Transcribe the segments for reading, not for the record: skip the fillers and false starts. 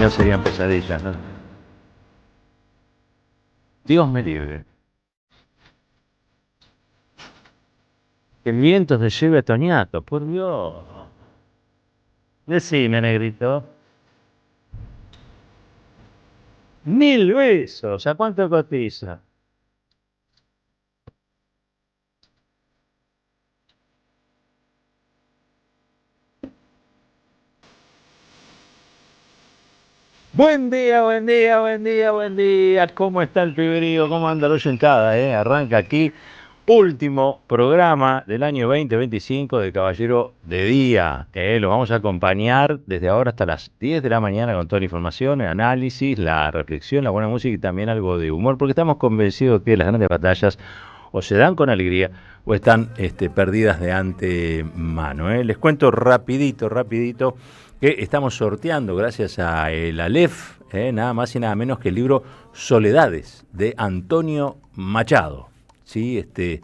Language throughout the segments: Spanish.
no serían pesadillas, ¿no? Dios me libre. Que el viento se lleve a Toñato, por Dios. Decime, negrito. 1000 pesos, ¿a cuánto cotiza? Buen día, buen día, buen día, buen día. ¿Cómo está el piberío? ¿Cómo anda la oyentada? Arranca aquí, último programa del año 2025 de Caballero de Día. Lo vamos a acompañar desde ahora hasta las 10 de la mañana con toda la información, el análisis, la reflexión, la buena música y también algo de humor, porque estamos convencidos que las grandes batallas o se dan con alegría o están perdidas de antemano. Les cuento rapidito que estamos sorteando gracias a el Aleph, nada más y nada menos que el libro Soledades de Antonio Machado, ¿sí? Este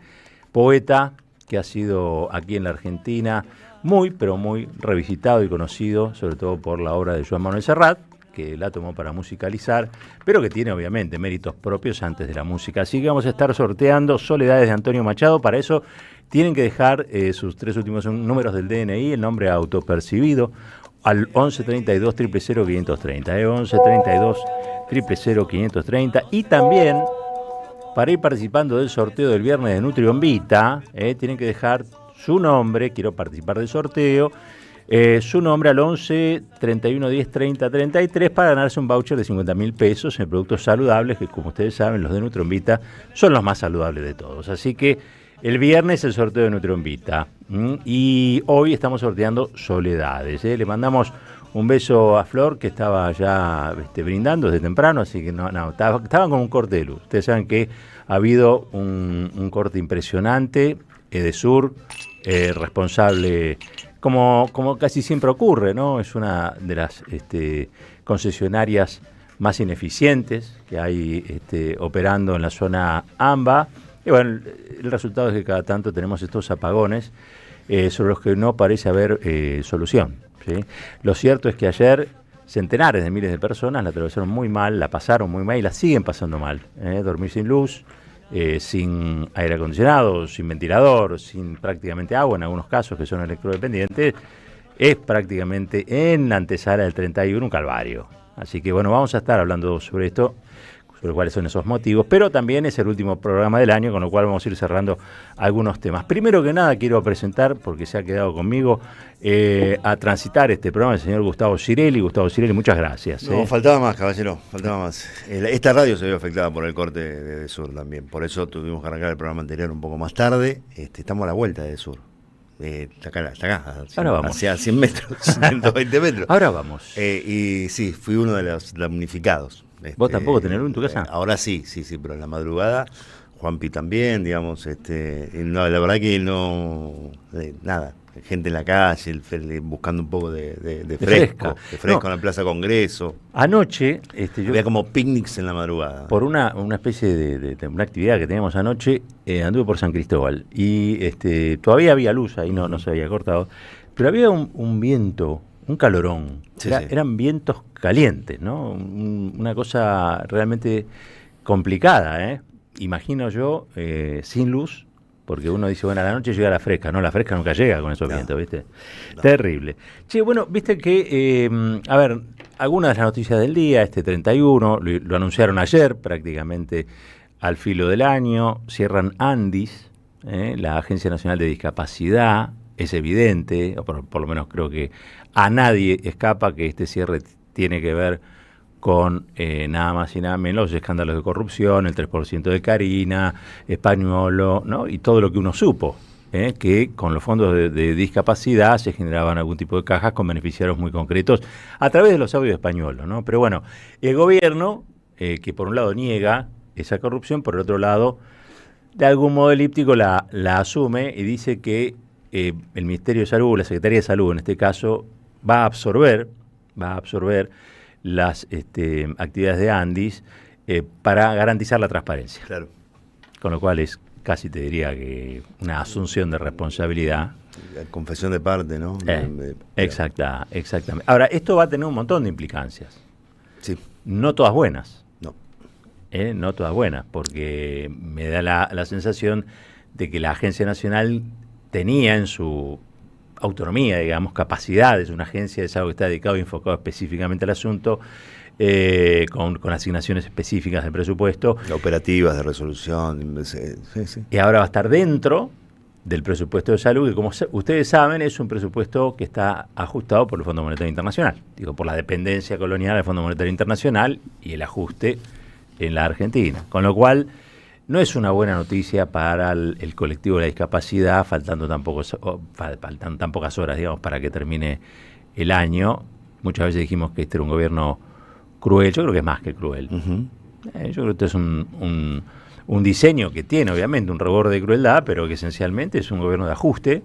poeta que ha sido aquí en la Argentina muy, pero muy revisitado y conocido, sobre todo por la obra de Joan Manuel Serrat, que la tomó para musicalizar, pero que tiene obviamente méritos propios antes de la música. Así que vamos a estar sorteando Soledades de Antonio Machado. Para eso tienen que dejar sus 3 últimos números del DNI, el nombre autopercibido, al 11 32 000 530, 11 32 000 530, y también para ir participando del sorteo del viernes de Nutrionvita, tienen que dejar su nombre, quiero participar del sorteo, su nombre al 11 31 10 30 33 para ganarse un voucher de 50.000 pesos en productos saludables, que como ustedes saben, los de Nutrionvita son los más saludables de todos. Así que el viernes el sorteo de Nutrionvita. Y hoy estamos sorteando Soledades. Le mandamos un beso a Flor, que estaba ya brindando desde temprano, así que estaban con un corte de luz. Ustedes saben que ha habido un corte impresionante. Edesur, responsable, como casi siempre ocurre, ¿no? Es una de las concesionarias más ineficientes que hay operando en la zona AMBA. Y bueno, el resultado es que cada tanto tenemos estos apagones sobre los que no parece haber solución, ¿sí? Lo cierto es que ayer centenares de miles de personas la atravesaron muy mal, la pasaron muy mal y la siguen pasando mal. Dormir sin luz, sin aire acondicionado, sin ventilador, sin prácticamente agua en algunos casos que son electrodependientes, es prácticamente en la antesala del 31 un calvario. Así que bueno, vamos a estar hablando sobre esto, sobre cuáles son esos motivos, pero también es el último programa del año, con lo cual vamos a ir cerrando algunos temas. Primero que nada quiero presentar, porque se ha quedado conmigo, a transitar este programa el señor Gustavo Cirelli. Gustavo Cirelli, muchas gracias. No, faltaba más, caballero, faltaba más. Esta radio se vio afectada por el corte de Sur también, por eso tuvimos que arrancar el programa anterior un poco más tarde. Estamos a la vuelta de Sur. Está acá, ahora vamos. Hacia 100 metros, 120 metros. Ahora vamos. Y sí, fui uno de los damnificados. ¿Vos tampoco tenés luz en tu casa? Ahora sí, pero en la madrugada, Juanpi también, digamos, no, la verdad que no, nada, gente en la calle, buscando un poco de fresco no, en la Plaza Congreso. Anoche, yo había como picnics en la madrugada. Por una especie de una actividad que teníamos anoche, anduve por San Cristóbal y todavía había luz, ahí no se había cortado, pero había un viento, un calorón. Eran vientos calientes, ¿no? Una cosa realmente complicada, Imagino yo, sin luz, porque uno dice, bueno, a la noche llega la fresca. No, la fresca nunca llega con esos vientos, ¿viste? No. Terrible. Che, bueno, viste que, a ver, algunas de las noticias del día, 31, lo anunciaron ayer, prácticamente al filo del año, cierran Andis, la Agencia Nacional de Discapacidad. Es evidente, o por lo menos creo que a nadie escapa que este cierre tiene que ver con nada más y nada menos los escándalos de corrupción, el 3% de Carina, Españolo, ¿no? Y todo lo que uno supo, que con los fondos de discapacidad se generaban algún tipo de cajas con beneficiarios muy concretos a través de los audios de Españolo, ¿no? Pero bueno, el gobierno, que por un lado niega esa corrupción, por el otro lado, de algún modo elíptico la asume y dice que el Ministerio de Salud, la Secretaría de Salud en este caso, va a absorber las actividades de Andis para garantizar la transparencia. Claro. Con lo cual es casi, te diría, que una asunción de responsabilidad. Confesión de parte, ¿no? Exactamente. Ahora, esto va a tener un montón de implicancias. Sí. No todas buenas. No. No todas buenas, porque me da la sensación de que la Agencia Nacional tenía en su autonomía, digamos, capacidades. Una agencia es algo que está dedicado y enfocado específicamente al asunto, con asignaciones específicas de presupuesto. Operativas de resolución. Sí. Y ahora va a estar dentro del presupuesto de salud, que como ustedes saben es un presupuesto que está ajustado por el Fondo Monetario Internacional, digo, por la dependencia colonial del Fondo Monetario Internacional y el ajuste en la Argentina, con lo cual no es una buena noticia para el colectivo de la discapacidad, faltando tan pocas horas, digamos, para que termine el año. Muchas veces dijimos que este era un gobierno cruel. Yo creo que es más que cruel. Yo creo que este es un diseño que tiene obviamente un reborde de crueldad, pero que esencialmente es un gobierno de ajuste,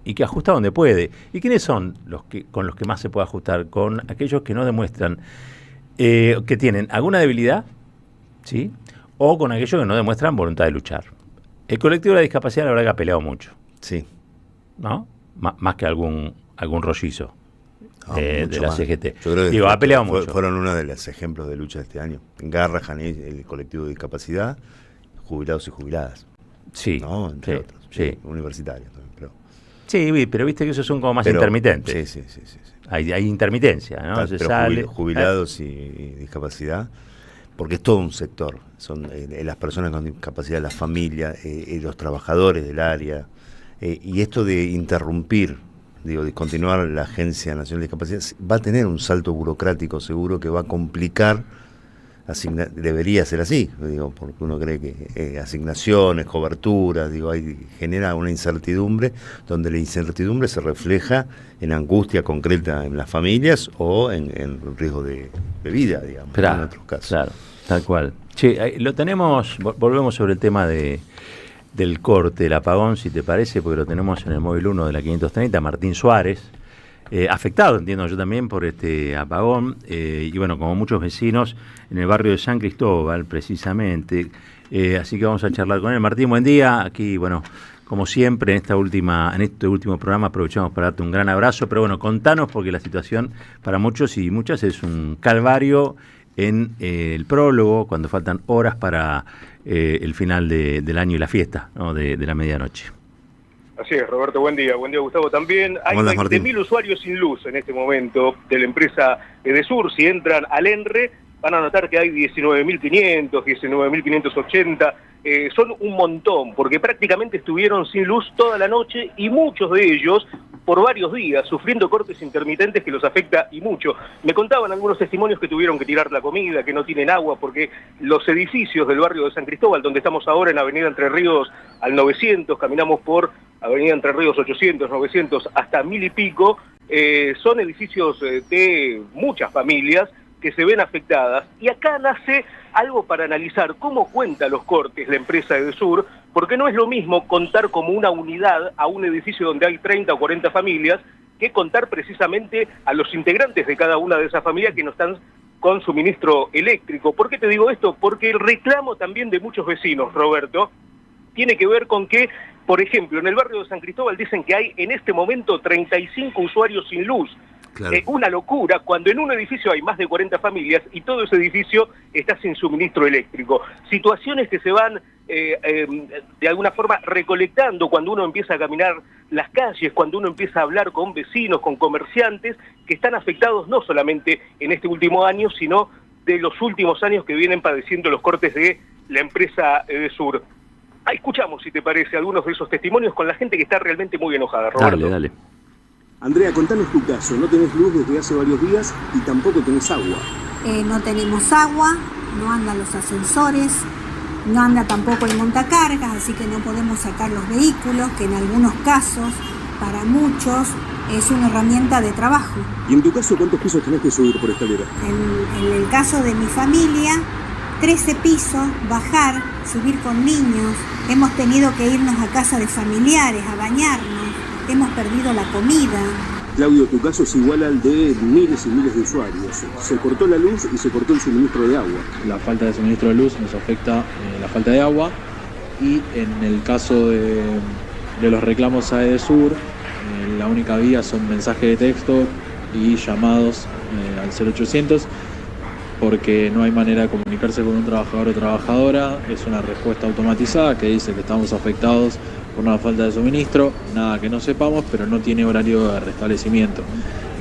y que ajusta donde puede. ¿Y quiénes son con los que más se puede ajustar? Con aquellos que no demuestran que tienen alguna debilidad, ¿sí? O con aquellos que no demuestran voluntad de luchar. El colectivo de la discapacidad la verdad que ha peleado mucho. Sí. ¿No? Más que algún rollizo de la CGT. Yo creo que ha peleado mucho. Fueron uno de los ejemplos de lucha de este año. En Garrahan, el colectivo de discapacidad, jubilados y jubiladas. Sí. ¿No? Entre otros. Sí. Universitarios también. Pero... Sí, pero viste que esos son como más intermitentes. Sí. Hay intermitencia, ¿no? Pero jubilados y discapacidad, porque es todo un sector. Son las personas con discapacidad, las familias, los trabajadores del área. Y esto de interrumpir, de continuar la Agencia Nacional de Discapacidad, va a tener un salto burocrático seguro que va a complicar, debería ser así, porque uno cree que asignaciones, coberturas, genera una incertidumbre, donde la incertidumbre se refleja en angustia concreta en las familias o en riesgo de vida, digamos, en otros casos. Claro, tal cual. Lo tenemos, volvemos sobre el tema del corte, del apagón, si te parece, porque lo tenemos en el móvil 1 de la 530, Martín Suárez, afectado, entiendo yo también, por este apagón, y bueno, como muchos vecinos en el barrio de San Cristóbal, precisamente, así que vamos a charlar con él. Martín, buen día, aquí, bueno, como siempre, en este último programa aprovechamos para darte un gran abrazo, pero bueno, contanos, porque la situación para muchos y muchas es un calvario en el prólogo, cuando faltan horas para el final del año y la fiesta, ¿no? de la medianoche. Así es, Roberto, buen día Gustavo también. Hay 20.000 usuarios sin luz en este momento de la empresa Edesur. Si entran al ENRE van a notar que hay 19.500, 19.580, son un montón, porque prácticamente estuvieron sin luz toda la noche y muchos de ellos por varios días, sufriendo cortes intermitentes que los afecta y mucho. Me contaban algunos testimonios que tuvieron que tirar la comida, que no tienen agua, porque los edificios del barrio de San Cristóbal, donde estamos ahora en Avenida Entre Ríos al 900, caminamos por Avenida Entre Ríos 800, 900, hasta 1000 y pico, son edificios de muchas familias que se ven afectadas, y acá nace algo para analizar cómo cuenta los cortes la empresa Edesur, porque no es lo mismo contar como una unidad a un edificio donde hay 30 o 40 familias, que contar precisamente a los integrantes de cada una de esas familias que no están con suministro eléctrico. ¿Por qué te digo esto? Porque el reclamo también de muchos vecinos, Roberto, tiene que ver con que, por ejemplo, en el barrio de San Cristóbal dicen que hay en este momento 35 usuarios sin luz. Claro. Una locura cuando en un edificio hay más de 40 familias y todo ese edificio está sin suministro eléctrico. Situaciones que se van de alguna forma recolectando cuando uno empieza a caminar las calles, cuando uno empieza a hablar con vecinos, con comerciantes que están afectados no solamente en este último año, sino de los últimos años que vienen padeciendo los cortes de la empresa Edesur. Escuchamos, si te parece, algunos de esos testimonios con la gente que está realmente muy enojada, Roberto. Dale. Andrea, contanos tu caso. No tenés luz desde hace varios días y tampoco tenés agua. No tenemos agua, no andan los ascensores, no anda tampoco el montacargas, así que no podemos sacar los vehículos, que en algunos casos, para muchos, es una herramienta de trabajo. ¿Y en tu caso cuántos pisos tenés que subir por escalera? En el caso de mi familia, 13 pisos, bajar, subir con niños. Hemos tenido que irnos a casa de familiares, a bañarnos. Hemos perdido la comida. Claudio, tu caso es igual al de miles y miles de usuarios. Se cortó la luz y se cortó el suministro de agua. La falta de suministro de luz nos afecta la falta de agua, y en el caso de los reclamos a Edesur, la única vía son mensajes de texto y llamados al 0800 porque no hay manera de comunicarse con un trabajador o trabajadora. Es una respuesta automatizada que dice que estamos afectados por una falta de suministro, nada que no sepamos, pero no tiene horario de restablecimiento.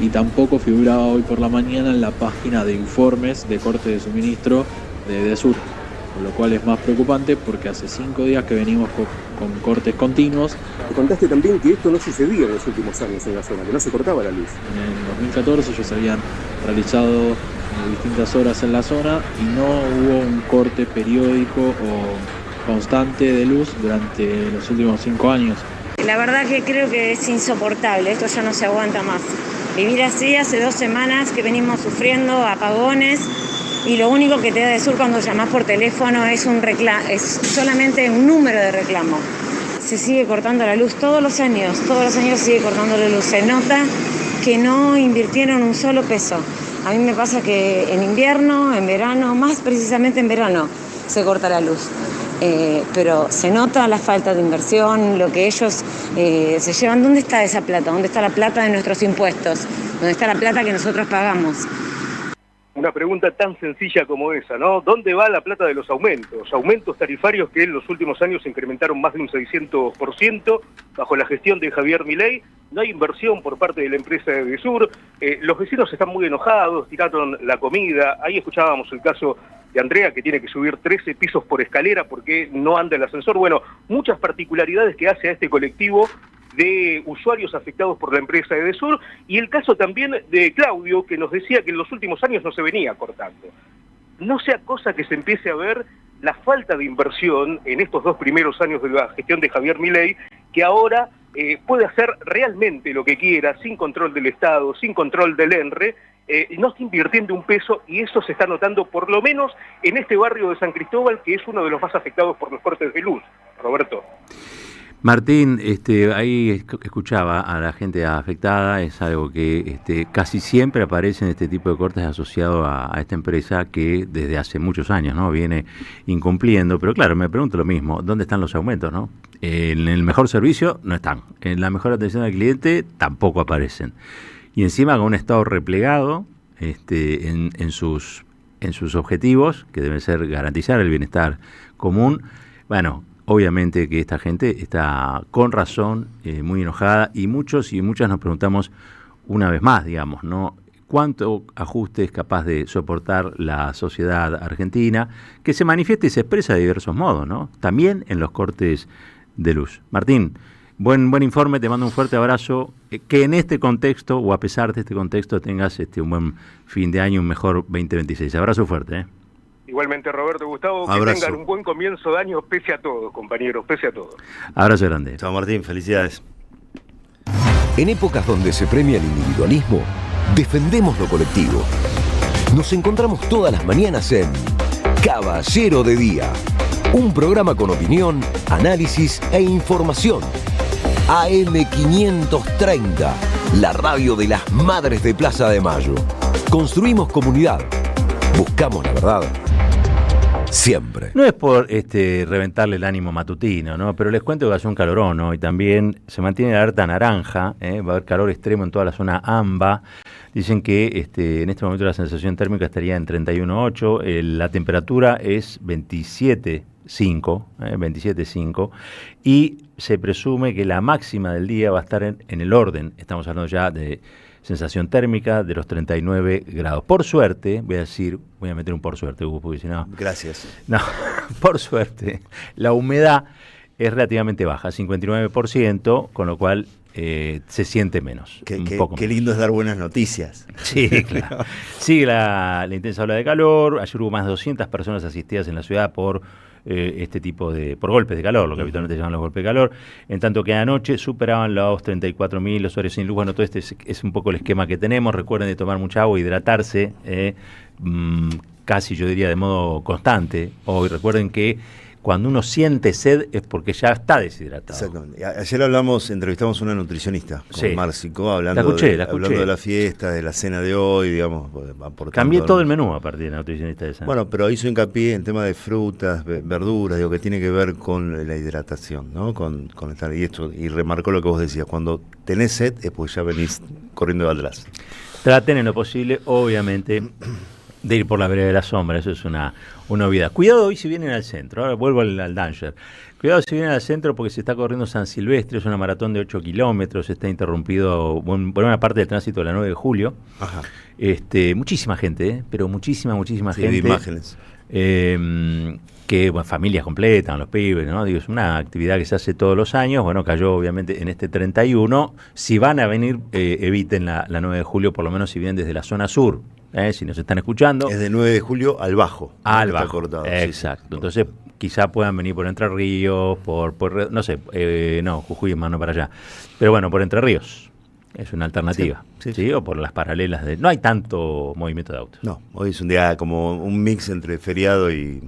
Y tampoco figuraba hoy por la mañana en la página de informes de corte de suministro de Edesur, con lo cual es más preocupante porque hace 5 días que venimos con cortes continuos. Me contaste también que esto no sucedía en los últimos años en la zona, que no se cortaba la luz. En el 2014 ya se habían realizado distintas horas en la zona y no hubo un corte periódico o constante de luz durante los últimos 5 años. La verdad que creo que es insoportable, esto ya no se aguanta más. Vivir así, hace 2 semanas que venimos sufriendo apagones y lo único que te da Edesur cuando llamás por teléfono es solamente un número de reclamo. Se sigue cortando la luz todos los años se sigue cortando la luz. Se nota que no invirtieron un solo peso. A mí me pasa que en invierno, en verano, más precisamente en verano, se corta la luz. Pero se nota la falta de inversión, lo que ellos se llevan. ¿Dónde está esa plata? ¿Dónde está la plata de nuestros impuestos? ¿Dónde está la plata que nosotros pagamos? Una pregunta tan sencilla como esa, ¿no? ¿Dónde va la plata de los aumentos? Aumentos tarifarios que en los últimos años se incrementaron más de un 600% bajo la gestión de Javier Milei. No hay inversión por parte de la empresa de Edesur. Los vecinos están muy enojados, tiraron la comida. Ahí escuchábamos el caso de Andrea, que tiene que subir 13 pisos por escalera porque no anda el ascensor. Bueno, muchas particularidades que hace a este colectivo de usuarios afectados por la empresa de Edesur, y el caso también de Claudio, que nos decía que en los últimos años no se venía cortando. No sea cosa que se empiece a ver la falta de inversión en estos 2 primeros años de la gestión de Javier Milei, que ahora puede hacer realmente lo que quiera, sin control del Estado, sin control del ENRE, no está invirtiendo un peso, y eso se está notando por lo menos en este barrio de San Cristóbal, que es uno de los más afectados por los cortes de luz. Roberto. Martín, ahí escuchaba a la gente afectada. Es algo que casi siempre aparece en este tipo de cortes asociado a esta empresa que desde hace muchos años, ¿no?, viene incumpliendo. Pero claro, me pregunto lo mismo, ¿dónde están los aumentos, no? En el mejor servicio no están, en la mejor atención al cliente tampoco aparecen. Y encima con un Estado replegado en sus objetivos, que deben ser garantizar el bienestar común. Bueno, obviamente que esta gente está con razón muy enojada, y muchos y muchas nos preguntamos una vez más, digamos, ¿no?, cuánto ajuste es capaz de soportar la sociedad argentina, que se manifiesta y se expresa de diversos modos, ¿no?, también en los cortes de luz. Martín, buen informe, te mando un fuerte abrazo, que en este contexto, o a pesar de este contexto, tengas un buen fin de año, un mejor 2026. Abrazo fuerte. Igualmente, Roberto, Gustavo, Abrazo. Que tengan un buen comienzo de año, pese a todo, compañeros, pese a todo. Abrazo grande. Chao, Martín, felicidades. En épocas donde se premia el individualismo, defendemos lo colectivo. Nos encontramos todas las mañanas en Caballero de Día, un programa con opinión, análisis e información. AM530, la radio de las Madres de Plaza de Mayo. Construimos comunidad. Buscamos la verdad. Siempre. No es por reventarle el ánimo matutino, ¿no?, pero les cuento que hace un calorón, ¿no?, y también se mantiene la alerta naranja, va a haber calor extremo en toda la zona AMBA. Dicen que en este momento la sensación térmica estaría en 31,8, la temperatura es 27,5, y se presume que la máxima del día va a estar en el orden. Estamos hablando ya de sensación térmica de los 39 grados. Por suerte, voy a meter un por suerte, Hugo, porque si no... Gracias. No, por suerte, la humedad es relativamente baja, 59%, con lo cual se siente menos. Qué lindo es dar buenas noticias. Sí, claro. Sigue la intensa ola de calor. Ayer hubo más de 200 personas asistidas en la ciudad por por golpes de calor, lo que habitualmente llaman los golpes de calor, en tanto que anoche superaban los 34.000 usuarios sin luz. Bueno, todo es un poco el esquema que tenemos. Recuerden de tomar mucha agua, hidratarse, casi yo diría de modo constante. Hoy recuerden que cuando uno siente sed es porque ya está deshidratado. Exactamente. Ayer entrevistamos a una nutricionista, con Márcico, hablando de la fiesta, de la cena de hoy, digamos. Cambié todo el menú a partir de la nutricionista esa. Bueno, pero hizo hincapié en tema de frutas, verduras, que tiene que ver con la hidratación, ¿no? Con estar, y remarcó lo que vos decías, cuando tenés sed es porque ya venís corriendo de atrás. traten en lo posible, obviamente, de ir por la vereda de la sombra. Eso es una obviedad. Cuidado hoy si vienen al centro. Ahora vuelvo al Danger. Cuidado si vienen al centro porque se está corriendo San Silvestre, es una maratón de 8 kilómetros, está interrumpido por una parte del tránsito de la 9 de julio. Ajá. Muchísima gente, pero muchísima sí, gente. De imágenes. Que familias completan, los pibes, ¿no? Digo, es una actividad que se hace todos los años. Bueno, cayó obviamente en este 31. Si van a venir, eviten la 9 de julio, por lo menos si vienen desde la zona sur. Si nos están escuchando. Es de 9 de julio al Bajo. Al Bajo. Cortado, exacto. Sí. Entonces, quizá puedan venir por Entre Ríos, no sé, Jujuy es mano para allá. Pero bueno, por Entre Ríos. Es una alternativa. Sí. O por las paralelas de... No hay tanto movimiento de autos. No, hoy es un día como un mix entre feriado y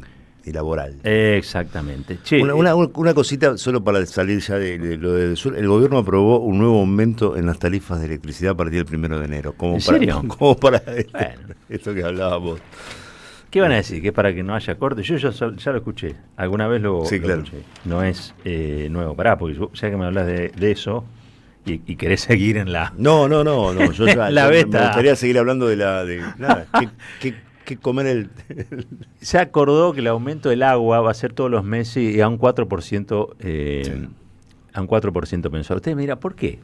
laboral. Exactamente. Una cosita, solo para salir ya de lo del sur. El gobierno aprobó un nuevo aumento en las tarifas de electricidad a partir del 1 de enero. ¿En serio? Como para esto que hablábamos. ¿Qué van a decir? ¿Que es para que no haya corte? Yo ya lo escuché. Alguna vez lo escuché. No es nuevo. Pará, porque ya que me hablas de eso... Y querés seguir en la... No. Yo ya la me gustaría seguir hablando de nada. ¿Qué comer Se acordó que el aumento del agua va a ser todos los meses y a un 4%, a un 4% mensual. Ustedes me dirán, ¿por qué?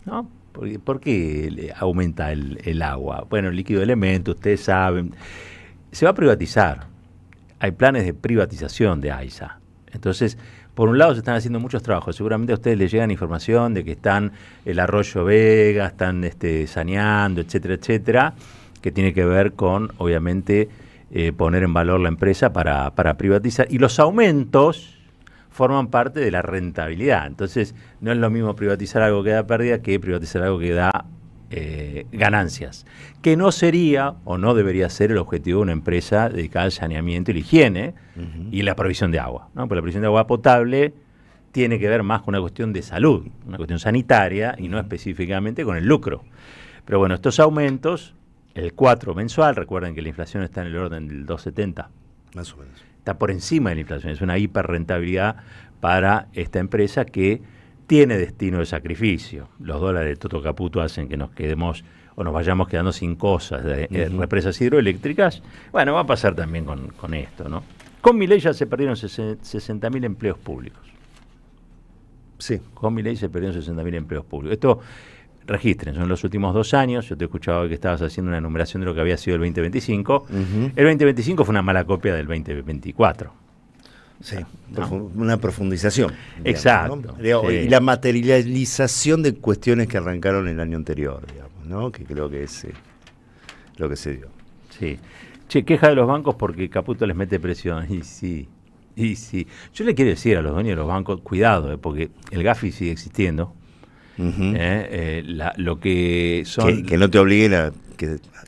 ¿No? ¿Por qué aumenta el agua? Bueno, el líquido de elemento, ustedes saben. Se va a privatizar. Hay planes de privatización de AISA. Entonces... Por un lado se están haciendo muchos trabajos, seguramente a ustedes les llegan información de que están el Arroyo Vega, están saneando, etcétera, que tiene que ver con, obviamente, poner en valor la empresa para privatizar. Y los aumentos forman parte de la rentabilidad. Entonces, no es lo mismo privatizar algo que da pérdida que privatizar algo que da ganancias. Que no sería o no debería ser el objetivo de una empresa dedicada al saneamiento y la higiene y la provisión de agua, ¿no? Porque la provisión de agua potable tiene que ver más con una cuestión de salud, una cuestión sanitaria y no específicamente con el lucro. Pero bueno, estos aumentos, el 4 mensual, recuerden que la inflación está en el orden del 2,70. Más o menos. Está por encima de la inflación, es una hiperrentabilidad para esta empresa que tiene destino de sacrificio. Los dólares de Toto Caputo hacen que nos quedemos o nos vayamos quedando sin cosas de represas hidroeléctricas. Bueno, va a pasar también con esto, ¿no? Con Milei ya se perdieron 60.000 empleos públicos. Sí. Con Milei se perdieron 60.000 empleos públicos. Esto, registren, son los últimos 2 años. Yo te escuchaba que estabas haciendo una enumeración de lo que había sido el 2025. El 2025 fue una mala copia del 2024. Sí, una profundización. Digamos, exacto. ¿no? Y la materialización de cuestiones que arrancaron el año anterior, digamos, ¿no? Que creo que es lo que se dio. Sí. Queja de los bancos porque Caputo les mete presión. Y sí. Yo le quiero decir a los dueños de los bancos, cuidado, porque el Gafi sigue existiendo. Lo que son... Que no te obliguen a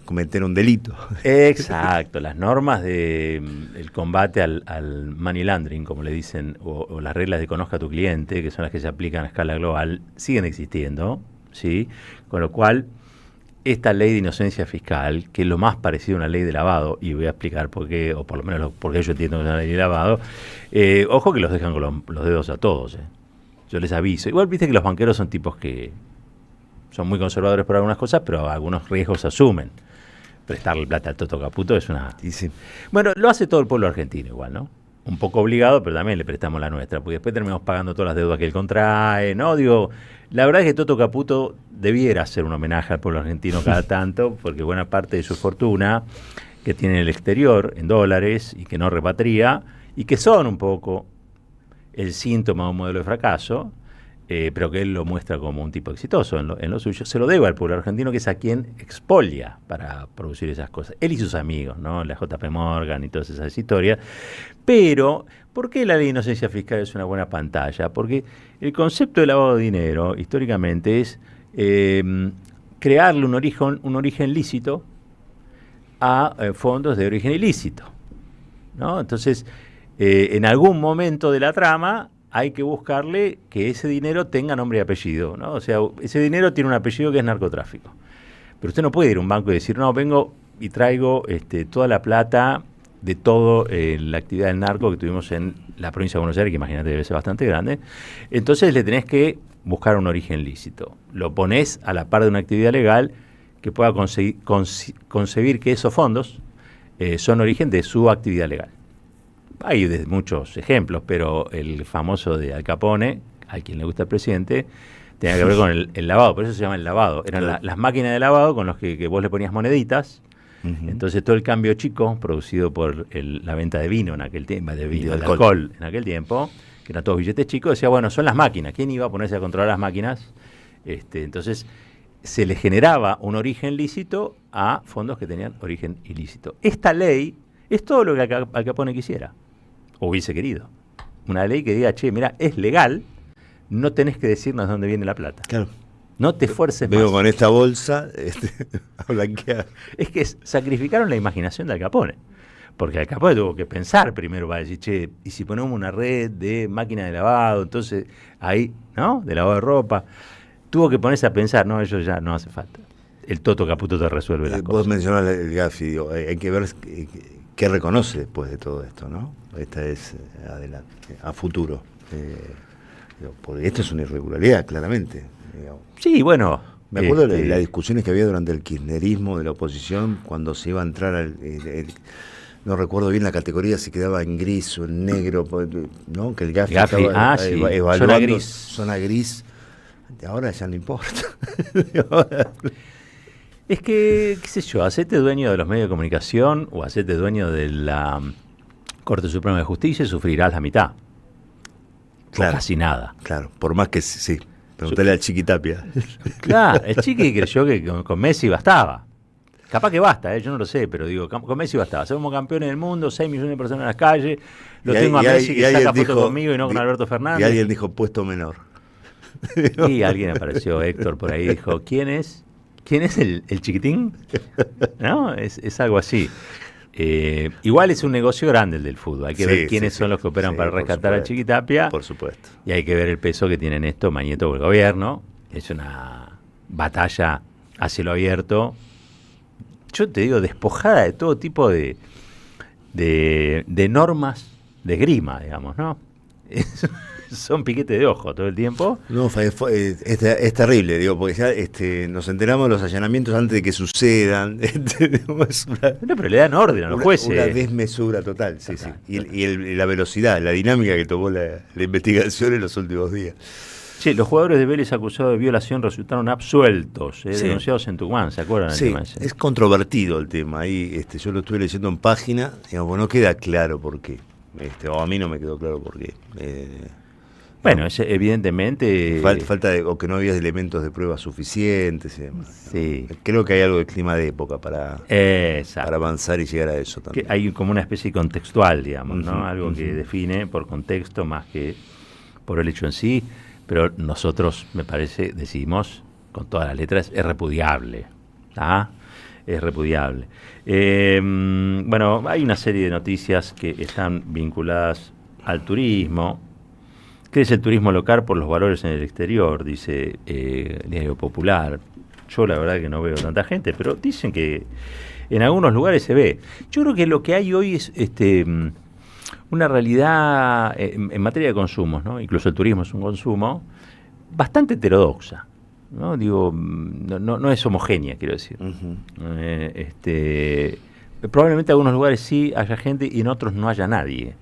cometer un delito. Exacto, las normas del combate al money laundering, como le dicen, o las reglas de conozca a tu cliente, que son las que se aplican a escala global, siguen existiendo, ¿sí? Con lo cual, esta ley de inocencia fiscal, que es lo más parecido a una ley de lavado, y voy a explicar por qué, o por lo menos por qué yo entiendo que es una ley de lavado, ojo que los dejan con los dedos a todos, Yo les aviso. Igual viste que los banqueros son tipos que son muy conservadores por algunas cosas, pero algunos riesgos asumen. Prestarle plata al Toto Caputo es una... Sí. Bueno, lo hace todo el pueblo argentino igual, ¿no? Un poco obligado, pero también le prestamos la nuestra, porque después terminamos pagando todas las deudas que él contrae, ¿no? Digo, la verdad es que Toto Caputo debiera hacer un homenaje al pueblo argentino cada tanto, porque buena parte de su fortuna que tiene en el exterior, en dólares, y que no repatria, y que son un poco el síntoma de un modelo de fracaso, pero que él lo muestra como un tipo exitoso en lo suyo, se lo debe al pueblo argentino, que es a quien expolia para producir esas cosas. Él y sus amigos, ¿no? La JP Morgan y todas esas historias. Pero, ¿por qué la ley de inocencia fiscal es una buena pantalla? Porque el concepto de lavado de dinero, históricamente, es crearle un origen lícito a fondos de origen ilícito, ¿no? Entonces, en algún momento de la trama hay que buscarle que ese dinero tenga nombre y apellido, ¿no? O sea, ese dinero tiene un apellido que es narcotráfico. Pero usted no puede ir a un banco y decir, no, vengo y traigo toda la plata de toda la actividad del narco que tuvimos en la provincia de Buenos Aires, que imagínate debe ser bastante grande. Entonces le tenés que buscar un origen lícito. Lo ponés a la par de una actividad legal que pueda concebir que esos fondos son origen de su actividad legal. Hay muchos ejemplos, pero el famoso de Al Capone, a quien le gusta el presidente, tenía que ver con el lavado, por eso se llama el lavado. Eran las máquinas de lavado con las que vos le ponías moneditas. Entonces todo el cambio chico producido por la venta de vino en aquel tiempo, de alcohol en aquel tiempo, que eran todos billetes chicos, decía, bueno, son las máquinas. ¿Quién iba a ponerse a controlar las máquinas? Entonces se le generaba un origen lícito a fondos que tenían origen ilícito. Esta ley es todo lo que Al Capone quisiera, o hubiese querido. Una ley que diga, che, mira, es legal, no tenés que decirnos de dónde viene la plata. Claro. No te esfuerces más. Veo con esta bolsa a blanquear. Es que sacrificaron la imaginación de Al Capone. Porque Al Capone tuvo que pensar primero para decir, che, y si ponemos una red de máquinas de lavado, entonces ahí, ¿no? De lavado de ropa. Tuvo que ponerse a pensar, no, eso ya no hace falta. El Toto Caputo te resuelve las cosas. Vos mencionás el Gafi, digo, hay que ver qué reconoce después de todo esto, ¿no? Esta es adelante, a futuro. Porque esto es una irregularidad, claramente. Digamos. Sí, bueno. Me acuerdo de las discusiones que había durante el kirchnerismo de la oposición, cuando se iba a entrar no recuerdo bien la categoría, si quedaba en gris o en negro, ¿no? Que el Gafi estaba evaluando zona gris. Ahora ya no importa. Es que, qué sé yo, hacete dueño de los medios de comunicación o hacete dueño de la Corte Suprema de Justicia y sufrirás la mitad. Claro, o casi nada. Claro, por más que sí. Preguntale al Chiqui Tapia. Claro, el Chiqui creyó que con Messi bastaba. Capaz que basta, yo no lo sé, pero digo, con Messi bastaba. Somos campeones del mundo, 6 millones de personas en las calles, tengo a Messi que saca fotos conmigo y no con Alberto Fernández. Y alguien dijo puesto menor. Y alguien apareció, Héctor, por ahí, dijo, ¿quién es el chiquitín? ¿No? Es algo así. Igual es un negocio grande el del fútbol. Hay que ver quiénes son los que operan para rescatar a Chiqui Tapia. Por supuesto. Y hay que ver el peso que tienen esto Mañeto o el gobierno. Es una batalla a cielo abierto. Yo te digo, despojada de todo tipo de normas de esgrima, digamos, ¿no? Son piquetes de ojo todo el tiempo. No, es terrible, digo, porque ya nos enteramos de los allanamientos antes de que sucedan. Pero le dan orden a los jueces. Una desmesura total, sí. Y la velocidad, la dinámica que tomó la investigación en los últimos días. Sí, los jugadores de Vélez acusados de violación resultaron absueltos, denunciados en Tucumán, ¿se acuerdan? Sí, es controvertido el tema. Ahí yo lo estuve leyendo en página, digamos, no queda claro por qué. O a mí no me quedó claro por qué. Bueno, es evidentemente... Falta o que no había elementos de prueba suficientes y demás. Sí. Creo que hay algo de clima de época para avanzar y llegar a eso también. Que hay como una especie contextual, digamos, ¿no? Algo que define por contexto más que por el hecho en sí. Pero nosotros, me parece, decimos con todas las letras, es repudiable. ¿Ah? Es repudiable. Bueno, hay una serie de noticias que están vinculadas al turismo. Crece el turismo local por los valores en el exterior, dice Diario Popular. Yo la verdad que no veo tanta gente, pero dicen que en algunos lugares se ve. Yo creo que lo que hay hoy es una realidad en materia de consumos, ¿no? Incluso el turismo es un consumo bastante heterodoxa, ¿no? Digo, no es homogénea, quiero decir. Probablemente en algunos lugares sí haya gente y en otros no haya nadie.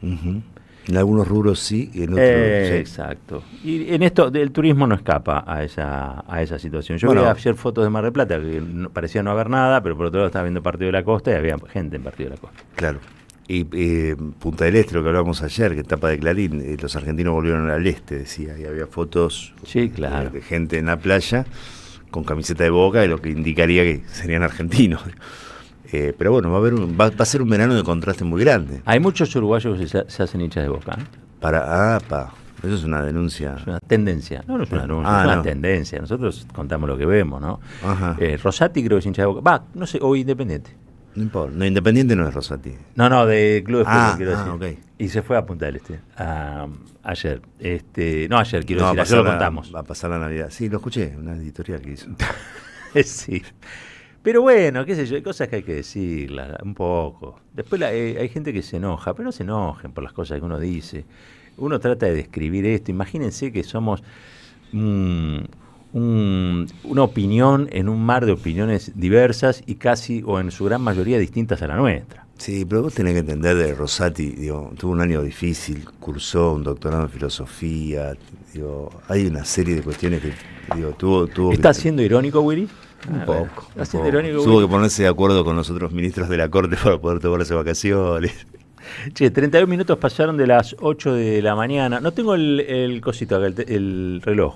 En algunos rubros sí y en otros sí. Exacto. Y en esto el turismo no escapa a esa situación. Yo vi ayer fotos de Mar del Plata que parecía no haber nada, pero por otro lado estaba viendo Partido de la Costa y había gente en Partido de la Costa. Claro. Y Punta del Este, lo que hablábamos ayer, que tapa de Clarín, los argentinos volvieron al este, decía, y había fotos de gente en la playa con camiseta de Boca, de lo que indicaría que serían argentinos. Pero bueno, va a ser un verano de contraste muy grande. Hay muchos uruguayos que se hacen hinchas de Boca. Eso es una denuncia. Es una tendencia. No es una denuncia, es una tendencia. Nosotros contamos lo que vemos, ¿no? Rosati creo que es hincha de Boca. No sé, o Independiente. No importa, no, Independiente no es Rosati. No, de Club de Fútbol, quiero decir. Okay. Y se fue a Punta del Este ayer. Ayer lo contamos. Va a pasar la Navidad. Sí, lo escuché, una editorial que hizo. Sí. Pero bueno, qué sé yo, hay cosas que hay que decirlas un poco. Después hay gente que se enoja, pero no se enojen por las cosas que uno dice. Uno trata de describir esto. Imagínense que somos un una opinión en un mar de opiniones diversas y casi o en su gran mayoría distintas a la nuestra. Sí, pero vos tenés que entender de Rosati, digo, tuvo un año difícil, cursó un doctorado en filosofía, digo, hay una serie de cuestiones que, digo, tuvo ¿Está siendo irónico, Willy? Un poco. ¿Está siendo irónico, Tuvo Willy? que ponerse de acuerdo con los otros ministros de la Corte para poder tomarse vacaciones. Che, 31 minutos pasaron de las 8 de la mañana. No tengo el cosito acá, el reloj.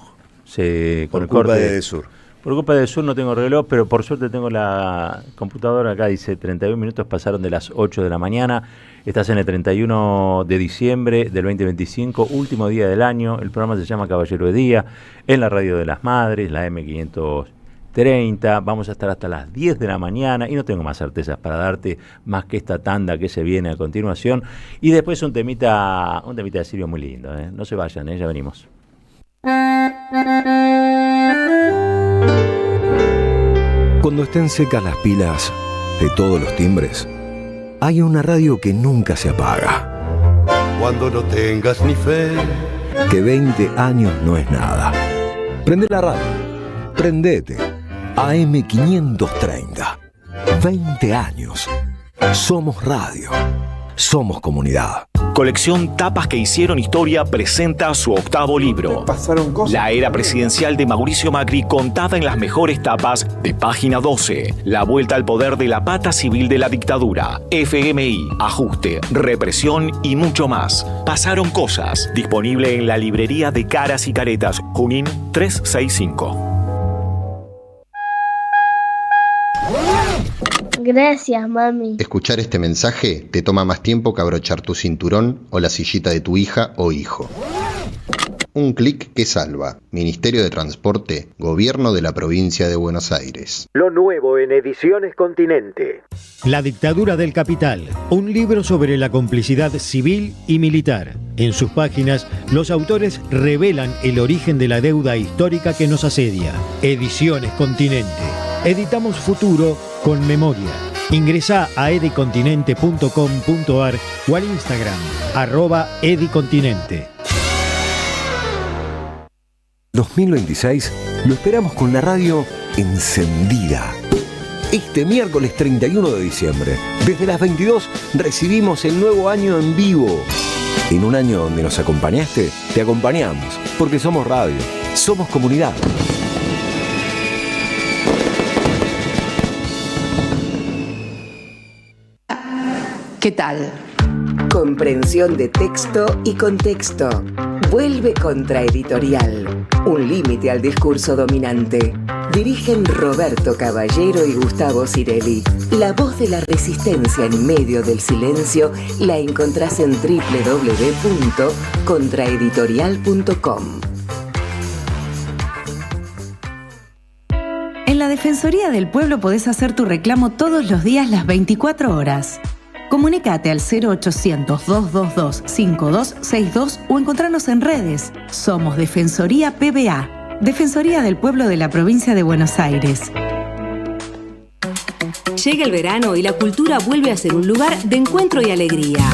Por culpa de Edesur. Por culpa de Edesur no tengo reloj, pero por suerte tengo la computadora acá, dice 31 minutos pasaron de las 8 de la mañana. Estás en el 31 de diciembre del 2025, último día del año. El programa se llama Caballero de Día, en la Radio de las Madres, la M530. Vamos a estar hasta las 10 de la mañana y no tengo más certezas para darte más que esta tanda que se viene a continuación. Y después un temita de Sirio muy lindo. No se vayan, ya venimos. Cuando estén secas las pilas de todos los timbres, hay una radio que nunca se apaga. Cuando no tengas ni fe, que 20 años no es nada. Prende la radio. Prendete. AM530. 20 años. Somos radio. Somos comunidad. Colección Tapas que hicieron historia presenta su 8º libro. La era presidencial de Mauricio Macri contada en las mejores tapas de Página 12. La vuelta al poder de la pata civil de la dictadura. FMI, ajuste, represión y mucho más. Pasaron cosas. Disponible en la librería de Caras y Caretas, Junín 365. Gracias, mami. Escuchar este mensaje te toma más tiempo que abrochar tu cinturón o la sillita de tu hija o hijo. Un clic que salva. Ministerio de Transporte, Gobierno de la Provincia de Buenos Aires. Lo nuevo en Ediciones Continente. La dictadura del capital. Un libro sobre la complicidad civil y militar. En sus páginas, los autores revelan el origen de la deuda histórica que nos asedia. Ediciones Continente. Editamos futuro con memoria. Ingresá a edicontinente.com.ar o al Instagram @edicontinente. 2026 lo esperamos con la radio encendida. Este miércoles 31 de diciembre, desde las 22, recibimos el nuevo año en vivo. En un año donde nos acompañaste, te acompañamos, porque somos radio, somos comunidad. ¿Qué tal? Comprensión de texto y contexto. Vuelve Contraeditorial. Un límite al discurso dominante. Dirigen Roberto Caballero y Gustavo Cirelli. La voz de la resistencia en medio del silencio la encontrás en www.contraeditorial.com. En la Defensoría del Pueblo podés hacer tu reclamo todos los días las 24 horas. Comunicate al 0800-222-5262 o encontrarnos en redes. Somos Defensoría PBA, Defensoría del Pueblo de la Provincia de Buenos Aires. Llega el verano y la cultura vuelve a ser un lugar de encuentro y alegría.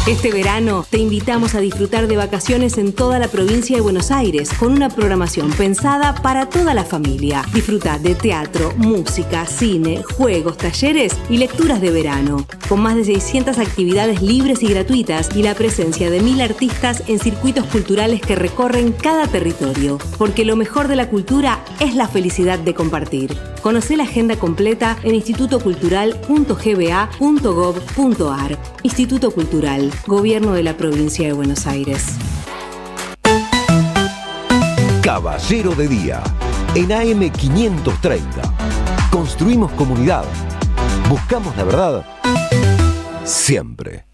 Este verano te invitamos a disfrutar de vacaciones en toda la provincia de Buenos Aires con una programación pensada para toda la familia. Disfruta de teatro, música, cine, juegos, talleres y lecturas de verano. Con más de 600 actividades libres y gratuitas y la presencia de 1000 artistas en circuitos culturales que recorren cada territorio. Porque lo mejor de la cultura es la felicidad de compartir. Conocé la agenda completa en institutocultural.gba.gov.ar. Instituto Cultural, Gobierno de la Provincia de Buenos Aires. Caballero de Día, en AM530. Construimos comunidad. Buscamos la verdad. Siempre.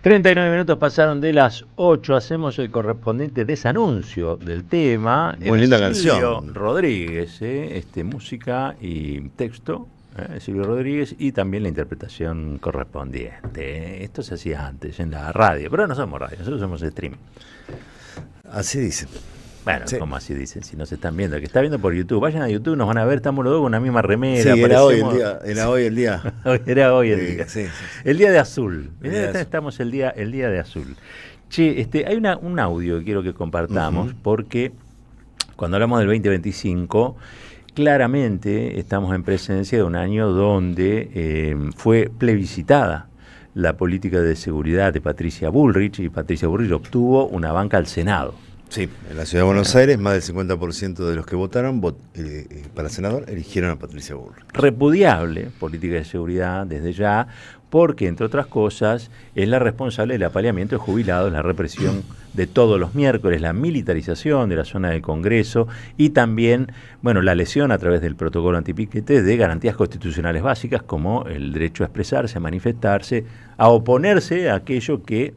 39 minutos pasaron de las 8, hacemos el correspondiente desanuncio del tema. Muy linda canción. Rodríguez, música y texto, Silvio Rodríguez, y también la interpretación correspondiente. Esto se hacía antes en la radio, pero no somos radio, nosotros somos streaming. Así dicen. Bueno, sí. Como así dicen, si nos están viendo, el que está viendo por YouTube, vayan a YouTube, nos van a ver, estamos los dos con una misma remera. Sí, era hoy el día. Era hoy el día. Era hoy el día. Sí. El día de azul. Estamos el día de azul. Che, hay un audio que quiero que compartamos, porque cuando hablamos del 2025, claramente estamos en presencia de un año donde fue plebiscitada la política de seguridad de Patricia Bullrich, y Patricia Bullrich obtuvo una banca al Senado. Sí, en la Ciudad de Buenos Aires, más del 50% de los que votaron para senador eligieron a Patricia Bullrich. Repudiable política de seguridad desde ya, porque, entre otras cosas, es la responsable del apaleamiento de jubilados, la represión de todos los miércoles, la militarización de la zona del Congreso y también, la lesión a través del protocolo antipiquete de garantías constitucionales básicas como el derecho a expresarse, a manifestarse, a oponerse a aquello que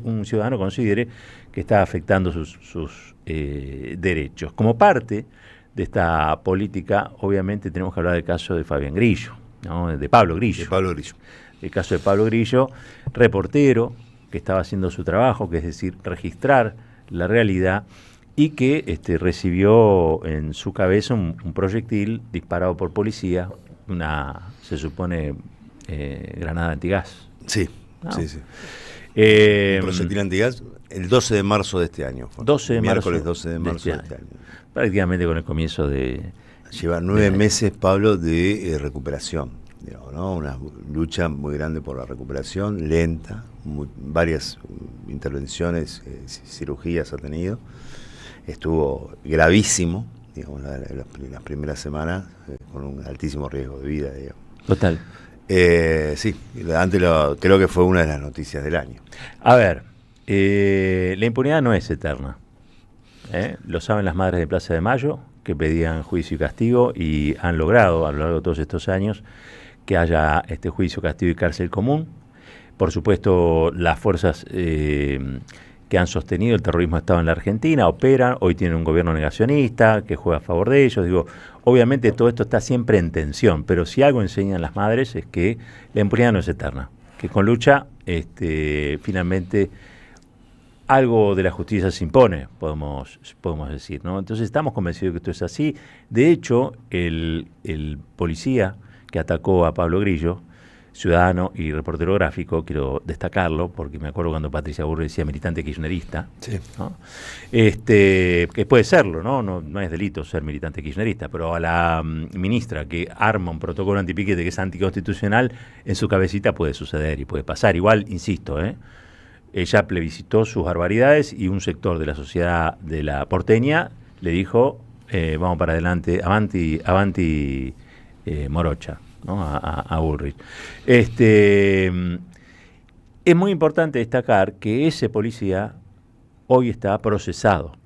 un ciudadano considere que está afectando sus derechos. Como parte de esta política, obviamente tenemos que hablar del caso de Fabián Grillo, ¿no? de Pablo Grillo. El caso de Pablo Grillo, reportero que estaba haciendo su trabajo, que es decir, registrar la realidad, y que recibió en su cabeza un proyectil disparado por policía, se supone, granada antigás. Sí, ¿no? sí. Un proyectil antigás el 12 de marzo de este año. Miércoles 12 de marzo de este año. Prácticamente con el comienzo de... Lleva 9 meses, Pablo, de recuperación. ¿No? Una lucha muy grande por la recuperación, lenta, varias intervenciones, cirugías ha tenido. Estuvo gravísimo, las primeras semanas, con un altísimo riesgo de vida. Total. Sí, creo que fue una de las noticias del año. A ver, la impunidad no es eterna. Lo saben las madres de Plaza de Mayo, que pedían juicio y castigo, y han logrado a lo largo de todos estos años que haya juicio, castigo y cárcel común. Por supuesto, las fuerzas que han sostenido el terrorismo de Estado en la Argentina operan, hoy tienen un gobierno negacionista que juega a favor de ellos. Obviamente todo esto está siempre en tensión, pero si algo enseñan las madres es que la impunidad no es eterna, que con lucha finalmente algo de la justicia se impone, podemos decir, ¿no? Entonces estamos convencidos de que esto es así. De hecho, el policía que atacó a Pablo Grillo, ciudadano y reportero gráfico, quiero destacarlo, porque me acuerdo cuando Patricia Bullrich decía militante kirchnerista, sí. ¿no? Que puede serlo, no es delito ser militante kirchnerista, pero a la ministra que arma un protocolo antipiquete que es anticonstitucional, en su cabecita puede suceder y puede pasar. Igual, insisto, ella plebiscitó sus barbaridades y un sector de la sociedad de la porteña le dijo, vamos para adelante, avanti Morocha, ¿no? a Bullrich. Es muy importante destacar que ese policía hoy está procesado.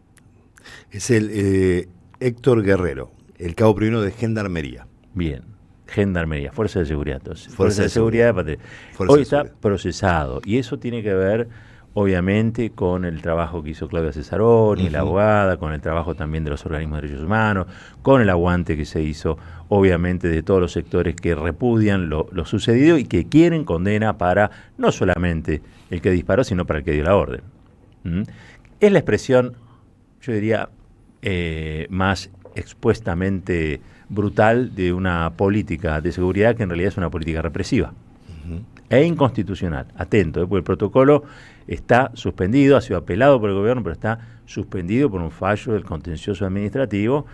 Es el Héctor Guerrero, el cabo primero de Gendarmería. Bien, Gendarmería, Fuerza de Seguridad. Entonces, Fuerza de Seguridad de Patria. Hoy está procesado, y eso tiene que ver, obviamente, con el trabajo que hizo Claudia Cesaroni, la abogada, con el trabajo también de los organismos de derechos humanos, con el aguante que se hizo, obviamente, de todos los sectores que repudian lo sucedido y que quieren condena para no solamente el que disparó, sino para el que dio la orden. Es la expresión, yo diría, más expuestamente brutal de una política de seguridad que en realidad es una política represiva e inconstitucional. Atento, porque el protocolo está suspendido, ha sido apelado por el gobierno, pero está suspendido por un fallo del contencioso administrativo,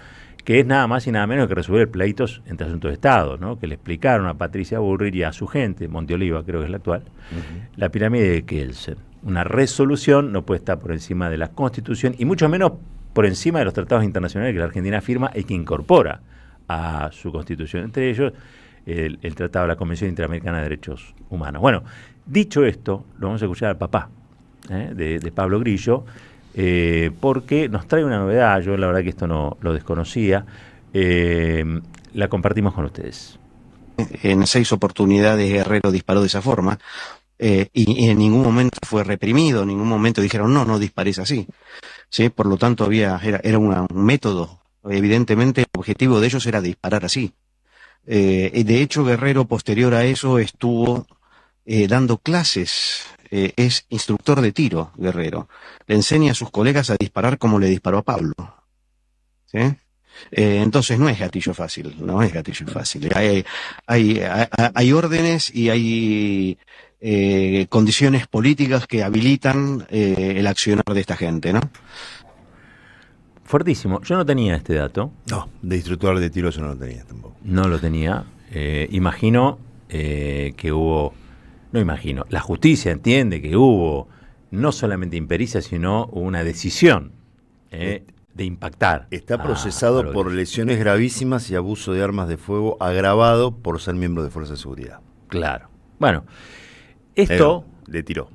que es nada más y nada menos que resolver pleitos entre asuntos de Estado, ¿no? Que le explicaron a Patricia Bullrich y a su gente, Monteoliva creo que es la actual, la pirámide de Kelsen. Una resolución no puede estar por encima de la Constitución y mucho menos por encima de los tratados internacionales que la Argentina firma y que incorpora a su Constitución, entre ellos el Tratado de la Convención Interamericana de Derechos Humanos. Bueno, dicho esto, lo vamos a escuchar al papá de Pablo Grillo, porque nos trae una novedad. Yo la verdad que esto no lo desconocía, la compartimos con ustedes. En 6 oportunidades Guerrero disparó de esa forma. y en ningún momento fue reprimido, en ningún momento dijeron no dispares así, ¿sí? Por lo tanto era un método, evidentemente el objetivo de ellos era disparar así. De hecho, Guerrero, posterior a eso, estuvo dando clases, es instructor de tiro, Guerrero. Le enseña a sus colegas a disparar como le disparó a Pablo, ¿sí? Entonces no es gatillo fácil. Hay órdenes y hay condiciones políticas que habilitan el accionar de esta gente, ¿no? Fuertísimo. Yo no tenía este dato. No, de instructor de tiro yo no lo tenía tampoco. No lo tenía. Imagino que hubo... No imagino. La justicia entiende que hubo no solamente impericia, sino una decisión de impactar. Está procesado por lesiones gravísimas y abuso de armas de fuego agravado por ser miembro de Fuerza de Seguridad. Claro. Bueno, esto... le tiró.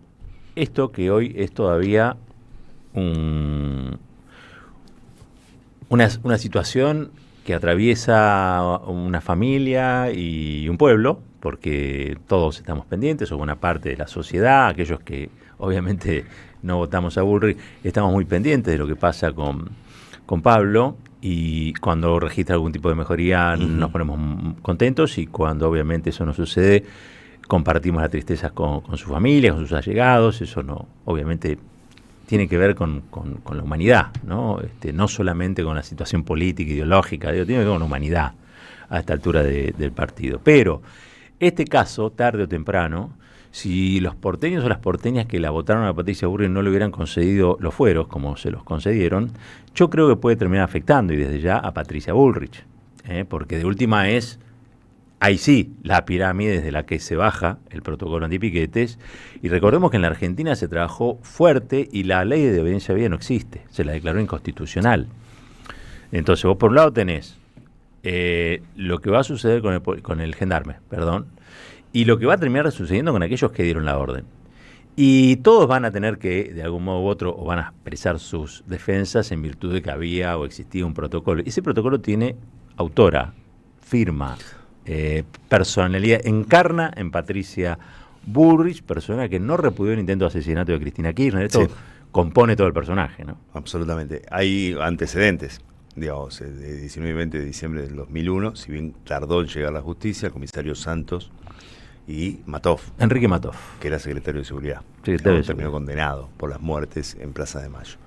Esto que hoy es todavía una situación que atraviesa una familia y un pueblo, porque todos estamos pendientes, o buena parte de la sociedad, aquellos que obviamente no votamos a Bullrich, estamos muy pendientes de lo que pasa con Pablo, y cuando registra algún tipo de mejoría nos ponemos contentos, y cuando obviamente eso no sucede, compartimos la tristeza con su familia, con sus allegados. Eso no, obviamente tiene que ver con la humanidad, ¿no? No solamente con la situación política, ideológica, tiene que ver con la humanidad a esta altura del partido. Pero este caso, tarde o temprano, si los porteños o las porteñas que la votaron a Patricia Bullrich no le hubieran concedido los fueros, como se los concedieron, yo creo que puede terminar afectando, y desde ya, a Patricia Bullrich, porque de última ahí sí, la pirámide desde la que se baja el protocolo antipiquetes. Y recordemos que en la Argentina se trabajó fuerte y la ley de obediencia a vida no existe, se la declaró inconstitucional. Entonces vos por un lado tenés lo que va a suceder con el gendarme, y lo que va a terminar sucediendo con aquellos que dieron la orden. Y todos van a tener que, de algún modo u otro, o van a expresar sus defensas en virtud de que había o existía un protocolo. Ese protocolo tiene autora, firma, personalidad, encarna en Patricia Bullrich, persona que no repudió el intento de asesinato de Cristina Kirchner. Esto compone todo el personaje, ¿no? Absolutamente. Hay antecedentes, digamos, de 19 y 20 de diciembre del 2001, si bien tardó en llegar a la justicia, el comisario Santos y Matoff. Enrique Matoff. Que era secretario de Seguridad. Terminó condenado por las muertes en Plaza de Mayo.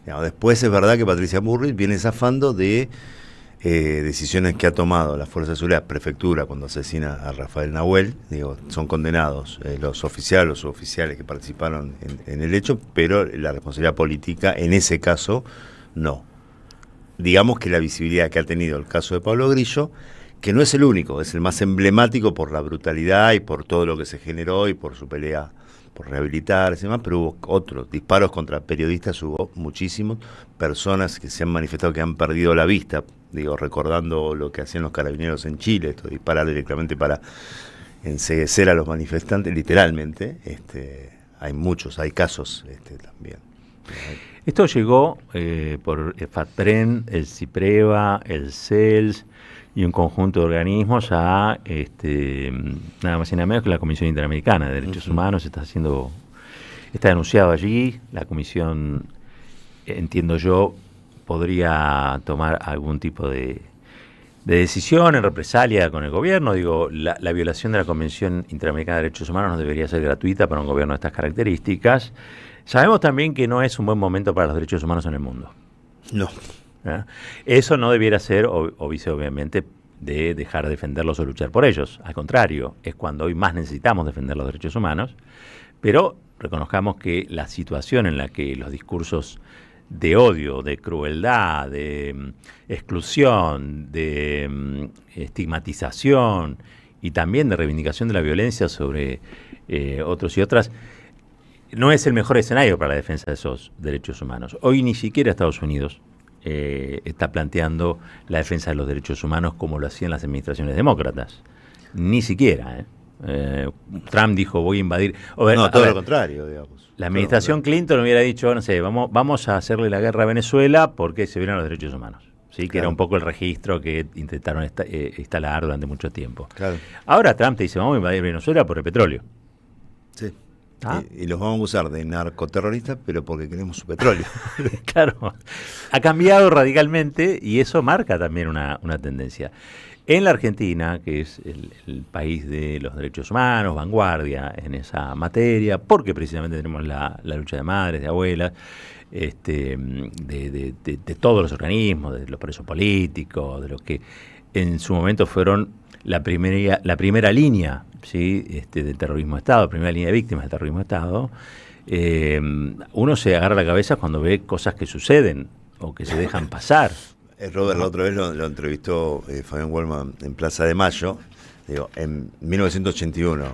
Digamos, después es verdad que Patricia Bullrich viene zafando de decisiones que ha tomado la Fuerza de Seguridad, Prefectura, cuando asesina a Rafael Nahuel. Son condenados los oficiales o suboficiales que participaron en el hecho, pero la responsabilidad política en ese caso no. Digamos que la visibilidad que ha tenido el caso de Pablo Grillo, que no es el único, es el más emblemático por la brutalidad y por todo lo que se generó y por su pelea por rehabilitarse y demás, pero hubo otros disparos contra periodistas, hubo muchísimos, personas que se han manifestado que han perdido la vista, recordando lo que hacían los carabineros en Chile, esto de disparar directamente para enceguecer a los manifestantes, literalmente. Hay casos también. Esto llegó por el FATPREN, el CIPREVA, el CELS y un conjunto de organismos a nada más y nada menos que la Comisión Interamericana de Derechos Humanos. Está denunciado allí. La comisión, entiendo yo, podría tomar algún tipo de decisión en represalia con el gobierno. La violación de la Convención Interamericana de Derechos Humanos no debería ser gratuita para un gobierno de estas características. Sabemos también que no es un buen momento para los derechos humanos en el mundo. No. Eso no debiera ser óbice, obviamente, de dejar de defenderlos o luchar por ellos. Al contrario, es cuando hoy más necesitamos defender los derechos humanos, pero reconozcamos que la situación en la que los discursos de odio, de crueldad, de exclusión, de estigmatización y también de reivindicación de la violencia sobre otros y otras, no es el mejor escenario para la defensa de esos derechos humanos. Hoy ni siquiera Estados Unidos está planteando la defensa de los derechos humanos como lo hacían las administraciones demócratas. Ni siquiera. Trump dijo, voy a invadir... todo lo contrario, digamos. La administración Clinton hubiera dicho, no sé, vamos a hacerle la guerra a Venezuela porque se violan los derechos humanos. ¿Sí? Que era un poco el registro que intentaron instalar durante mucho tiempo. Claro. Ahora Trump te dice, vamos a invadir Venezuela por el petróleo. Sí. Y los vamos a usar de narcoterroristas, pero porque queremos su petróleo. Claro, ha cambiado radicalmente y eso marca también una tendencia. En la Argentina, que es el país de los derechos humanos, vanguardia en esa materia, porque precisamente tenemos la lucha de madres, de abuelas, de todos los organismos, de los presos políticos, de los que en su momento fueron la primera línea, ¿sí? Del terrorismo de Estado, primera línea de víctimas del terrorismo de Estado. Uno se agarra la cabeza cuando ve cosas que suceden o que se dejan pasar. Robert, la otra vez lo entrevistó Fabián Wellman en Plaza de Mayo. Digo, en 1981,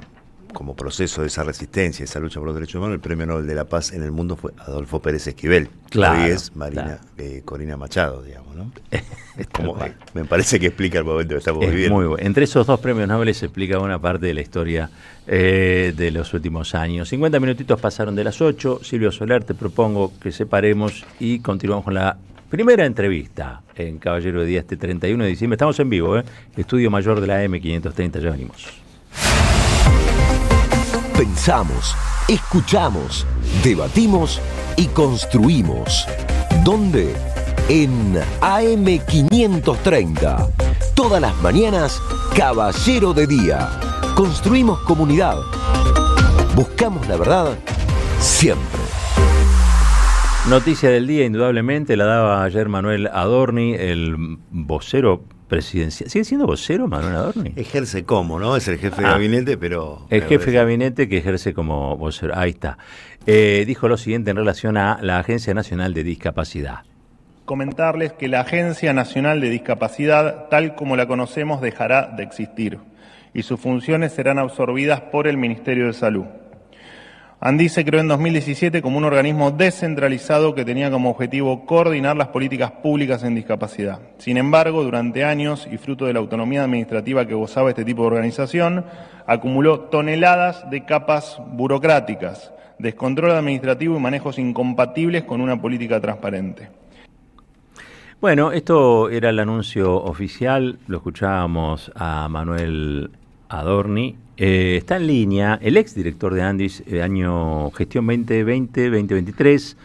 como proceso de esa resistencia, esa lucha por los derechos humanos, el premio Nobel de la Paz en el mundo fue Adolfo Pérez Esquivel. Claro, hoy es Corina Machado, digamos, ¿no? Es como, me parece que explica el momento que estamos viviendo. Muy bueno. Entre esos dos premios Nobel se explica una parte de la historia de los últimos años. 50 minutitos pasaron de las 8. Silvio Soler, te propongo que separemos y continuamos con la primera entrevista en Caballero de Día este 31 de diciembre. Estamos en vivo, Estudio Mayor de la M530, ya venimos. Pensamos, escuchamos, debatimos y construimos. ¿Dónde? En AM530. Todas las mañanas, Caballero de Día. Construimos comunidad. Buscamos la verdad siempre. Noticia del día, indudablemente, la daba ayer Manuel Adorni, el vocero presidencial. ¿Sigue siendo vocero Manuel Adorni? Ejerce como, ¿no? Es el jefe de gabinete, pero... El jefe de gabinete que ejerce como vocero. Ahí está. Dijo lo siguiente en relación a la Agencia Nacional de Discapacidad. Comentarles que la Agencia Nacional de Discapacidad, tal como la conocemos, dejará de existir y sus funciones serán absorbidas por el Ministerio de Salud. ANDIS se creó en 2017 como un organismo descentralizado que tenía como objetivo coordinar las políticas públicas en discapacidad. Sin embargo, durante años, y fruto de la autonomía administrativa que gozaba este tipo de organización, acumuló toneladas de capas burocráticas, descontrol administrativo y manejos incompatibles con una política transparente. Bueno, esto era el anuncio oficial, lo escuchábamos a Manuel Adorni. Está en línea el exdirector de ANDIS, año gestión 2020-2023,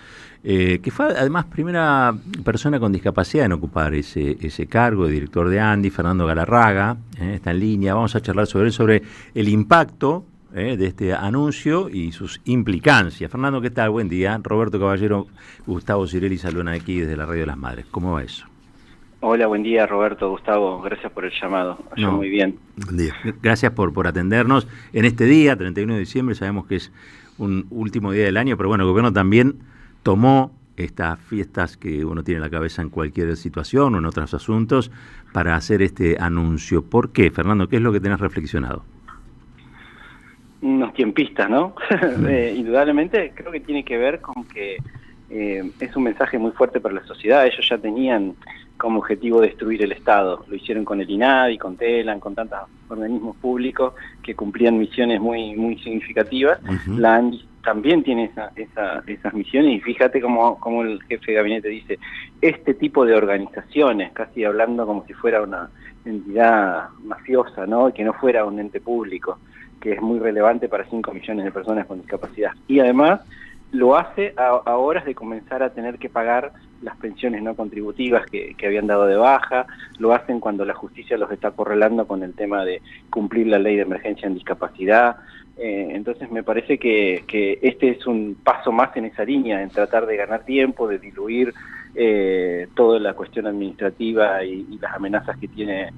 que fue además primera persona con discapacidad en ocupar ese cargo de director de ANDIS, Fernando Galarraga. Está en línea, vamos a charlar sobre el impacto de este anuncio y sus implicancias. Fernando, ¿qué tal? Buen día. Roberto Caballero, Gustavo Cirelli saludan aquí desde la Radio de las Madres. ¿Cómo va eso? Hola, buen día Roberto, Gustavo, gracias por el llamado. Yo muy bien. Buen día. Gracias por atendernos en este día, 31 de diciembre, sabemos que es un último día del año, pero bueno, el gobierno también tomó estas fiestas que uno tiene en la cabeza en cualquier situación o en otros asuntos para hacer este anuncio. ¿Por qué, Fernando? ¿Qué es lo que tenés reflexionado? Unos tiempistas, ¿no? Indudablemente creo que tiene que ver con que es un mensaje muy fuerte para la sociedad. Ellos ya tenían como objetivo destruir el Estado. Lo hicieron con el INADI, con TELAN, con tantos organismos públicos que cumplían misiones muy significativas. La ANDIS también tiene esas misiones y fíjate cómo el jefe de gabinete dice, este tipo de organizaciones, casi hablando como si fuera una entidad mafiosa, ¿no? Que no fuera un ente público, que es muy relevante para 5 millones de personas con discapacidad. Y además lo hace a horas de comenzar a tener que pagar las pensiones no contributivas que habían dado de baja, lo hacen cuando la justicia los está acorralando con el tema de cumplir la ley de emergencia en discapacidad. Entonces me parece que este es un paso más en esa línea, en tratar de ganar tiempo, de diluir toda la cuestión administrativa y las amenazas que tiene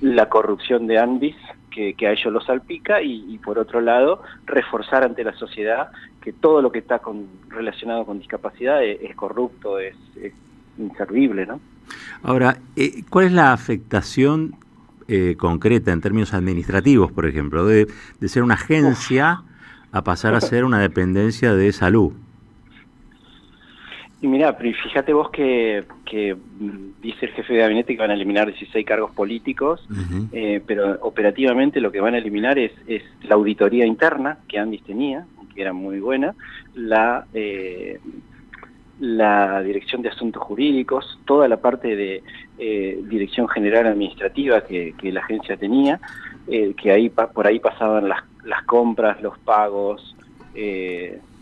la corrupción de ANDIS, que a ellos los salpica, y por otro lado, reforzar ante la sociedad que todo lo que está relacionado con discapacidad es corrupto, es inservible, ¿no? Ahora, ¿cuál es la afectación concreta en términos administrativos, por ejemplo, de ser una agencia a pasar a ser una dependencia de salud? Y mirá, pero fíjate vos que dice el jefe de gabinete que van a eliminar 16 cargos políticos, pero operativamente lo que van a eliminar es la auditoría interna que ANDIS tenía, que era muy buena, la Dirección de Asuntos Jurídicos, toda la parte de Dirección General Administrativa que la agencia tenía, que por ahí pasaban las compras, los pagos,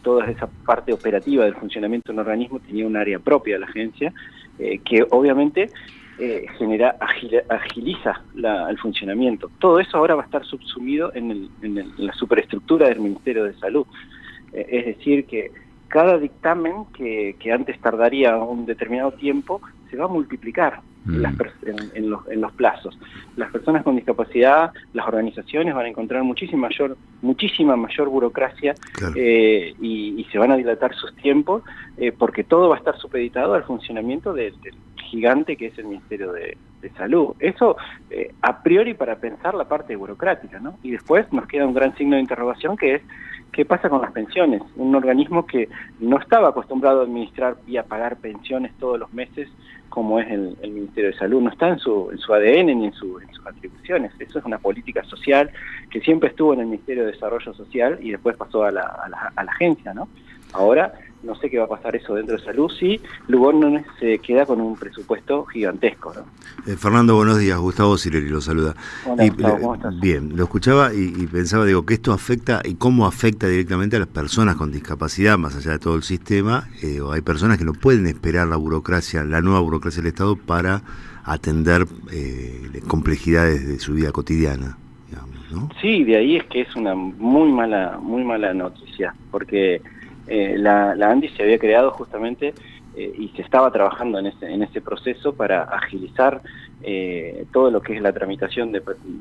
toda esa parte operativa del funcionamiento de un organismo tenía un área propia de la agencia, que obviamente agiliza el funcionamiento. Todo eso ahora va a estar subsumido en la superestructura del Ministerio de Salud. Es decir, que cada dictamen que antes tardaría un determinado tiempo se va a multiplicar en los plazos. Las personas con discapacidad, las organizaciones van a encontrar muchísima mayor burocracia, claro. Y se van a dilatar sus tiempos, porque todo va a estar supeditado al funcionamiento del gigante que es el Ministerio de Salud. Eso a priori para pensar la parte burocrática, ¿no? Y después nos queda un gran signo de interrogación, que es ¿qué pasa con las pensiones? Un organismo que no estaba acostumbrado a administrar y a pagar pensiones todos los meses, como es el Ministerio de Salud, no está en su ADN ni en sus atribuciones. Eso es una política social que siempre estuvo en el Ministerio de Desarrollo Social y después pasó a la agencia, ¿no? Ahora no sé qué va a pasar eso dentro de Salud si Lugones se queda con un presupuesto gigantesco, ¿no? Fernando, buenos días. Gustavo Cireri lo saluda. Hola, Gustavo, ¿cómo estás? Bien, lo escuchaba y pensaba, digo, que esto afecta y cómo afecta directamente a las personas con discapacidad, más allá de todo el sistema. Hay personas que no pueden esperar la nueva burocracia del Estado para atender complejidades de su vida cotidiana, digamos, ¿no? Sí, de ahí es que es una muy mala noticia, porque la ANDI se había creado justamente y se estaba trabajando en ese proceso para agilizar todo lo que es la tramitación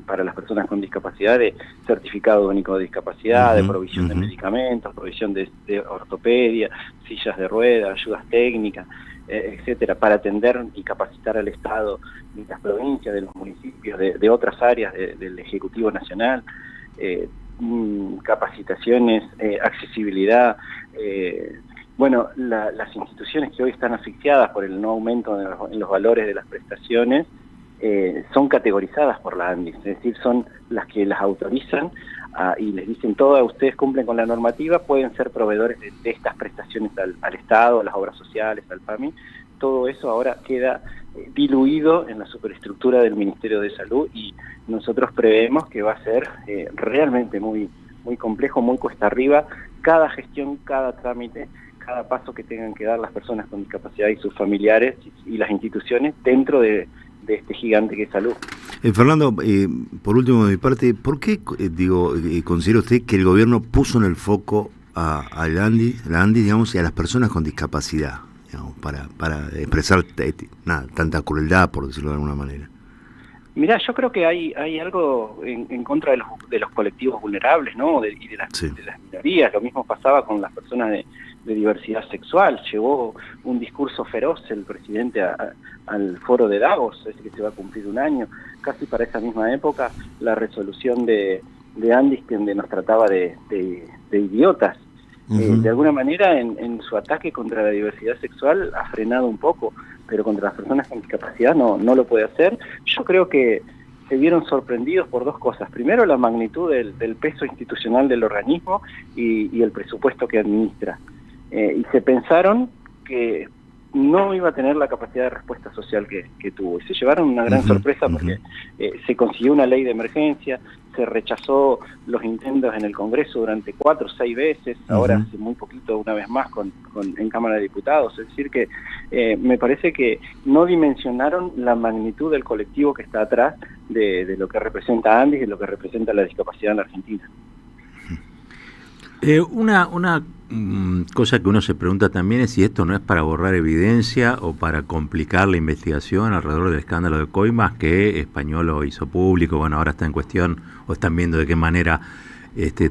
para las personas con discapacidad, de certificado único de discapacidad, de provisión de medicamentos, provisión de ortopedia, sillas de ruedas, ayudas técnicas, etcétera, para atender y capacitar al Estado de las provincias, de los municipios, de otras áreas del Ejecutivo Nacional, capacitaciones, accesibilidad. Bueno, las instituciones que hoy están asfixiadas por el no aumento en los valores de las prestaciones son categorizadas por la ANDI, es decir, son las que las autorizan y les dicen todas, ustedes cumplen con la normativa, pueden ser proveedores de estas prestaciones al Estado, a las obras sociales, al PAMI. Todo eso ahora queda diluido en la superestructura del Ministerio de Salud y nosotros preveemos que va a ser realmente muy complejo, muy cuesta arriba, cada gestión, cada trámite, cada paso que tengan que dar las personas con discapacidad y sus familiares y las instituciones dentro de este gigante que es salud. Fernando, por último de mi parte, ¿por qué considera usted que el gobierno puso en el foco a la ANDI, digamos, y a las personas con discapacidad, digamos, para expresar tanta crueldad, por decirlo de alguna manera? Mirá, yo creo que hay algo en contra de los colectivos vulnerables, ¿no? Y de las minorías. Lo mismo pasaba con las personas de diversidad sexual. Llevó un discurso feroz el presidente al foro de Davos, ese que se va a cumplir un año. Casi para esa misma época, la resolución de Andis, donde nos trataba de idiotas. De alguna manera, en su ataque contra la diversidad sexual ha frenado un poco, pero contra las personas con discapacidad no lo puede hacer. Yo creo que se vieron sorprendidos por dos cosas. Primero, la magnitud del peso institucional del organismo y el presupuesto que administra. Y se pensaron que no iba a tener la capacidad de respuesta social que tuvo. Y se llevaron una gran sorpresa porque se consiguió una ley de emergencia, se rechazó los intentos en el Congreso durante 4 o 6 veces, ahora hace muy poquito, una vez más, en Cámara de Diputados. Es decir que me parece que no dimensionaron la magnitud del colectivo que está atrás de lo que representa Andis y de lo que representa la discapacidad en la Argentina. Una cosa que uno se pregunta también es si esto no es para borrar evidencia o para complicar la investigación alrededor del escándalo de Coimas, que Español lo hizo público. Bueno, ahora está en cuestión, o están viendo de qué manera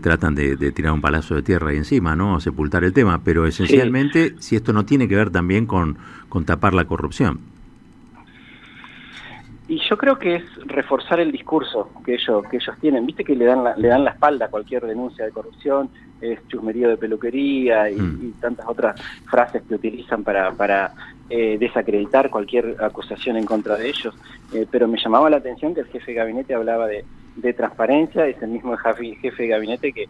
tratan de tirar un palazo de tierra ahí encima, ¿no? Sepultar el tema, pero esencialmente si esto no tiene que ver también con tapar la corrupción. Y yo creo que es reforzar el discurso que ellos tienen. Viste que le dan la espalda a cualquier denuncia de corrupción, es chusmerío de peluquería y tantas otras frases que utilizan para desacreditar cualquier acusación en contra de ellos. Pero me llamaba la atención que el jefe de gabinete hablaba de transparencia. Es el mismo jefe de gabinete que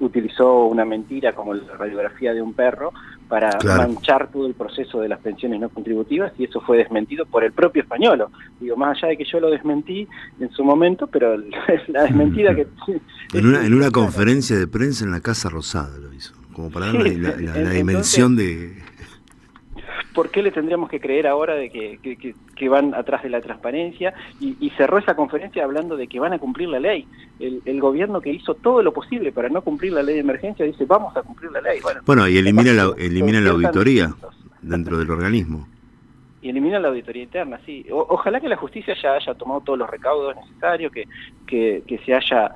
utilizó una mentira como la radiografía de un perro para manchar todo el proceso de las pensiones no contributivas, y eso fue desmentido por el propio Españolo. Digo, más allá de que yo lo desmentí en su momento, pero la desmentida que... En una conferencia de prensa en la Casa Rosada lo hizo, como para dar la dimensión de... ¿Por qué le tendríamos que creer ahora de que van atrás de la transparencia? Y cerró esa conferencia hablando de que van a cumplir la ley. El gobierno que hizo todo lo posible para no cumplir la ley de emergencia dice, vamos a cumplir la ley. Bueno, y elimina la auditoría dentro del organismo. Y elimina la auditoría interna, sí. Ojalá que la justicia ya haya tomado todos los recaudos necesarios, que se haya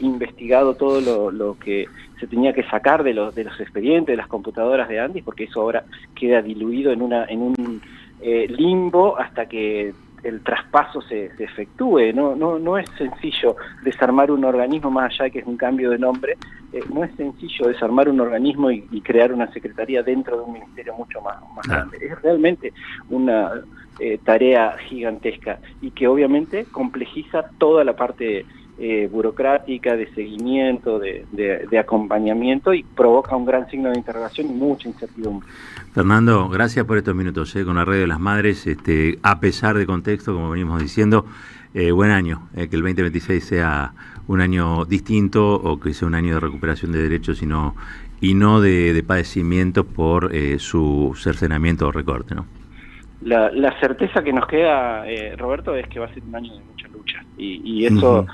investigado todo lo que se tenía que sacar de los expedientes, de las computadoras de Andis, porque eso ahora queda diluido en un limbo hasta que el traspaso se efectúe. No es sencillo desarmar un organismo, más allá de que es un cambio de nombre, no es sencillo desarmar un organismo y crear una secretaría dentro de un ministerio mucho más grande. Es realmente una tarea gigantesca y que obviamente complejiza toda la parte burocrática, de seguimiento, de acompañamiento, y provoca un gran signo de interrogación y mucha incertidumbre. Fernando, gracias por estos minutos con la Radio de las Madres, a pesar de contexto, como venimos diciendo, buen año, que el 2026 sea un año distinto, o que sea un año de recuperación de derechos y no de padecimiento por su cercenamiento o recorte, ¿no? La certeza que nos queda, Roberto, es que va a ser un año de mucha lucha, y eso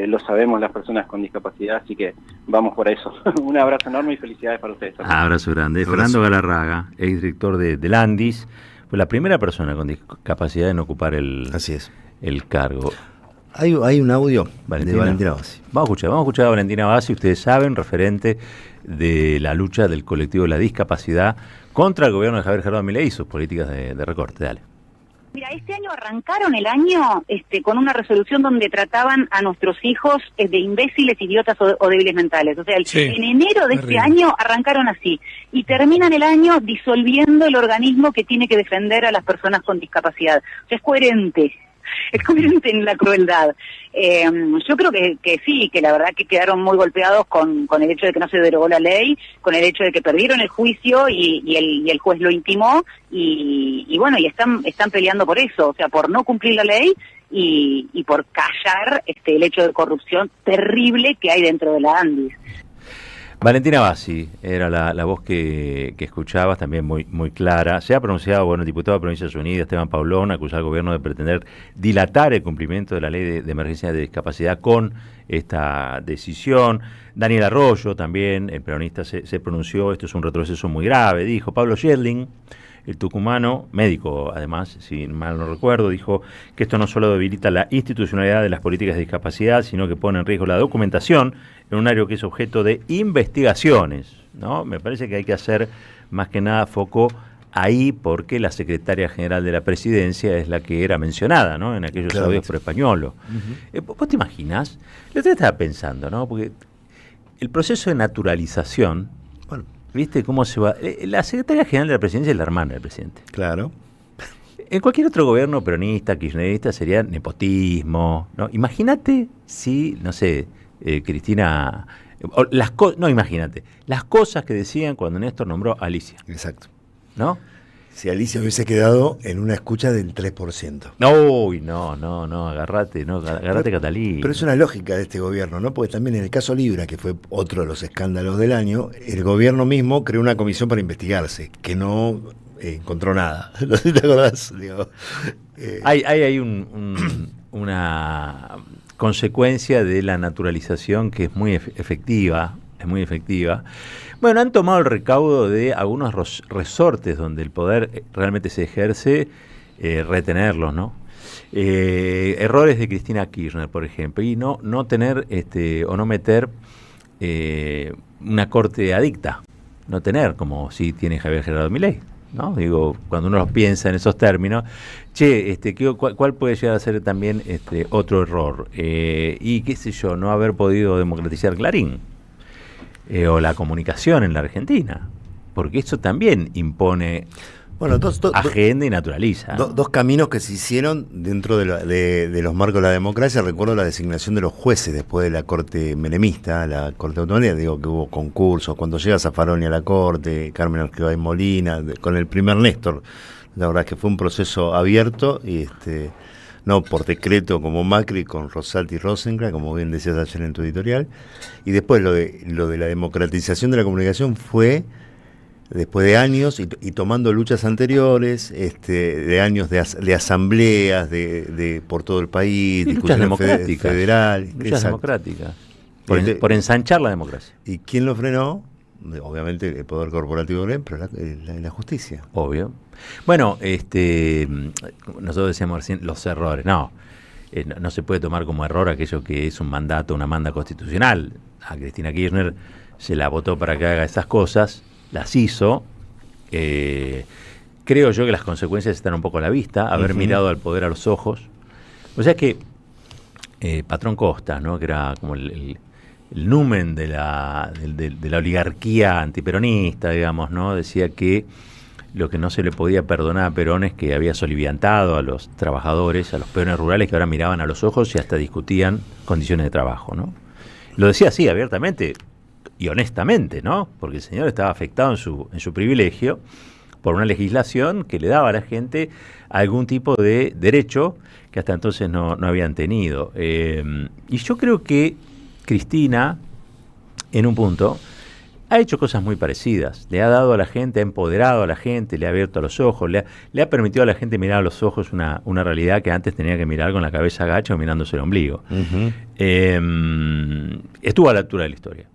lo sabemos las personas con discapacidad, así que vamos por eso. Un abrazo enorme y felicidades para ustedes. Abrazo grande. Fernando Galarraga, exdirector del Andis, fue la primera persona con discapacidad en ocupar el cargo. Hay un audio de Valentina Bassi. Vamos a escuchar a Valentina Bassi, ustedes saben, referente de la lucha del colectivo de la discapacidad contra el gobierno de Javier Gerardo Milei y sus políticas de recorte. Dale. Mira, este año arrancaron el año con una resolución donde trataban a nuestros hijos de imbéciles, idiotas o débiles mentales. O sea, en enero de este año arrancaron así y terminan el año disolviendo el organismo que tiene que defender a las personas con discapacidad. O sea, es coherente en la crueldad. Yo creo que sí, que la verdad que quedaron muy golpeados con el hecho de que no se derogó la ley, con el hecho de que perdieron el juicio y el juez lo intimó, y bueno, y están peleando por eso, o sea, por no cumplir la ley y por callar el hecho de corrupción terrible que hay dentro de la Andis. Valentina Bassi era la voz que escuchabas, también muy clara. Se ha pronunciado, el diputado de Provincias Unidas, Esteban Paulón, acusó al gobierno de pretender dilatar el cumplimiento de la ley de emergencia de discapacidad con esta decisión. Daniel Arroyo, también, el peronista, se pronunció. Esto es un retroceso muy grave, dijo. Pablo Scherling, el tucumano, médico además, si mal no recuerdo, dijo que esto no solo debilita la institucionalidad de las políticas de discapacidad, sino que pone en riesgo la documentación en un área que es objeto de investigaciones, ¿no? Me parece que hay que hacer más que nada foco ahí, porque la secretaria general de la presidencia es la que era mencionada, ¿no?, en aquellos audios por Españolo. ¿Vos te imaginás? Yo estaba pensando, ¿no?, porque el proceso de naturalización, ¿viste cómo se va? La secretaria general de la presidencia es la hermana del presidente. Claro. En cualquier otro gobierno peronista, kirchnerista, sería nepotismo, ¿no? Imagínate si, no sé, Cristina... imagínate. Las cosas que decían cuando Néstor nombró a Alicia. Exacto. ¿No? Si Alicia hubiese quedado en una escucha del 3%. No, agarrate Catalina. Pero es una lógica de este gobierno, ¿no? Porque también en el caso Libra, que fue otro de los escándalos del año, el gobierno mismo creó una comisión para investigarse, que no encontró nada. ¿No te acordás? Digo, hay una consecuencia de la naturalización que es muy efectiva. Bueno, han tomado el recaudo de algunos resortes donde el poder realmente se ejerce, retenerlos, ¿no? Errores de Cristina Kirchner, por ejemplo, y no tener o no meter una corte adicta, no tener, como sí tiene Javier Gerardo Milei, ¿no? Digo, cuando uno piensa en esos términos, ¿cuál puede llegar a ser también otro error? Y qué sé yo, no haber podido democratizar Clarín. O la comunicación en la Argentina, porque eso también impone Bueno, agenda y naturaliza. Dos caminos que se hicieron dentro de los marcos de la democracia. Recuerdo la designación de los jueces después de la corte menemista, la corte automática, digo que hubo concursos, cuando llega Zaffaroni a la corte, Carmen Arquibay Molina, con el primer Néstor, la verdad es que fue un proceso abierto y no por decreto como Macri con Rosati y Rosenkrantz, como bien decías ayer en tu editorial. Y después lo de la democratización de la comunicación fue después de años y tomando luchas anteriores, de años de asambleas de por todo el país, luchas democráticas, federal, luchas democráticas, por ensanchar la democracia. ¿Y quién lo frenó? Obviamente el poder corporativo, pero la justicia. Obvio. Bueno, nosotros decíamos recién los errores. No se puede tomar como error aquello que es un mandato, una manda constitucional. A Cristina Kirchner se la votó para que haga esas cosas, las hizo. Creo yo que las consecuencias están un poco a la vista, haber mirado al poder a los ojos. O sea que Patrón Costa, ¿no?, que era como el numen de la oligarquía antiperonista, digamos, ¿no?, decía que lo que no se le podía perdonar a Perón es que había soliviantado a los trabajadores, a los peones rurales, que ahora miraban a los ojos y hasta discutían condiciones de trabajo, ¿no? Lo decía así, abiertamente y honestamente, ¿no? Porque el señor estaba afectado en su privilegio por una legislación que le daba a la gente algún tipo de derecho que hasta entonces no habían tenido. Y yo creo que Cristina, en un punto, ha hecho cosas muy parecidas. Le ha dado a la gente, ha empoderado a la gente, le ha abierto los ojos, le ha permitido a la gente mirar a los ojos una realidad que antes tenía que mirar con la cabeza agacha o mirándose el ombligo. Estuvo a la altura de la historia.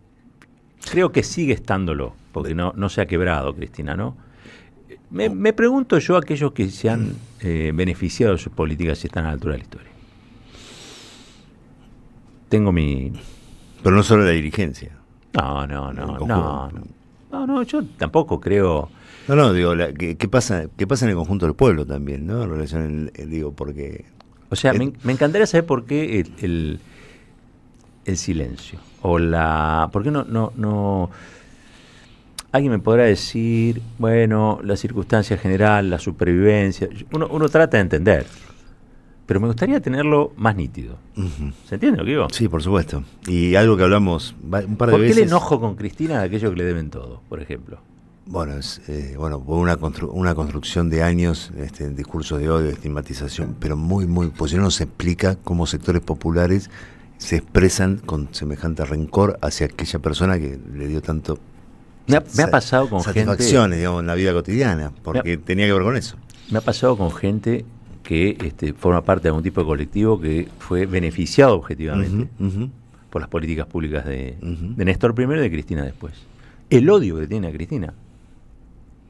Creo que sigue estándolo, porque no se ha quebrado Cristina, ¿no? Me pregunto yo, aquellos que se han beneficiado de sus políticas, si están a la altura de la historia. Tengo mi... Pero no solo la dirigencia. No, yo tampoco creo... Digo, ¿qué pasa en el conjunto del pueblo también, ¿no? En relación, digo, porque... O sea, me encantaría saber por qué el silencio, o ¿por qué no... Alguien me podrá decir, bueno, la circunstancia general, la supervivencia, uno trata de entender, pero me gustaría tenerlo más nítido. ¿Se entiende lo que digo? Sí, por supuesto. Y algo que hablamos un par de veces... ¿Por qué el enojo con Cristina de aquellos que le deben todo, por ejemplo? Bueno, por una construcción de años, discursos de odio, de estigmatización, pero muy, muy... Pues si no se explica cómo sectores populares se expresan con semejante rencor hacia aquella persona que le dio tanto... Me ha pasado con satisfacciones, gente, digamos, en la vida cotidiana, porque tenía que ver con eso. Me ha pasado con gente que forma parte de algún tipo de colectivo que fue beneficiado objetivamente por las políticas públicas de Néstor primero y de Cristina después. El odio que tiene a Cristina.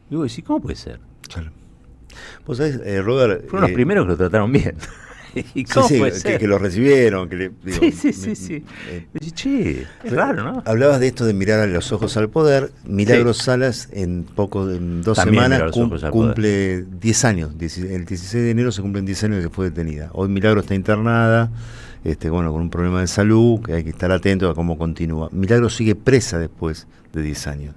Y vos decís, ¿cómo puede ser? Claro. Vos sabés, Robert... Fueron los primeros que lo trataron bien. ¿Y cómo puede ser? Que lo recibieron. Sí. Che, es raro, ¿no? Hablabas de esto de mirar a los ojos al poder. Milagros Salas en 2 semanas cumple 10 años. El 16 de enero se cumplen 10 años que fue detenida. Hoy Milagros está internada, con un problema de salud, que hay que estar atento a cómo continúa. Milagros sigue presa después de 10 años.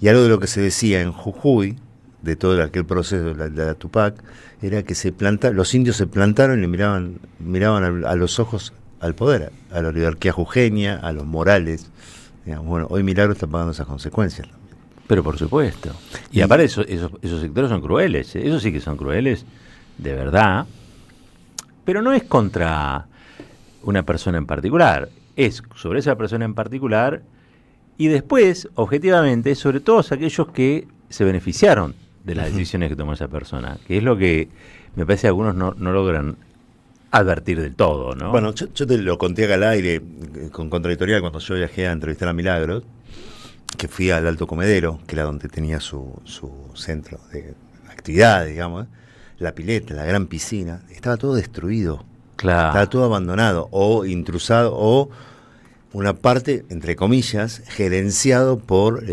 Y algo de lo que se decía en Jujuy, de todo aquel proceso de la Tupac, era que los indios se plantaron y le miraban a los ojos al poder, a la oligarquía jujeña, a los morales. Digamos, bueno, hoy Milagro está pagando esas consecuencias. Pero por supuesto. Y aparte esos sectores son crueles, esos sí que son crueles, de verdad. Pero no es contra una persona en particular, es sobre esa persona en particular y después, objetivamente, sobre todos aquellos que se beneficiaron de las decisiones que tomó esa persona, que es lo que me parece que algunos no logran advertir del todo, ¿no? Bueno, yo te lo conté acá al aire con Contraeditorial cuando yo viajé a entrevistar a Milagros, que fui al Alto Comedero, que era donde tenía su centro de actividad, digamos, la pileta, la gran piscina, estaba todo destruido, estaba todo abandonado o intrusado o una parte, entre comillas, gerenciado por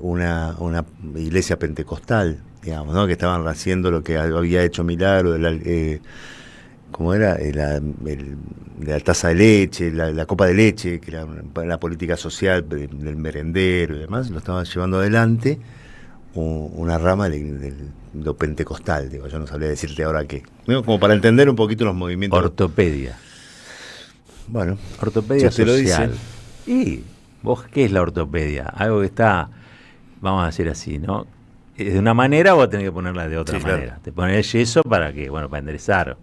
una iglesia pentecostal, digamos, ¿no? Que estaban haciendo lo que había hecho Milagro, ¿cómo era? La taza de leche, la copa de leche, que era la política social del merendero y demás, lo estaban llevando adelante una rama del lo pentecostal, digo, yo no sabría decirte ahora qué. ¿No? Como para entender un poquito los movimientos. Ortopedia. Bueno, ortopedia social. Lo dice. ¿Y vos qué es la ortopedia? Algo que está, vamos a decir así, ¿no? De una manera vos tenés que ponerla de otra manera. Claro. Te pones el yeso para que, bueno, para enderezar.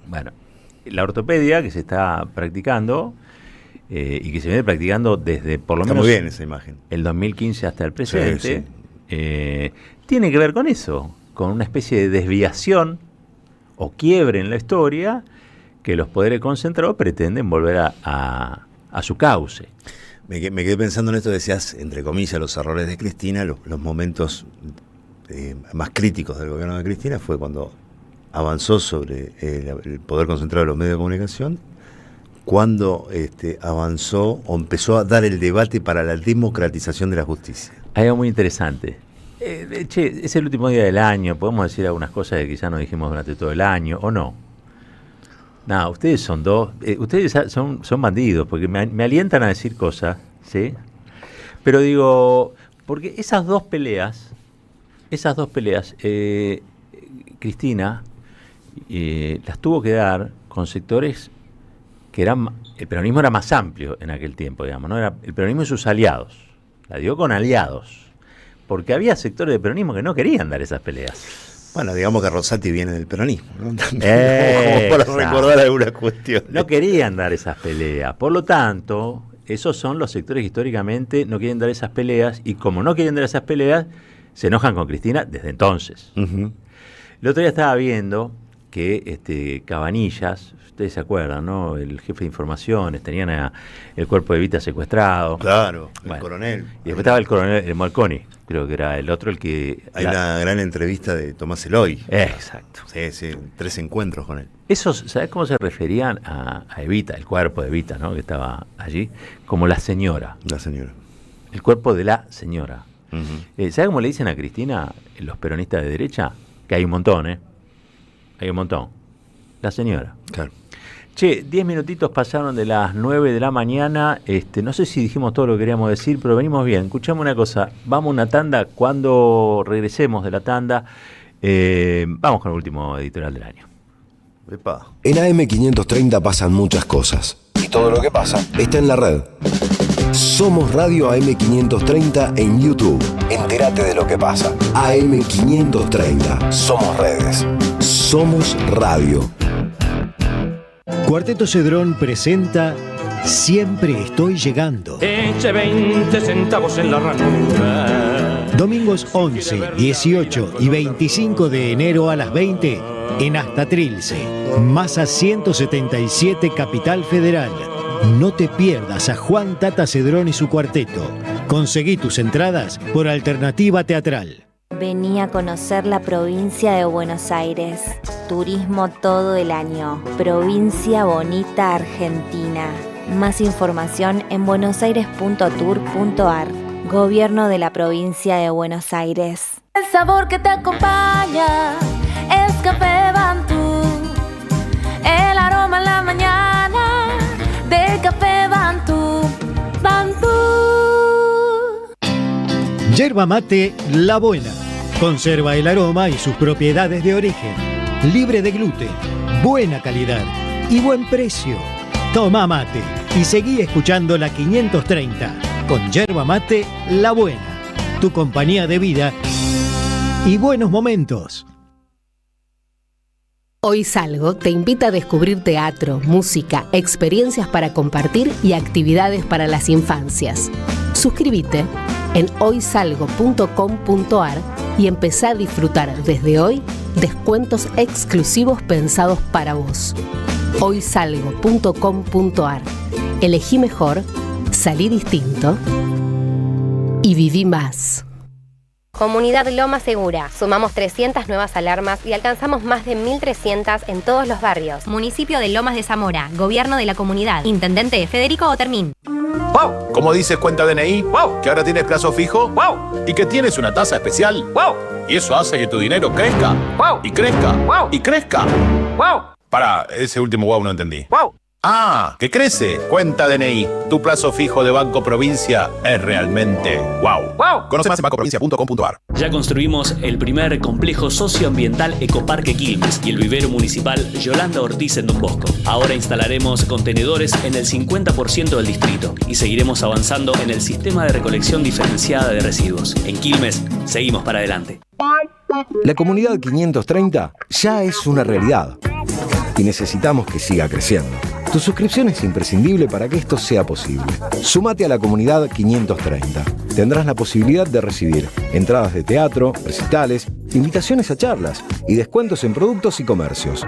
Bueno, la ortopedia que se está practicando y que se viene practicando desde por lo menos muy bien esa imagen. El 2015 hasta el presente, tiene que ver con eso, con una especie de desviación o quiebre en la historia que los poderes concentrados pretenden volver a su cauce. Me quedé pensando en esto, decías, entre comillas, los errores de Cristina, los momentos más críticos del gobierno de Cristina fue cuando avanzó sobre el poder concentrado de los medios de comunicación, cuando avanzó o empezó a dar el debate para la democratización de la justicia. Hay algo muy interesante. Es el último día del año, podemos decir algunas cosas que quizás no dijimos durante todo el año, ¿o no? No, ustedes son ustedes son bandidos, porque me alientan a decir cosas, ¿sí? Pero digo, porque esas dos peleas, Cristina las tuvo que dar con sectores que el peronismo era más amplio en aquel tiempo, digamos, ¿no? Era el peronismo y sus aliados, la dio con aliados, porque había sectores del peronismo que no querían dar esas peleas. Bueno, digamos que Rosati viene del peronismo, ¿no? Como para recordar alguna cuestión. No querían dar esas peleas. Por lo tanto, esos son los sectores que históricamente no quieren dar esas peleas, y como no quieren dar esas peleas, se enojan con Cristina desde entonces. Uh-huh. El otro día estaba viendo que Cabanillas, ustedes se acuerdan, ¿no? El jefe de informaciones, tenían el cuerpo de Evita secuestrado. Claro, el coronel. Y después estaba el coronel Marconi, creo que era el otro el que... Hay una gran entrevista de Tomás Eloy. Exacto. Sí, 3 encuentros con él. Esos, ¿sabés cómo se referían a Evita, el cuerpo de Evita, ¿no? Que estaba allí, como la señora. La señora. El cuerpo de la señora. Uh-huh. ¿Sabés cómo le dicen a Cristina los peronistas de derecha? Que hay un montón, Hay un montón. La señora. Claro. Che, 10 minutitos pasaron de las 9 de la mañana. No sé si dijimos todo lo que queríamos decir, pero venimos bien. Escuchame una cosa. Vamos a una tanda. Cuando regresemos de la tanda, vamos con el último editorial del año. Epa. En AM530 pasan muchas cosas. Y todo lo que pasa está en la red. Somos Radio AM530 en YouTube. Entérate de lo que pasa. AM530. Somos redes. Somos radio. Cuarteto Cedrón presenta Siempre estoy llegando. Eche 20 centavos en la ranura. Domingos 11, 18 y 25 de enero a las 20 en Hasta Trilce, Masa 177, Capital Federal. No te pierdas a Juan Tata Cedrón y su cuarteto. Conseguí tus entradas por Alternativa Teatral. Vení a conocer la provincia de Buenos Aires. Turismo todo el año. Provincia Bonita, Argentina. Más información en buenosaires.tour.ar. Gobierno de la provincia de Buenos Aires. El sabor que te acompaña es Café Bantú. El aroma en la mañana del Café Bantú. Bantú. Yerba mate La Buena. Conserva el aroma y sus propiedades de origen. Libre de gluten, buena calidad y buen precio. Toma mate y seguí escuchando la 530 con Yerba Mate La Buena. Tu compañía de vida y buenos momentos. Hoy Salgo te invita a descubrir teatro, música, experiencias para compartir y actividades para las infancias. Suscríbete en hoysalgo.com.ar y empezá a disfrutar desde hoy descuentos exclusivos pensados para vos. Hoysalgo.com.ar. Elegí mejor, salí distinto y viví más. Comunidad Loma Segura. Sumamos 300 nuevas alarmas y alcanzamos más de 1.300 en todos los barrios. Municipio de Lomas de Zamora. Gobierno de la comunidad. Intendente Federico Otermín. ¡Wow! Como dices cuenta DNI, ¡wow! Que ahora tienes plazo fijo, ¡wow! Y que tienes una tasa especial, ¡wow! Y eso hace que tu dinero crezca, ¡wow! Y crezca, ¡wow! Y crezca, ¡wow! Para, ese último wow no entendí. ¡Wow! Ah, que crece. Cuenta DNI. Tu plazo fijo de Banco Provincia es realmente wow. Conoce más en bancoprovincia.com.ar. Ya construimos el primer complejo socioambiental Ecoparque Quilmes y el vivero municipal Yolanda Ortiz en Don Bosco. Ahora instalaremos contenedores en el 50% del distrito y seguiremos avanzando en el sistema de recolección diferenciada de residuos. En Quilmes, seguimos para adelante. La comunidad 530 ya es una realidad y necesitamos que siga creciendo. Tu suscripción es imprescindible para que esto sea posible. Súmate a la comunidad 530. Tendrás la posibilidad de recibir entradas de teatro, recitales, invitaciones a charlas y descuentos en productos y comercios.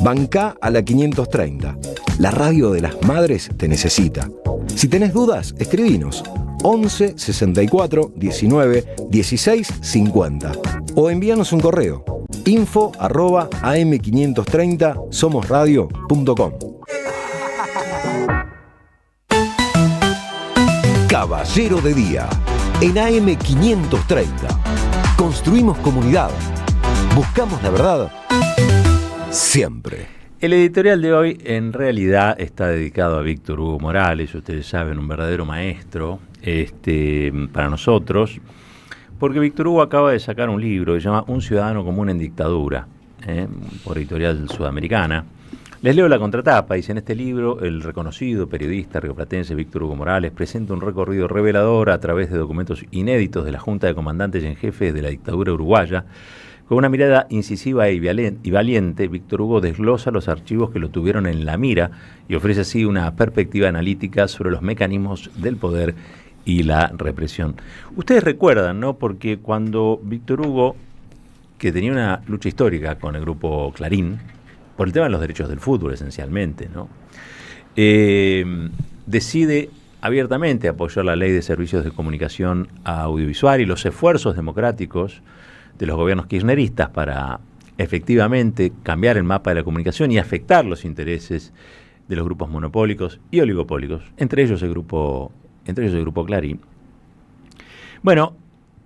Bancá a la 530. La radio de las madres te necesita. Si tenés dudas, escribinos 11 64 19 16 50 o envíanos un correo info@am530somosradio.com. Caballero de Día en AM530. Construimos comunidad. Buscamos la verdad siempre. El editorial de hoy en realidad está dedicado a Víctor Hugo Morales, ustedes saben, un verdadero maestro para nosotros, porque Víctor Hugo acaba de sacar un libro que se llama Un ciudadano común en dictadura, por Editorial Sudamericana. Les leo la contratapa. Dice: en este libro, el reconocido periodista rioplatense Víctor Hugo Morales presenta un recorrido revelador a través de documentos inéditos de la Junta de Comandantes en Jefes de la dictadura uruguaya. Con una mirada incisiva y valiente, Víctor Hugo desglosa los archivos que lo tuvieron en la mira y ofrece así una perspectiva analítica sobre los mecanismos del poder y la represión. Ustedes recuerdan, ¿no? Porque cuando Víctor Hugo, que tenía una lucha histórica con el grupo Clarín, por el tema de los derechos del fútbol esencialmente, ¿no? Decide abiertamente apoyar la ley de servicios de comunicación audiovisual y los esfuerzos democráticos de los gobiernos kirchneristas para efectivamente cambiar el mapa de la comunicación y afectar los intereses de los grupos monopólicos y oligopólicos, entre ellos el grupo Clarín. Bueno,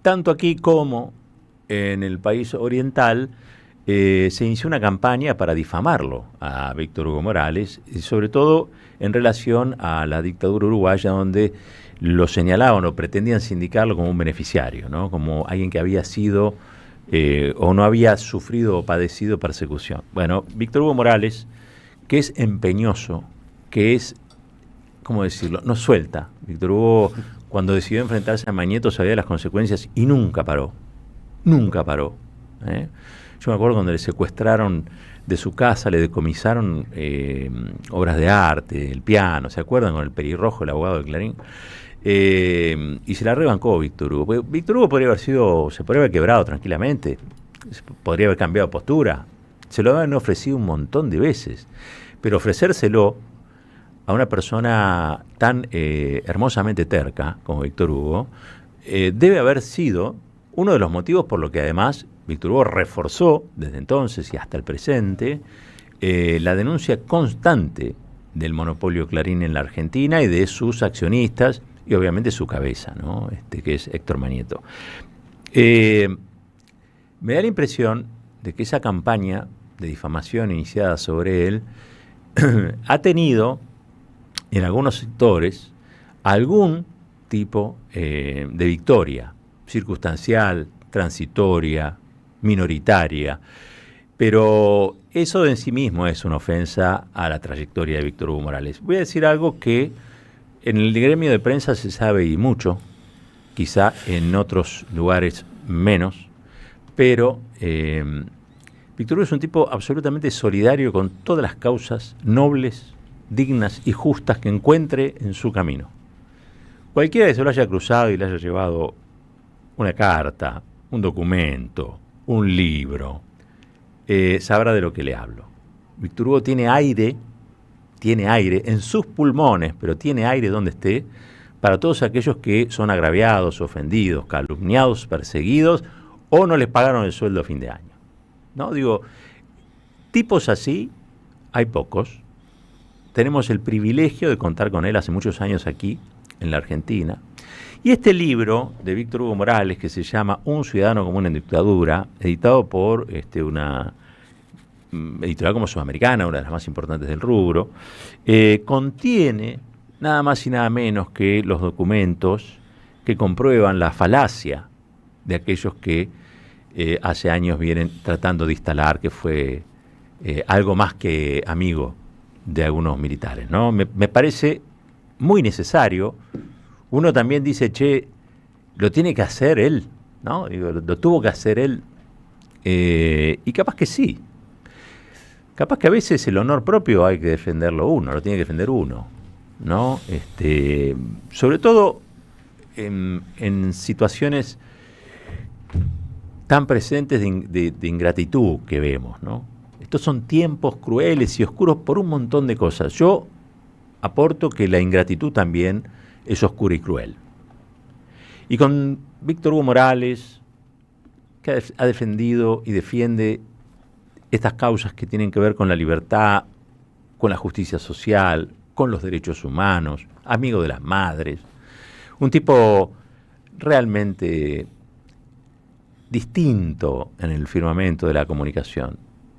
tanto aquí como en el país oriental se inició una campaña para difamarlo a Víctor Hugo Morales, y sobre todo en relación a la dictadura uruguaya, donde lo señalaban o pretendían sindicarlo como un beneficiario, ¿no? Como alguien que había sido o no había sufrido o padecido persecución. Bueno, Víctor Hugo Morales, que es empeñoso, que es, ¿cómo decirlo?, no suelta. Víctor Hugo, cuando decidió enfrentarse a Mañeto, sabía de las consecuencias y nunca paró. Nunca paró. Yo me acuerdo cuando le secuestraron de su casa, le decomisaron obras de arte, el piano, ¿se acuerdan? Con el pelirrojo, el abogado de Clarín. Y se la rebancó Víctor Hugo. Víctor Hugo se podría haber quebrado tranquilamente, podría haber cambiado postura, se lo habían ofrecido un montón de veces, pero ofrecérselo a una persona tan hermosamente terca como Víctor Hugo debe haber sido uno de los motivos por lo que además Víctor Hugo reforzó desde entonces y hasta el presente la denuncia constante del monopolio Clarín en la Argentina y de sus accionistas y obviamente su cabeza, ¿no? Que es Héctor Mañeto. Me da la impresión de que esa campaña de difamación iniciada sobre él ha tenido en algunos sectores algún tipo de victoria circunstancial, transitoria, minoritaria, pero eso en sí mismo es una ofensa a la trayectoria de Víctor Hugo Morales. Voy a decir algo que en el gremio de prensa se sabe y mucho, quizá en otros lugares menos, pero Víctor Hugo es un tipo absolutamente solidario con todas las causas nobles, dignas y justas que encuentre en su camino. Cualquiera que se lo haya cruzado y le haya llevado una carta, un documento, un libro, sabrá de lo que le hablo. Víctor Hugo tiene aire en sus pulmones, pero tiene aire donde esté, para todos aquellos que son agraviados, ofendidos, calumniados, perseguidos, o no les pagaron el sueldo a fin de año. ¿No? Digo, tipos así hay pocos. Tenemos el privilegio de contar con él hace muchos años aquí, en la Argentina. Y este libro de Víctor Hugo Morales, que se llama Un ciudadano común en dictadura, editado por una editorial como Sudamericana, una de las más importantes del rubro, contiene nada más y nada menos que los documentos que comprueban la falacia de aquellos que hace años vienen tratando de instalar que fue algo más que amigo de algunos militares, ¿no? Me parece muy necesario. Uno también dice, che, lo tiene que hacer él, ¿no? Digo, lo tuvo que hacer él, y capaz que sí. Capaz que a veces el honor propio hay que defenderlo uno, lo tiene que defender uno, ¿no? Sobre todo en situaciones tan presentes de ingratitud que vemos, ¿no? Estos son tiempos crueles y oscuros por un montón de cosas. Yo aporto que la ingratitud también es oscura y cruel. Y con Víctor Hugo Morales, que ha defendido y defiende estas causas que tienen que ver con la libertad, con la justicia social, con los derechos humanos, amigo de las madres, un tipo realmente distinto en el firmamento de la comunicación,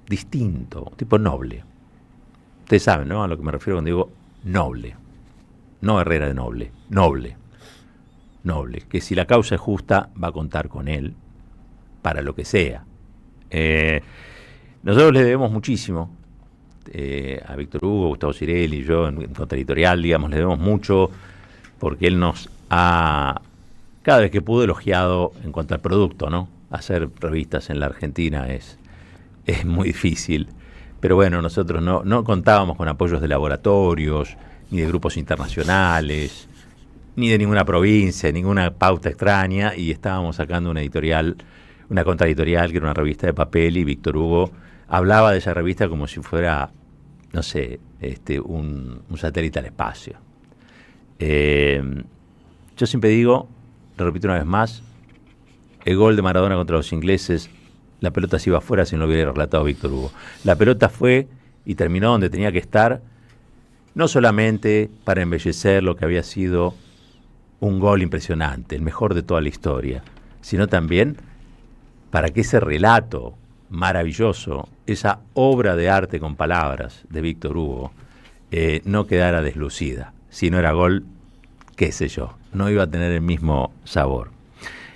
distinto, un tipo noble. Ustedes saben, ¿no?, a lo que me refiero cuando digo noble, no Herrera de noble, noble, que si la causa es justa va a contar con él para lo que sea. Nosotros le debemos muchísimo a Víctor Hugo, Gustavo Cirelli y yo en Contraeditorial, digamos, le debemos mucho porque él nos ha, cada vez que pudo, elogiado en cuanto al producto, ¿no? Hacer revistas en la Argentina es muy difícil, pero bueno, nosotros no contábamos con apoyos de laboratorios, ni de grupos internacionales, ni de ninguna provincia, ninguna pauta extraña, y estábamos sacando una editorial, una contraeditorial, que era una revista de papel, y Víctor Hugo hablaba de esa revista como si fuera, no sé, un satélite al espacio. Yo siempre digo, lo repito una vez más, el gol de Maradona contra los ingleses, la pelota se iba afuera si no lo hubiera relatado Víctor Hugo. La pelota fue y terminó donde tenía que estar, no solamente para embellecer lo que había sido un gol impresionante, el mejor de toda la historia, sino también para que ese relato maravilloso, esa obra de arte con palabras de Víctor Hugo, no quedara deslucida. Si no era gol, qué sé yo, no iba a tener el mismo sabor.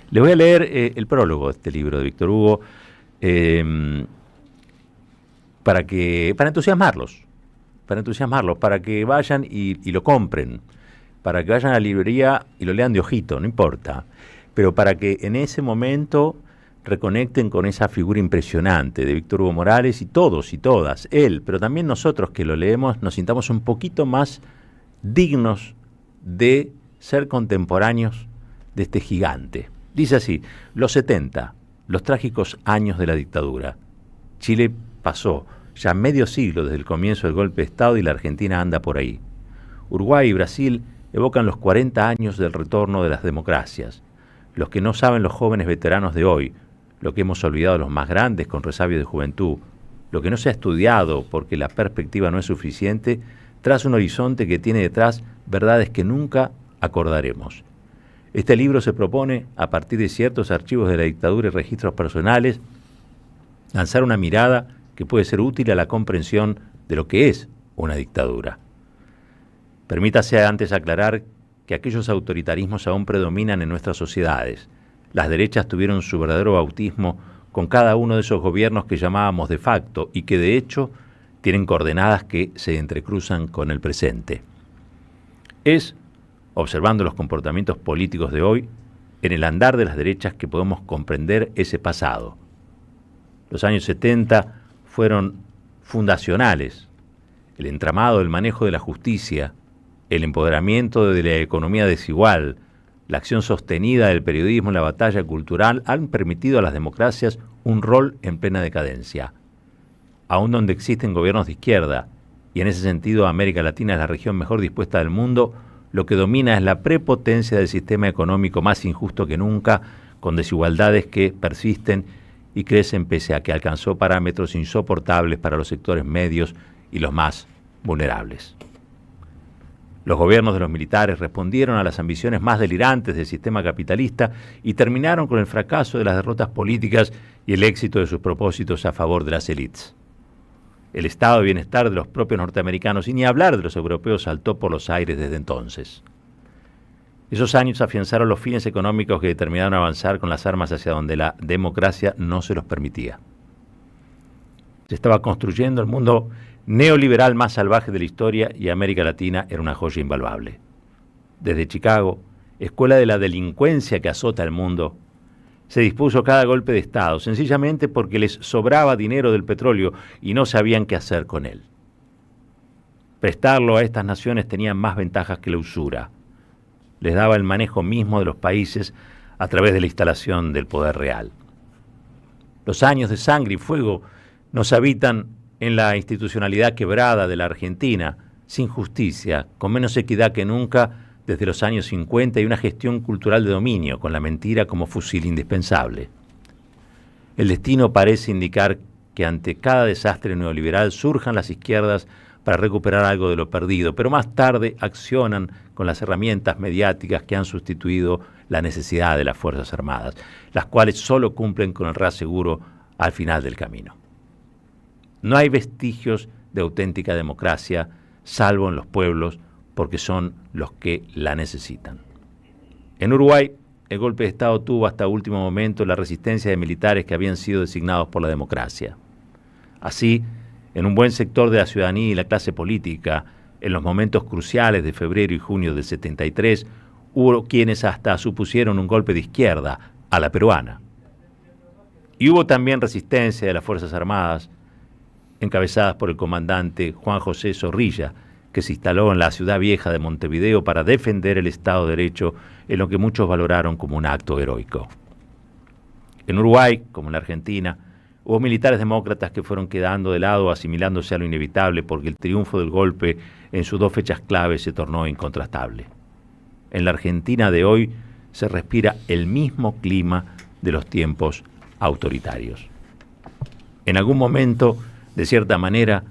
Les voy a leer el prólogo de este libro de Víctor Hugo para entusiasmarlos, para que vayan y lo compren, para que vayan a la librería y lo lean de ojito, no importa, pero para que en ese momento reconecten con esa figura impresionante de Víctor Hugo Morales, y todos y todas, él, pero también nosotros que lo leemos, nos sintamos un poquito más dignos de ser contemporáneos de este gigante. Dice así: los 70, los trágicos años de la dictadura. Chile pasó ya medio siglo desde el comienzo del golpe de Estado y la Argentina anda por ahí. Uruguay y Brasil evocan los 40 años del retorno de las democracias. Los que no saben los jóvenes veteranos de hoy, lo que hemos olvidado los más grandes con resabio de juventud, lo que no se ha estudiado porque la perspectiva no es suficiente, tras un horizonte que tiene detrás verdades que nunca acordaremos. Este libro se propone, a partir de ciertos archivos de la dictadura y registros personales, lanzar una mirada que puede ser útil a la comprensión de lo que es una dictadura. Permítase antes aclarar que aquellos autoritarismos aún predominan en nuestras sociedades. Las derechas tuvieron su verdadero bautismo con cada uno de esos gobiernos que llamábamos de facto y que de hecho tienen coordenadas que se entrecruzan con el presente. Es, observando los comportamientos políticos de hoy, en el andar de las derechas que podemos comprender ese pasado. Los años 70 fueron fundacionales. El entramado del manejo de la justicia, el empoderamiento de la economía desigual, la acción sostenida del periodismo en la batalla cultural han permitido a las democracias un rol en plena decadencia. Aún donde existen gobiernos de izquierda, y en ese sentido América Latina es la región mejor dispuesta del mundo, lo que domina es la prepotencia del sistema económico más injusto que nunca, con desigualdades que persisten y crecen pese a que alcanzó parámetros insoportables para los sectores medios y los más vulnerables. Los gobiernos de los militares respondieron a las ambiciones más delirantes del sistema capitalista y terminaron con el fracaso de las derrotas políticas y el éxito de sus propósitos a favor de las élites. el estado de bienestar de los propios norteamericanos, y ni hablar de los europeos, saltó por los aires desde entonces. Esos años afianzaron los fines económicos que determinaron avanzar con las armas hacia donde la democracia no se los permitía. Se estaba construyendo el mundo neoliberal más salvaje de la historia y América Latina era una joya invaluable. Desde Chicago, escuela de la delincuencia que azota el mundo, se dispuso cada golpe de Estado, sencillamente porque les sobraba dinero del petróleo y no sabían qué hacer con él. Prestarlo a estas naciones tenía más ventajas que la usura. Les daba el manejo mismo de los países a través de la instalación del poder real. Los años de sangre y fuego nos habitan en la institucionalidad quebrada de la Argentina, sin justicia, con menos equidad que nunca desde los años 50 y una gestión cultural de dominio, con la mentira como fusil indispensable. El destino parece indicar que ante cada desastre neoliberal surjan las izquierdas para recuperar algo de lo perdido, pero más tarde accionan con las herramientas mediáticas que han sustituido la necesidad de las Fuerzas Armadas, las cuales solo cumplen con el reaseguro al final del camino. No hay vestigios de auténtica democracia, salvo en los pueblos, porque son los que la necesitan. En Uruguay, el golpe de Estado tuvo hasta último momento la resistencia de militares que habían sido designados por la democracia. Así, en un buen sector de la ciudadanía y la clase política, en los momentos cruciales de febrero y junio del 73, hubo quienes hasta supusieron un golpe de izquierda a la peruana. Y hubo también resistencia de las Fuerzas Armadas, encabezadas por el comandante Juan José Zorrilla, que se instaló en la ciudad vieja de Montevideo para defender el Estado de Derecho en lo que muchos valoraron como un acto heroico. En Uruguay, como en la Argentina, hubo militares demócratas que fueron quedando de lado, asimilándose a lo inevitable, porque el triunfo del golpe en sus dos fechas clave se tornó incontrastable. En la Argentina de hoy se respira el mismo clima de los tiempos autoritarios. En algún momento, de cierta manera,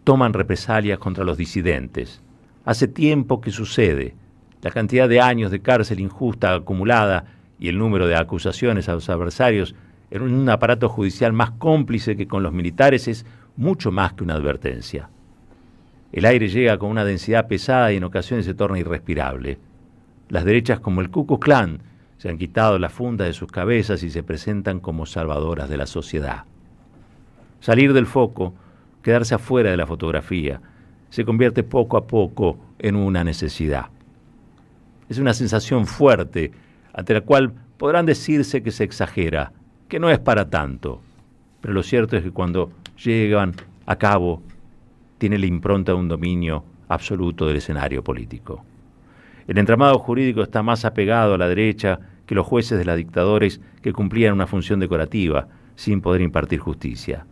toman represalias contra los disidentes. Hace tiempo que sucede. La cantidad de años de cárcel injusta acumulada y el número de acusaciones a los adversarios en un aparato judicial más cómplice que con los militares es mucho más que una advertencia. El aire llega con una densidad pesada y en ocasiones se torna irrespirable. Las derechas como el Ku Klux Klan se han quitado la funda de sus cabezas y se presentan como salvadoras de la sociedad. Salir del foco, quedarse afuera de la fotografía, se convierte poco a poco en una necesidad. Es una sensación fuerte, ante la cual podrán decirse que se exagera, que no es para tanto, pero lo cierto es que cuando llegan a cabo, tiene la impronta de un dominio absoluto del escenario político. El entramado jurídico está más apegado a la derecha que los jueces de las dictadores que cumplían una función decorativa, sin poder impartir justicia.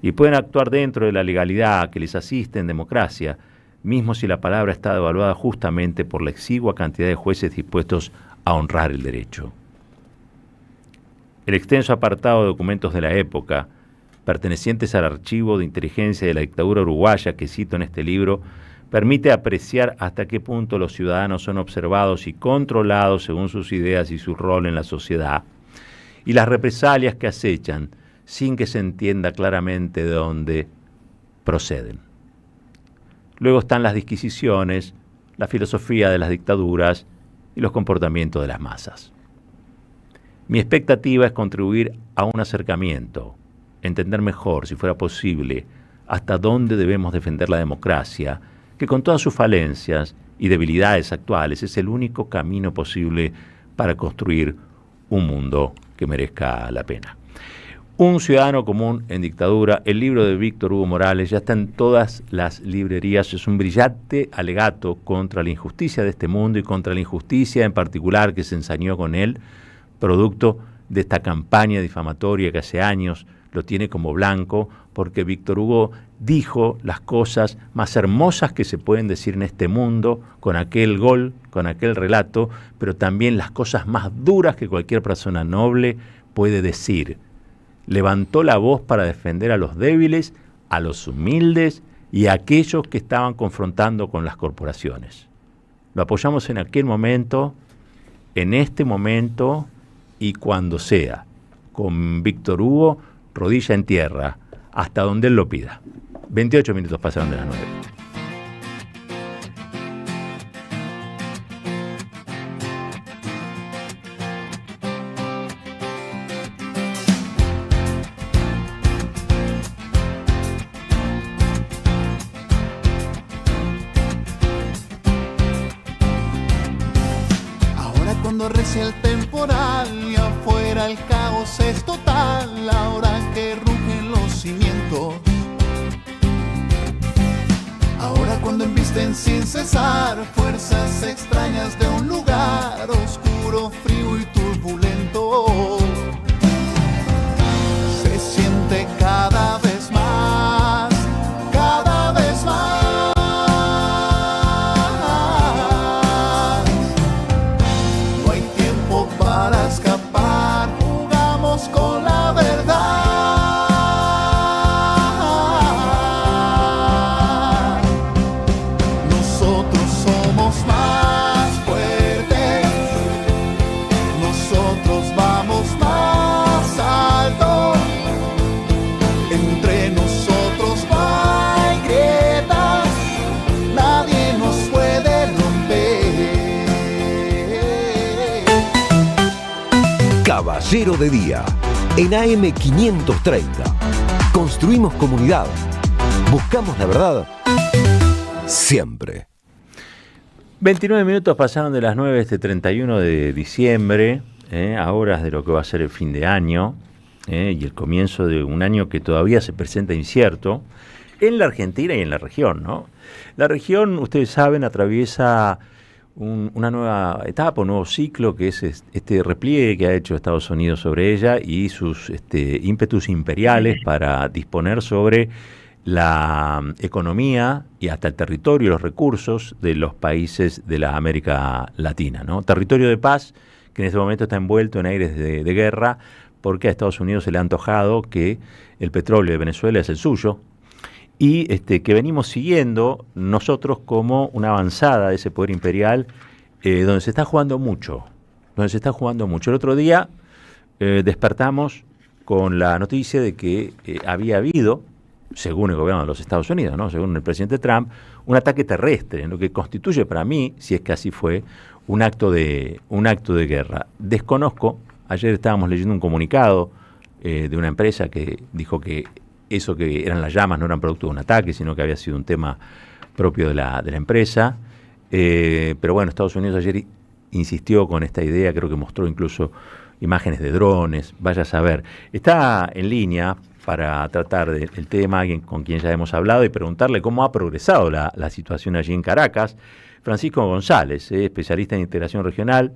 Y pueden actuar dentro de la legalidad que les asiste en democracia, mismo si la palabra está devaluada justamente por la exigua cantidad de jueces dispuestos a honrar el derecho. El extenso apartado de documentos de la época, pertenecientes al archivo de inteligencia de la dictadura uruguaya que cito en este libro, permite apreciar hasta qué punto los ciudadanos son observados y controlados según sus ideas y su rol en la sociedad, y las represalias que acechan sin que se entienda claramente de dónde proceden. Luego están las disquisiciones, la filosofía de las dictaduras y los comportamientos de las masas. Mi expectativa es contribuir a un acercamiento, entender mejor, si fuera posible, hasta dónde debemos defender la democracia, que con todas sus falencias y debilidades actuales es el único camino posible para construir un mundo que merezca la pena. Un ciudadano común en dictadura, el libro de Víctor Hugo Morales, ya está en todas las librerías. Es un brillante alegato contra la injusticia de este mundo y contra la injusticia en particular que se ensañó con él, producto de esta campaña difamatoria que hace años lo tiene como blanco, porque Víctor Hugo dijo las cosas más hermosas que se pueden decir en este mundo, con aquel gol, con aquel relato, pero también las cosas más duras que cualquier persona noble puede decir. Levantó la voz para defender a los débiles, a los humildes y a aquellos que estaban confrontando con las corporaciones. Lo apoyamos en aquel momento, en este momento y cuando sea. Con Víctor Hugo, rodilla en tierra, hasta donde él lo pida. 28 minutos pasaron de las 9. Cuando rece el temporal y afuera el caos es total, ahora que rugen los cimientos, ahora cuando embisten sin cesar fuerzas extrañas de un lugar oscuro, frío y turbulento, se siente cada vez más, cada vez más. Para escapar, jugamos con la verdad. Nosotros somos más fuertes, nosotros vamos más alto. Entre nosotros no hay grietas, nadie nos puede romper. Caballero de Día, en AM 530. Construimos comunidad. Buscamos la verdad siempre. 29 minutos pasaron de las 9 este 31 de diciembre, a horas de lo que va a ser el fin de año, y el comienzo de un año que todavía se presenta incierto en la Argentina y en la región, ¿no? La región, ustedes saben, atraviesa una nueva etapa, un nuevo ciclo, que es este repliegue que ha hecho Estados Unidos sobre ella y sus ímpetus imperiales para disponer sobre la economía y hasta el territorio y los recursos de los países de la América Latina, ¿no? Territorio de paz que en este momento está envuelto en aires de guerra, porque a Estados Unidos se le ha antojado que el petróleo de Venezuela es el suyo, y que venimos siguiendo nosotros como una avanzada de ese poder imperial, donde se está jugando mucho. El otro día despertamos con la noticia de que había habido, según el gobierno de los Estados Unidos, ¿no?, según el presidente Trump, un ataque terrestre, en lo que constituye para mí, si es que así fue, un acto de guerra. Desconozco, ayer estábamos leyendo un comunicado de una empresa que dijo que eso que eran las llamas no eran producto de un ataque, sino que había sido un tema propio de la empresa. Pero bueno, Estados Unidos ayer insistió con esta idea, creo que mostró incluso imágenes de drones, vaya a saber. Está en línea para tratar del tema alguien con quien ya hemos hablado y preguntarle cómo ha progresado la situación allí en Caracas. Francisco González, especialista en integración regional,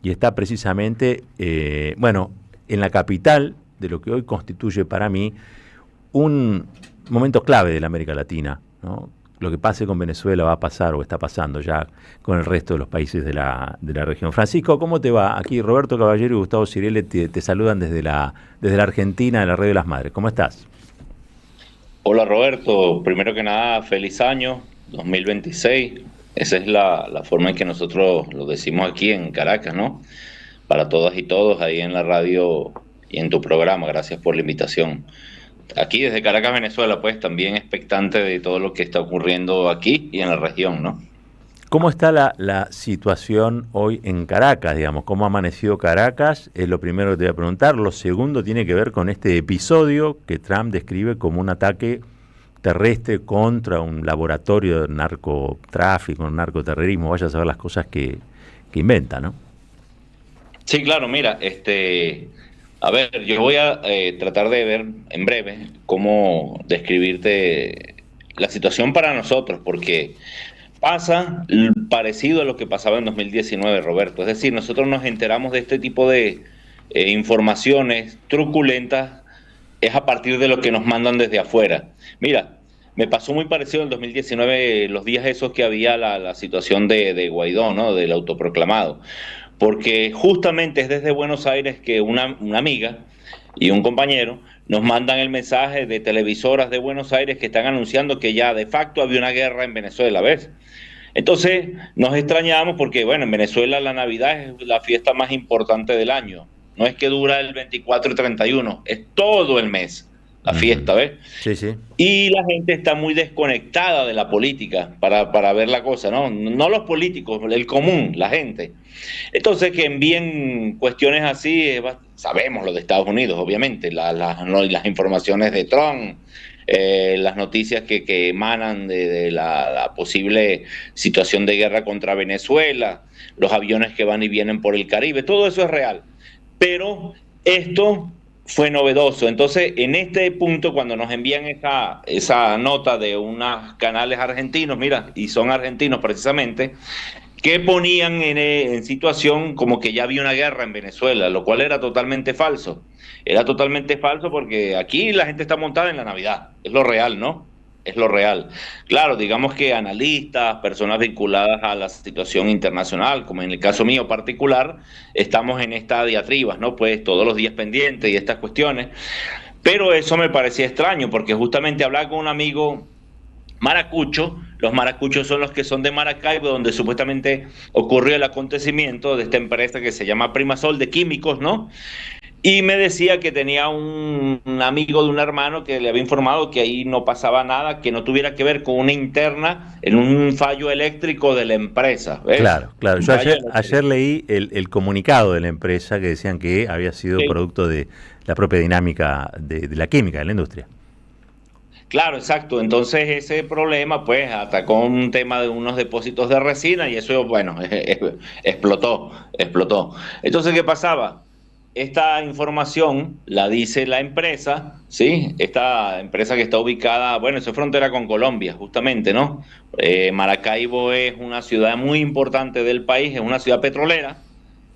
y está precisamente, en la capital de lo que hoy constituye para mí un momento clave de la América Latina, ¿no? Lo que pase con Venezuela va a pasar o está pasando ya con el resto de los países de la región. Francisco, ¿cómo te va? Aquí Roberto Caballero y Gustavo Cirele te saludan desde la Argentina, de la Radio de las Madres. ¿Cómo estás? Hola Roberto, primero que nada, feliz año 2026. Esa es la forma en que nosotros lo decimos aquí en Caracas, ¿no? Para todas y todos ahí en la radio y en tu programa. Gracias por la invitación. Aquí desde Caracas, Venezuela, pues también expectante de todo lo que está ocurriendo aquí y en la región, ¿no? ¿Cómo está la situación hoy en Caracas, digamos? ¿Cómo ha amanecido Caracas? Es lo primero que te voy a preguntar. Lo segundo tiene que ver con este episodio que Trump describe como un ataque terrestre contra un laboratorio de narcotráfico, narcoterrorismo. Vaya a saber las cosas que inventa, ¿no? Sí, claro, mira, a ver, yo voy a tratar de ver en breve cómo describirte la situación para nosotros, porque pasa parecido a lo que pasaba en 2019, Roberto. Es decir, nosotros nos enteramos de este tipo de informaciones truculentas es a partir de lo que nos mandan desde afuera. Mira, me pasó muy parecido en 2019, los días esos que había la situación de Guaidó, ¿no?, del autoproclamado. Porque justamente es desde Buenos Aires que una amiga y un compañero nos mandan el mensaje de televisoras de Buenos Aires que están anunciando que ya de facto había una guerra en Venezuela, ¿ves? Entonces nos extrañamos porque, bueno, en Venezuela la Navidad es la fiesta más importante del año. No es que dura el 24 y 31, es todo el mes la fiesta, ¿ves? Sí, sí. Y la gente está muy desconectada de la política para ver la cosa, ¿no? No los políticos, el común, la gente. Entonces que envíen cuestiones así, sabemos lo de Estados Unidos, obviamente, las informaciones de Trump, las noticias que emanan de la posible situación de guerra contra Venezuela, los aviones que van y vienen por el Caribe, todo eso es real. Pero esto fue novedoso. Entonces, en este punto, cuando nos envían esa nota de unos canales argentinos, mira, y son argentinos precisamente, que ponían en situación como que ya había una guerra en Venezuela, lo cual era totalmente falso. Era totalmente falso porque aquí la gente está montada en la Navidad, es lo real, ¿no? Es lo real. Claro, digamos que analistas, personas vinculadas a la situación internacional, como en el caso mío particular, estamos en esta diatriba, ¿no? Pues todos los días pendientes y estas cuestiones. Pero eso me parecía extraño porque justamente hablaba con un amigo maracucho. Los maracuchos son los que son de Maracaibo, donde supuestamente ocurrió el acontecimiento de esta empresa que se llama Primasol de químicos, ¿no? Y me decía que tenía un amigo de un hermano que le había informado que ahí no pasaba nada, que no tuviera que ver con una interna en un fallo eléctrico de la empresa. ¿Ves? Claro. Yo ayer leí el comunicado de la empresa que decían que había sido producto de la propia dinámica de la química, de la industria. Claro, exacto. Entonces ese problema pues atacó un tema de unos depósitos de resina y eso, bueno, explotó. Entonces, ¿qué pasaba? Esta información la dice la empresa, ¿sí? Esta empresa que está ubicada, bueno, eso es frontera con Colombia, justamente, ¿no? Maracaibo es una ciudad muy importante del país, es una ciudad petrolera,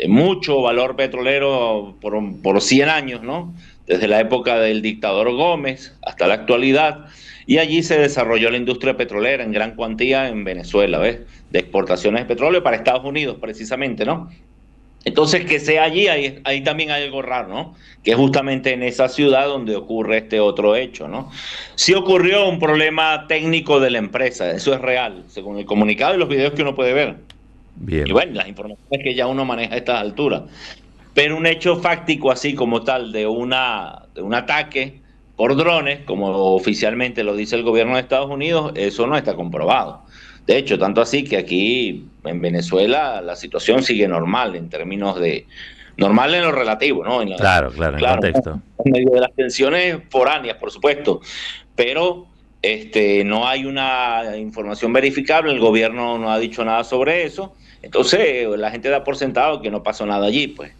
mucho valor petrolero por 100 años, ¿no? Desde la época del dictador Gómez hasta la actualidad, y allí se desarrolló la industria petrolera en gran cuantía en Venezuela, ¿ves? De exportaciones de petróleo para Estados Unidos, precisamente, ¿no? Entonces, que sea allí, ahí también hay algo raro, ¿no? Que es justamente en esa ciudad donde ocurre este otro hecho, ¿no? Sí ocurrió un problema técnico de la empresa, eso es real, según el comunicado y los videos que uno puede ver. Bien. Y bueno, las informaciones que ya uno maneja a estas alturas. Pero un hecho fáctico así como tal de un ataque por drones, como oficialmente lo dice el gobierno de Estados Unidos, eso no está comprobado. De hecho, tanto así que aquí en Venezuela la situación sigue normal en términos de... Normal en lo relativo, ¿no? Claro, en el contexto. En medio de las tensiones foráneas, por supuesto. Pero no hay una información verificable, el gobierno no ha dicho nada sobre eso. Entonces la gente da por sentado que no pasó nada allí, pues.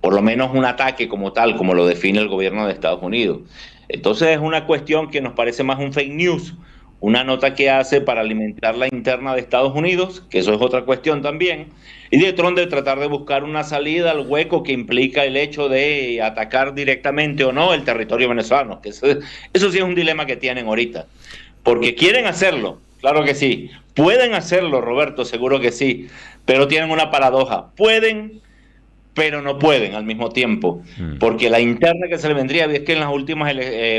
Por lo menos un ataque como tal, como lo define el gobierno de Estados Unidos. Entonces es una cuestión que nos parece más un fake news, una nota que hace para alimentar la interna de Estados Unidos, que eso es otra cuestión también, y de Trump de tratar de buscar una salida al hueco que implica el hecho de atacar directamente o no el territorio venezolano, que eso sí es un dilema que tienen ahorita, porque quieren hacerlo, claro que sí, pueden hacerlo, Roberto, seguro que sí, pero tienen una paradoja, pueden, pero no pueden al mismo tiempo, porque la interna que se le vendría, es que en las últimas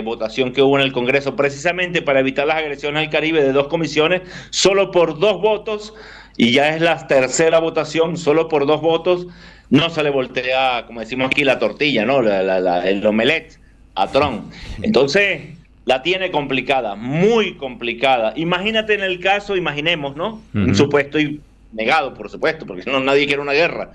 votación que hubo en el Congreso, precisamente para evitar las agresiones al Caribe de 2 comisiones, solo por 2 votos, y ya es la tercera votación, solo por 2 votos, no se le voltea, como decimos aquí, la tortilla, ¿no? El omelette a Trump. Entonces, la tiene complicada, muy complicada. Imagínate en el caso, imaginemos, ¿no? Un supuesto y negado, por supuesto, porque no, nadie quiere una guerra.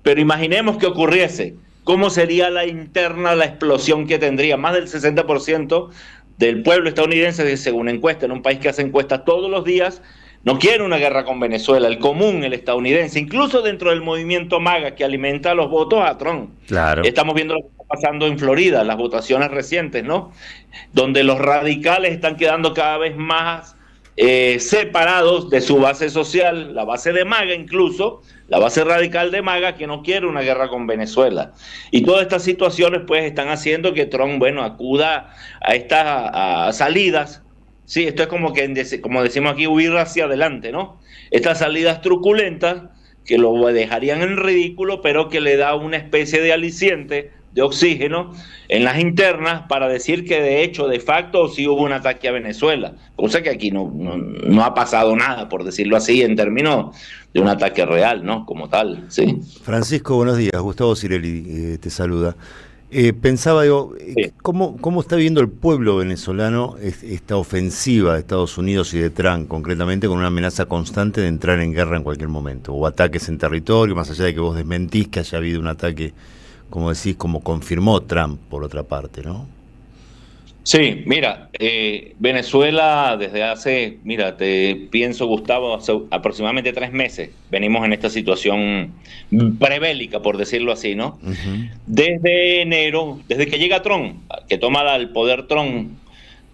Pero imaginemos que ocurriese, ¿cómo sería la interna, la explosión que tendría? Más del 60% del pueblo estadounidense, según encuesta, en un país que hace encuestas todos los días, no quiere una guerra con Venezuela, el común, el estadounidense, incluso dentro del movimiento MAGA que alimenta los votos a Trump. Claro. Estamos viendo lo que está pasando en Florida, las votaciones recientes, ¿no? Donde los radicales están quedando cada vez más separados de su base social, la base de MAGA incluso, la base radical de MAGA que no quiere una guerra con Venezuela. Y todas estas situaciones pues están haciendo que Trump, bueno, acuda a estas salidas. Sí, esto es como que, como decimos aquí, huir hacia adelante, ¿no? Estas salidas truculentas que lo dejarían en ridículo, pero que le da una especie de aliciente, de oxígeno en las internas para decir que de hecho, de facto, sí hubo un ataque a Venezuela, cosa que aquí no ha pasado nada, por decirlo así, en términos de un ataque real, ¿no? Como tal, sí. Francisco, buenos días. Gustavo Cirelli te saluda. Pensaba, ¿cómo está viendo el pueblo venezolano esta ofensiva de Estados Unidos y de Trump, concretamente con una amenaza constante de entrar en guerra en cualquier momento, o ataques en territorio, más allá de que vos desmentís que haya habido un ataque, como decís, como confirmó Trump, por otra parte, ¿no? Sí, mira, Venezuela desde hace, te pienso, Gustavo, hace aproximadamente 3 meses venimos en esta situación prebélica, por decirlo así, ¿no? Desde enero, desde que llega Trump, que toma el poder Trump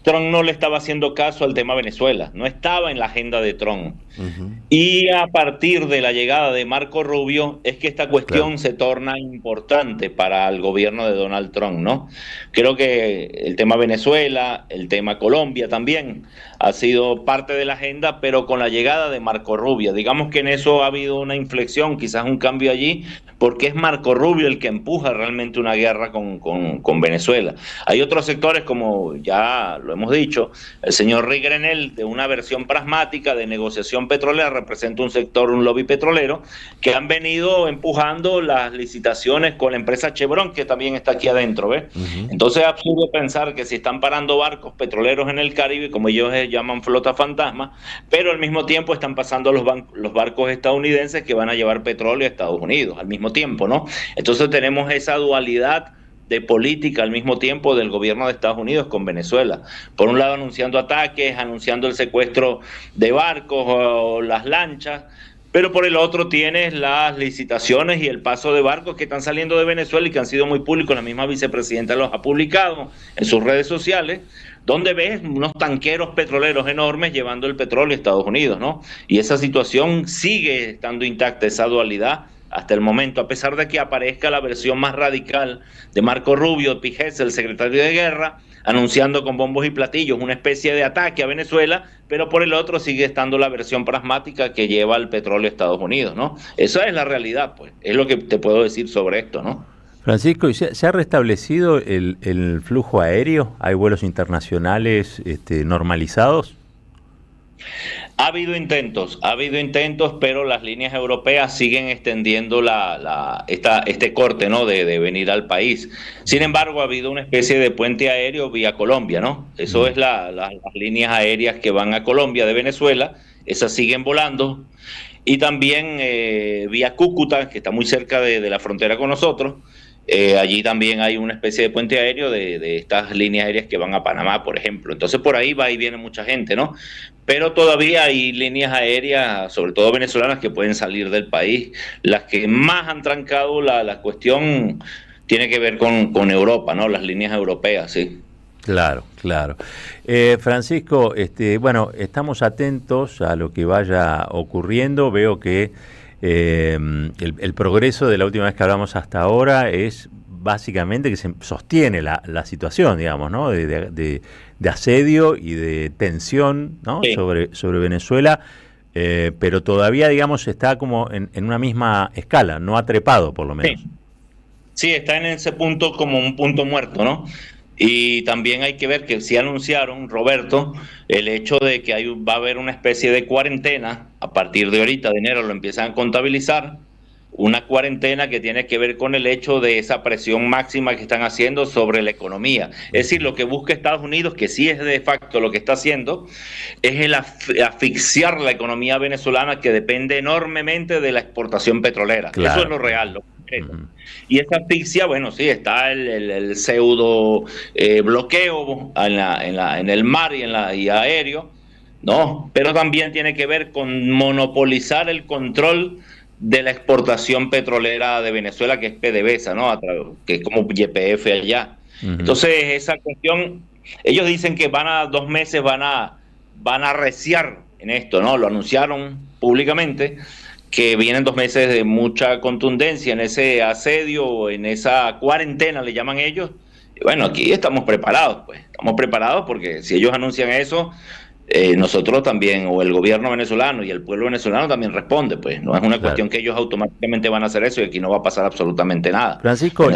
no le estaba haciendo caso al tema Venezuela, no estaba en la agenda de Trump. Y a partir de la llegada de Marco Rubio es que esta cuestión se torna importante para el gobierno de Donald Trump, ¿no? Creo que el tema Venezuela, el tema Colombia también ha sido parte de la agenda, pero con la llegada de Marco Rubio, digamos que en eso ha habido una inflexión, quizás un cambio allí, porque es Marco Rubio el que empuja realmente una guerra con Venezuela. Hay otros sectores, como ya lo hemos dicho, el señor Rick Grenell, de una versión pragmática de negociación petrolera, representa un sector, un lobby petrolero, que han venido empujando las licitaciones con la empresa Chevron, que también está aquí adentro, ¿ves? Entonces es absurdo pensar que si están parando barcos petroleros en el Caribe, como ellos llaman flota fantasma, pero al mismo tiempo están pasando los barcos estadounidenses que van a llevar petróleo a Estados Unidos, al mismo tiempo, ¿no? Entonces tenemos esa dualidad de política al mismo tiempo del gobierno de Estados Unidos con Venezuela. Por un lado anunciando ataques, anunciando el secuestro de barcos o las lanchas, pero por el otro tienes las licitaciones y el paso de barcos que están saliendo de Venezuela y que han sido muy públicos, la misma vicepresidenta los ha publicado en sus redes sociales, donde ves unos tanqueros petroleros enormes llevando el petróleo a Estados Unidos, ¿no? Y esa situación sigue estando intacta, esa dualidad, hasta el momento, a pesar de que aparezca la versión más radical de Marco Rubio, Pijés, el secretario de Guerra, anunciando con bombos y platillos una especie de ataque a Venezuela, pero por el otro sigue estando la versión pragmática que lleva el petróleo a Estados Unidos, ¿no? Esa es la realidad, pues, es lo que te puedo decir sobre esto, ¿no? Francisco, ¿y se ha restablecido el flujo aéreo? ¿Hay vuelos internacionales normalizados? Ha habido intentos, pero las líneas europeas siguen extendiendo este corte, ¿no? de venir al país. Sin embargo, ha habido una especie de puente aéreo vía Colombia, ¿no? Eso es las líneas aéreas que van a Colombia de Venezuela, esas siguen volando. Y también vía Cúcuta, que está muy cerca de la frontera con nosotros. Allí también hay una especie de puente aéreo de estas líneas aéreas que van a Panamá, por ejemplo. Entonces por ahí va y viene mucha gente, ¿no? Pero todavía hay líneas aéreas, sobre todo venezolanas, que pueden salir del país. Las que más han trancado la cuestión tiene que ver con Europa, ¿no? Las líneas europeas, sí. Claro. Francisco, bueno, estamos atentos a lo que vaya ocurriendo. Veo que el progreso de la última vez que hablamos hasta ahora es básicamente que se sostiene la situación, digamos, ¿no? De asedio y de tensión, ¿no? Sí. sobre Venezuela, pero todavía, digamos, está como en una misma escala, no ha trepado por lo menos. Sí, está en ese punto como un punto muerto, ¿no? Y también hay que ver que sí anunciaron, Roberto, el hecho de que va a haber una especie de cuarentena, a partir de ahorita, de enero, lo empiezan a contabilizar, una cuarentena que tiene que ver con el hecho de esa presión máxima que están haciendo sobre la economía. Es decir, lo que busca Estados Unidos, que sí es de facto lo que está haciendo, es el asfixiar la economía venezolana, que depende enormemente de la exportación petrolera. Claro. Eso es lo real, lo concreto. Y esa asfixia, bueno, sí, está el pseudo bloqueo en el mar y aéreo, ¿no? Pero también tiene que ver con monopolizar el control de la exportación petrolera de Venezuela, que es PDVSA, ¿no? Que es como YPF allá. Entonces, esa cuestión, ellos dicen que 2 meses van a arreciar en esto, ¿no? Lo anunciaron públicamente, que vienen 2 meses de mucha contundencia en ese asedio, en esa cuarentena, le llaman ellos. Y bueno, aquí estamos preparados, pues. Estamos preparados porque si ellos anuncian eso, nosotros también, o el gobierno venezolano y el pueblo venezolano también responde, pues. No es una cuestión que ellos automáticamente van a hacer eso y aquí no va a pasar absolutamente nada. Francisco,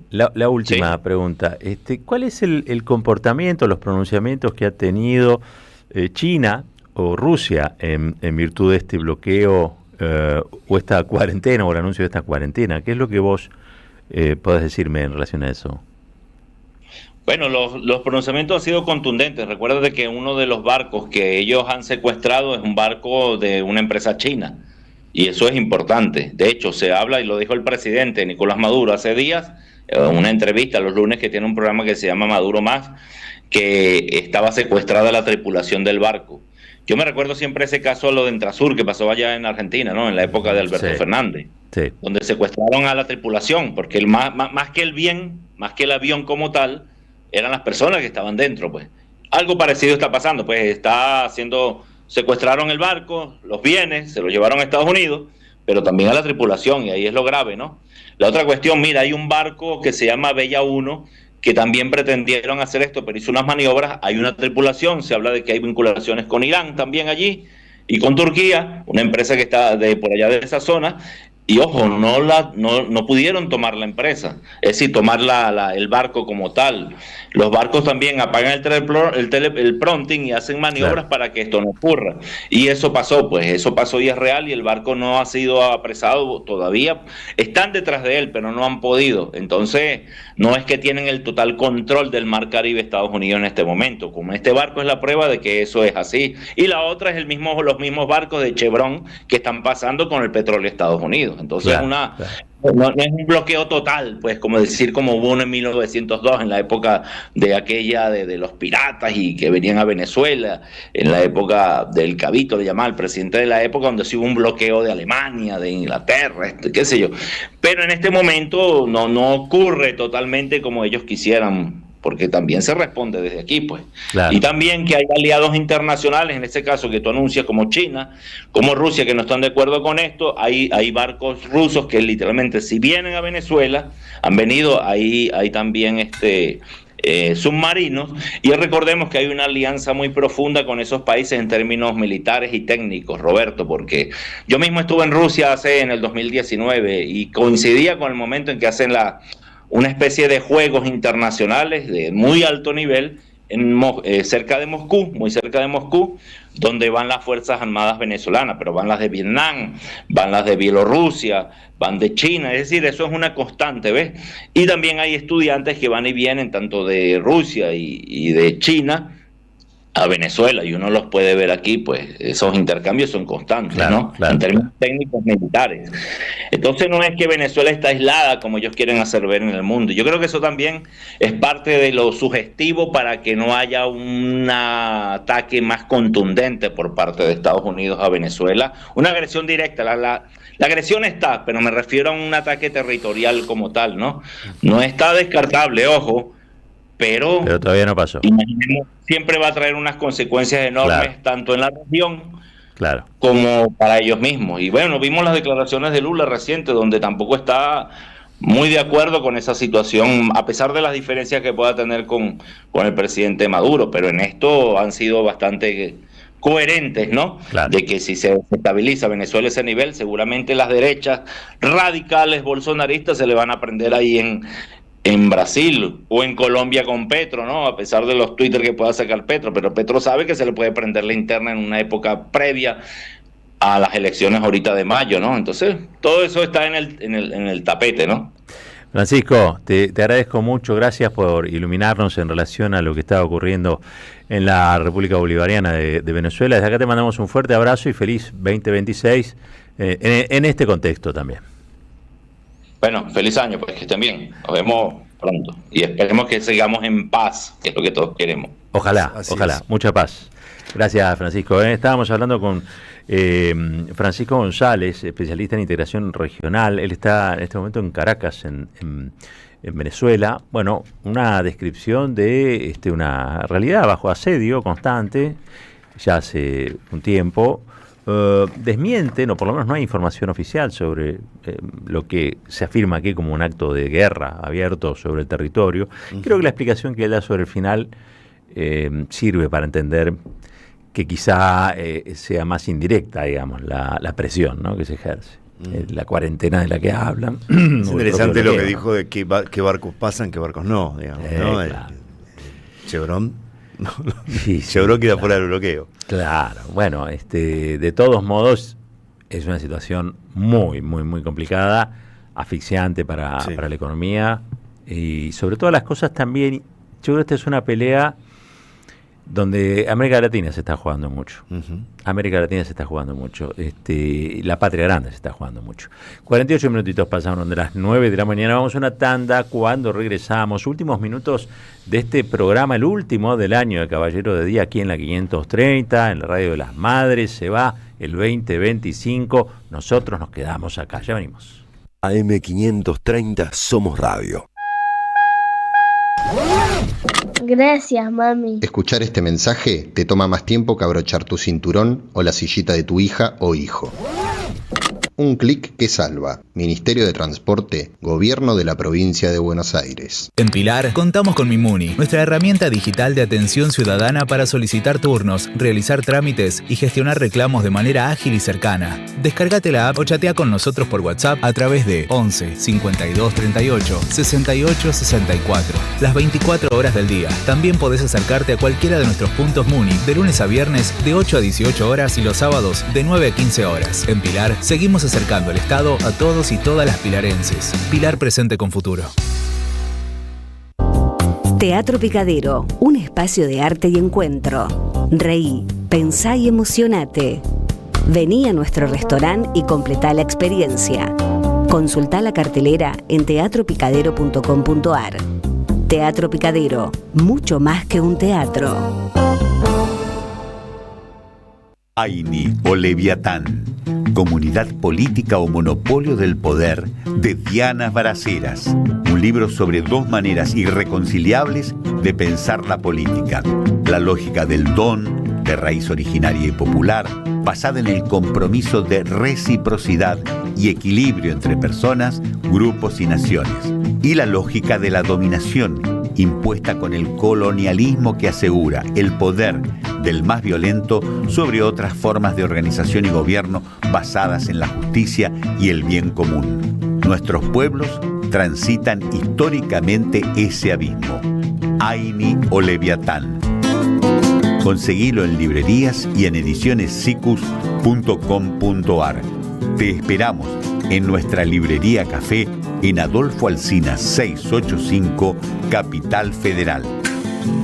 la última pregunta. ¿Cuál es el comportamiento, los pronunciamientos que ha tenido China o Rusia en virtud de este bloqueo o esta cuarentena o el anuncio de esta cuarentena? ¿Qué es lo que vos podés decirme en relación a eso? Bueno, los pronunciamientos han sido contundentes. Recuerda que uno de los barcos que ellos han secuestrado es un barco de una empresa china. Y eso es importante. De hecho, se habla, y lo dijo el presidente Nicolás Maduro hace días, en una entrevista los lunes, que tiene un programa que se llama Maduro Más, que estaba secuestrada la tripulación del barco. Yo me recuerdo siempre ese caso, lo de Entrasur, que pasó allá en Argentina, ¿no? En la época de Alberto Fernández. Sí. Donde secuestraron a la tripulación, porque más que el bien, más que el avión como tal, eran las personas que estaban dentro, pues. Algo parecido está pasando, pues secuestraron el barco, los bienes, se los llevaron a Estados Unidos, pero también a la tripulación, y ahí es lo grave, ¿no? La otra cuestión, mira, hay un barco que se llama Bella 1, que también pretendieron hacer esto, pero hizo unas maniobras, hay una tripulación, se habla de que hay vinculaciones con Irán también allí, y con Turquía, una empresa que está por allá de esa zona. Y ojo, no pudieron tomar la empresa, es decir, tomar el barco como tal. Los barcos también apagan el prompting y hacen maniobras para que esto no ocurra. Y eso pasó, y es real, y el barco no ha sido apresado todavía. Están detrás de él, pero no han podido. Entonces, no es que tienen el total control del Mar Caribe Estados Unidos en este momento. Como este barco es la prueba de que eso es así. Y la otra es los mismos barcos de Chevron que están pasando con el petróleo de Estados Unidos. Entonces no es un bloqueo total, pues, como hubo uno en 1902, en la época de aquella de los piratas y que venían a Venezuela, en la época del Cabito, le llamaba el presidente de la época, donde sí hubo un bloqueo de Alemania, de Inglaterra, qué sé yo. Pero en este momento no ocurre totalmente como ellos quisieran, porque también se responde desde aquí, pues. Claro. Y también que hay aliados internacionales, en este caso que tú anuncias, como China, como Rusia, que no están de acuerdo con esto. Hay barcos rusos que literalmente, si vienen a Venezuela, han venido, hay también submarinos, y recordemos que hay una alianza muy profunda con esos países en términos militares y técnicos, Roberto, porque yo mismo estuve en Rusia en el 2019 y coincidía con el momento en que hacen una especie de juegos internacionales de muy alto nivel cerca de Moscú, muy cerca de Moscú, donde van las Fuerzas Armadas venezolanas, pero van las de Vietnam, van las de Bielorrusia, van de China, es decir, eso es una constante, ¿ves? Y también hay estudiantes que van y vienen tanto de Rusia y de China a Venezuela, y uno los puede ver aquí, pues esos intercambios son constantes, ¿no? En términos técnicos militares. Entonces no es que Venezuela está aislada como ellos quieren hacer ver en el mundo. Yo creo que eso también es parte de lo sugestivo para que no haya un ataque más contundente por parte de Estados Unidos a Venezuela. Una agresión directa, la agresión está, pero me refiero a un ataque territorial como tal, ¿no? No está descartable, ojo, pero todavía no pasó. Imaginemos, siempre va a traer unas consecuencias enormes, tanto en la región como para ellos mismos. Y bueno, vimos las declaraciones de Lula reciente, donde tampoco está muy de acuerdo con esa situación, a pesar de las diferencias que pueda tener con el presidente Maduro, pero en esto han sido bastante coherentes, ¿no? De que si se estabiliza Venezuela a ese nivel, seguramente las derechas radicales bolsonaristas se le van a prender ahí en Brasil o en Colombia con Petro, ¿no? A pesar de los Twitter que pueda sacar Petro, pero Petro sabe que se le puede prender la interna en una época previa a las elecciones ahorita de mayo, ¿no? Entonces, todo eso está en el tapete, ¿no? Francisco, te agradezco mucho, gracias por iluminarnos en relación a lo que está ocurriendo en la República Bolivariana de Venezuela. Desde acá te mandamos un fuerte abrazo y feliz 2026 en este contexto también. Bueno, feliz año, pues que estén bien. Nos vemos pronto. Y esperemos que sigamos en paz, que es lo que todos queremos. Ojalá, mucha paz. Gracias, Francisco. Estábamos hablando con Francisco González, especialista en integración regional. Él está en este momento en Caracas, en Venezuela. Bueno, una descripción de una realidad bajo asedio constante, ya hace un tiempo. Desmienten, o por lo menos no hay información oficial sobre lo que se afirma aquí como un acto de guerra abierto sobre el territorio. Creo que la explicación que él da sobre el final sirve para entender que quizá sea más indirecta, digamos, la presión, ¿no?, que se ejerce. La cuarentena de la que hablan. Es interesante lo que dijo de qué barcos pasan, qué barcos no, digamos, ¿no? Claro. Chevron. Chevron queda fuera del bloqueo. Claro, bueno, de todos modos es una situación muy, muy, muy complicada. asfixiante para la economía y sobre todas las cosas también. Yo creo que esta es una pelea donde América Latina se está jugando mucho. América Latina se está jugando mucho. La patria grande se está jugando mucho. 48 minutitos pasaron de las 9 de la mañana. Vamos a una tanda. Cuando regresamos, últimos minutos de este programa, el último del año de Caballero de Día, aquí en la 530, en la Radio de las Madres. Se va el 2025. Nosotros nos quedamos acá. Ya venimos. AM530 Somos Radio. Gracias, mami. Escuchar este mensaje te toma más tiempo que abrochar tu cinturón o la sillita de tu hija o hijo. Un clic que salva. Ministerio de Transporte, Gobierno de la Provincia de Buenos Aires. En Pilar contamos con Mimuni, nuestra herramienta digital de atención ciudadana para solicitar turnos, realizar trámites y gestionar reclamos de manera ágil y cercana. Descárgate la app o chatea con nosotros por WhatsApp a través de 11 52 38 68 64. Las 24 horas del día. También podés acercarte a cualquiera de nuestros puntos Muni de lunes a viernes de 8 a 18 horas y los sábados de 9 a 15 horas. En Pilar seguimos acercando el Estado a todos y todas las pilarenses. Pilar presente con futuro. Teatro Picadero, un espacio de arte y encuentro. Reí, pensá y emocionate. Vení a nuestro restaurante y completá la experiencia. Consultá la cartelera en teatropicadero.com.ar. Teatro Picadero, mucho más que un teatro. Aini o Leviatán, Comunidad Política o Monopolio del Poder, de Diana Baraceras. Un libro sobre dos maneras irreconciliables de pensar la política. La lógica del don, de raíz originaria y popular, basada en el compromiso de reciprocidad y equilibrio entre personas, grupos y naciones. Y la lógica de la dominación, impuesta con el colonialismo que asegura el poder del más violento sobre otras formas de organización y gobierno basadas en la justicia y el bien común. Nuestros pueblos transitan históricamente ese abismo. Aini o Leviatán. Conseguilo en librerías y en edicionessicus.com.ar. Te esperamos en nuestra librería café en Adolfo Alsina 685, Capital Federal.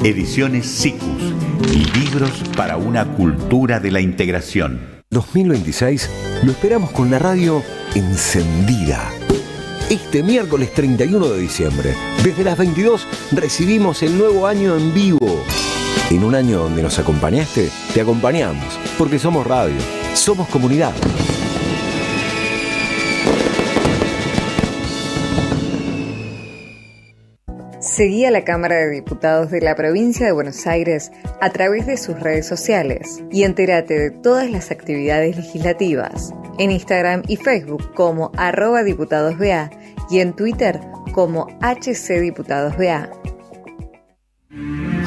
Ediciones Sicus, libros para una cultura de la integración. 2026 lo esperamos con la radio encendida. Este miércoles 31 de diciembre, desde las 22, recibimos el nuevo año en vivo. En un año donde nos acompañaste, te acompañamos, porque somos radio, somos comunidad. Seguí a la Cámara de Diputados de la Provincia de Buenos Aires a través de sus redes sociales y entérate de todas las actividades legislativas en Instagram y Facebook como @diputadosBA y en Twitter como HCDiputadosBA.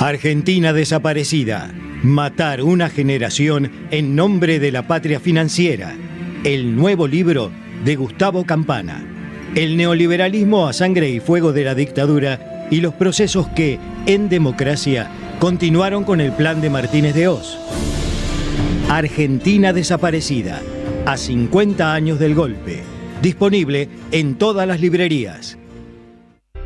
Argentina desaparecida. Matar una generación en nombre de la patria financiera. El nuevo libro de Gustavo Campana. El neoliberalismo a sangre y fuego de la dictadura y los procesos que, en democracia, continuaron con el plan de Martínez de Hoz. Argentina desaparecida, a 50 años del golpe. Disponible en todas las librerías.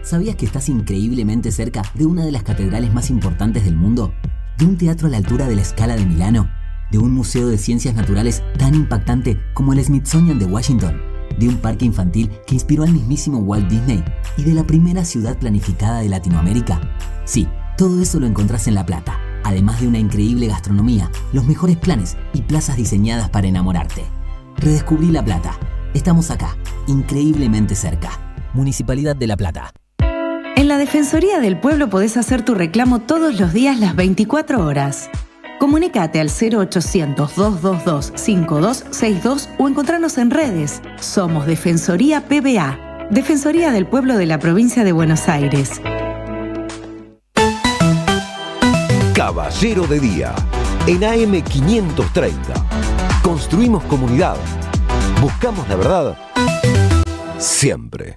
¿Sabías que estás increíblemente cerca de una de las catedrales más importantes del mundo? ¿De un teatro a la altura de la Scala de Milano? ¿De un museo de ciencias naturales tan impactante como el Smithsonian de Washington? ¿De un parque infantil que inspiró al mismísimo Walt Disney? ¿Y de la primera ciudad planificada de Latinoamérica? Sí, todo eso lo encontrás en La Plata, además de una increíble gastronomía, los mejores planes y plazas diseñadas para enamorarte. Redescubrí La Plata. Estamos acá, increíblemente cerca. Municipalidad de La Plata. En la Defensoría del Pueblo podés hacer tu reclamo todos los días las 24 horas. Comunicate al 0800-222-5262 o encontrarnos en redes. Somos Defensoría PBA, Defensoría del Pueblo de la Provincia de Buenos Aires. Caballero de Día, en AM530. Construimos comunidad. Buscamos la verdad siempre.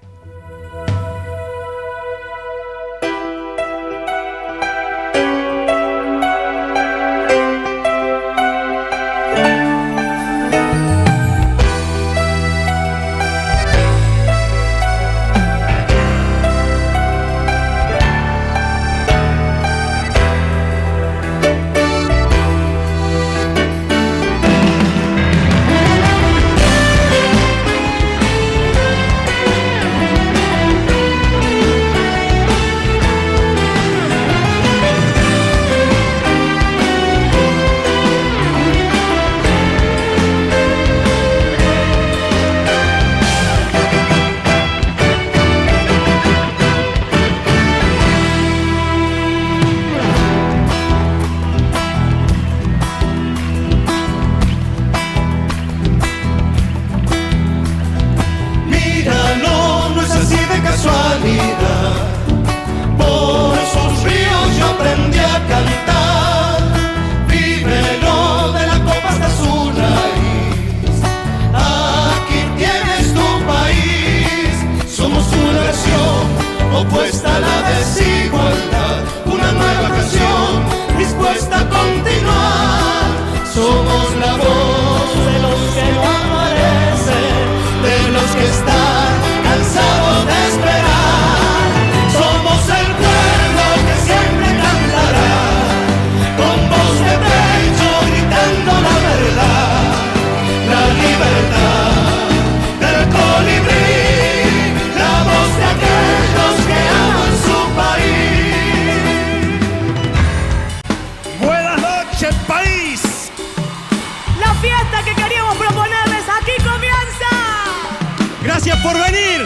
por venir.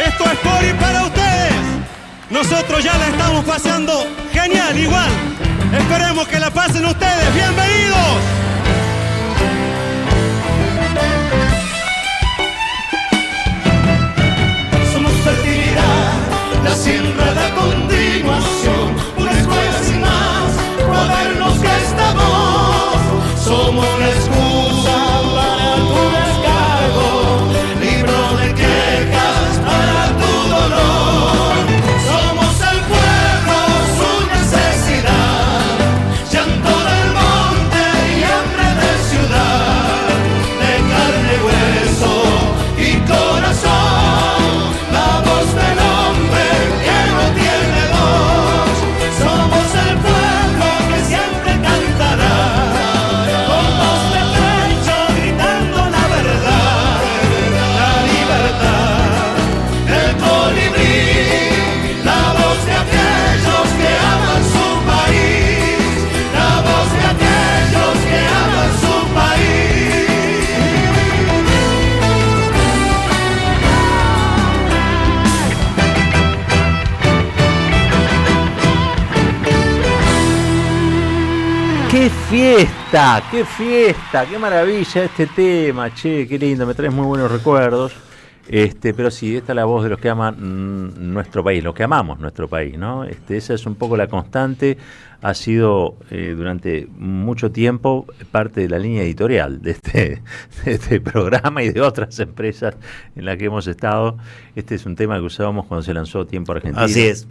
Esto es por y para ustedes. Nosotros ya la estamos pasando genial, igual. Esperemos que la pasen ustedes. ¡Bienvenidos! Somos fertilidad, la siembra, la continuación, una escuela sin más, cuadernos que estamos. Somos una excusa para tu descargo, libro de quejas para tu dolor. Somos el pueblo, su necesidad, llanto del monte y hambre de ciudad, de carne, hueso y corazón, la voz del hombre que no tiene voz. Somos el pueblo que siempre cantará, con voz de pecho gritando la verdad, la libertad, el colibrí, la voz de aquellos que aman su país, la voz de aquellos que aman su país. ¡Qué fiesta! ¡Qué maravilla este tema! Che, qué lindo, me traes muy buenos recuerdos. Pero sí, esta es la voz de los que aman nuestro país, los que amamos nuestro país, ¿no? Esa es un poco la constante, ha sido durante mucho tiempo parte de la línea editorial de este programa y de otras empresas en las que hemos estado. Este es un tema que usábamos cuando se lanzó Tiempo Argentino. Así es.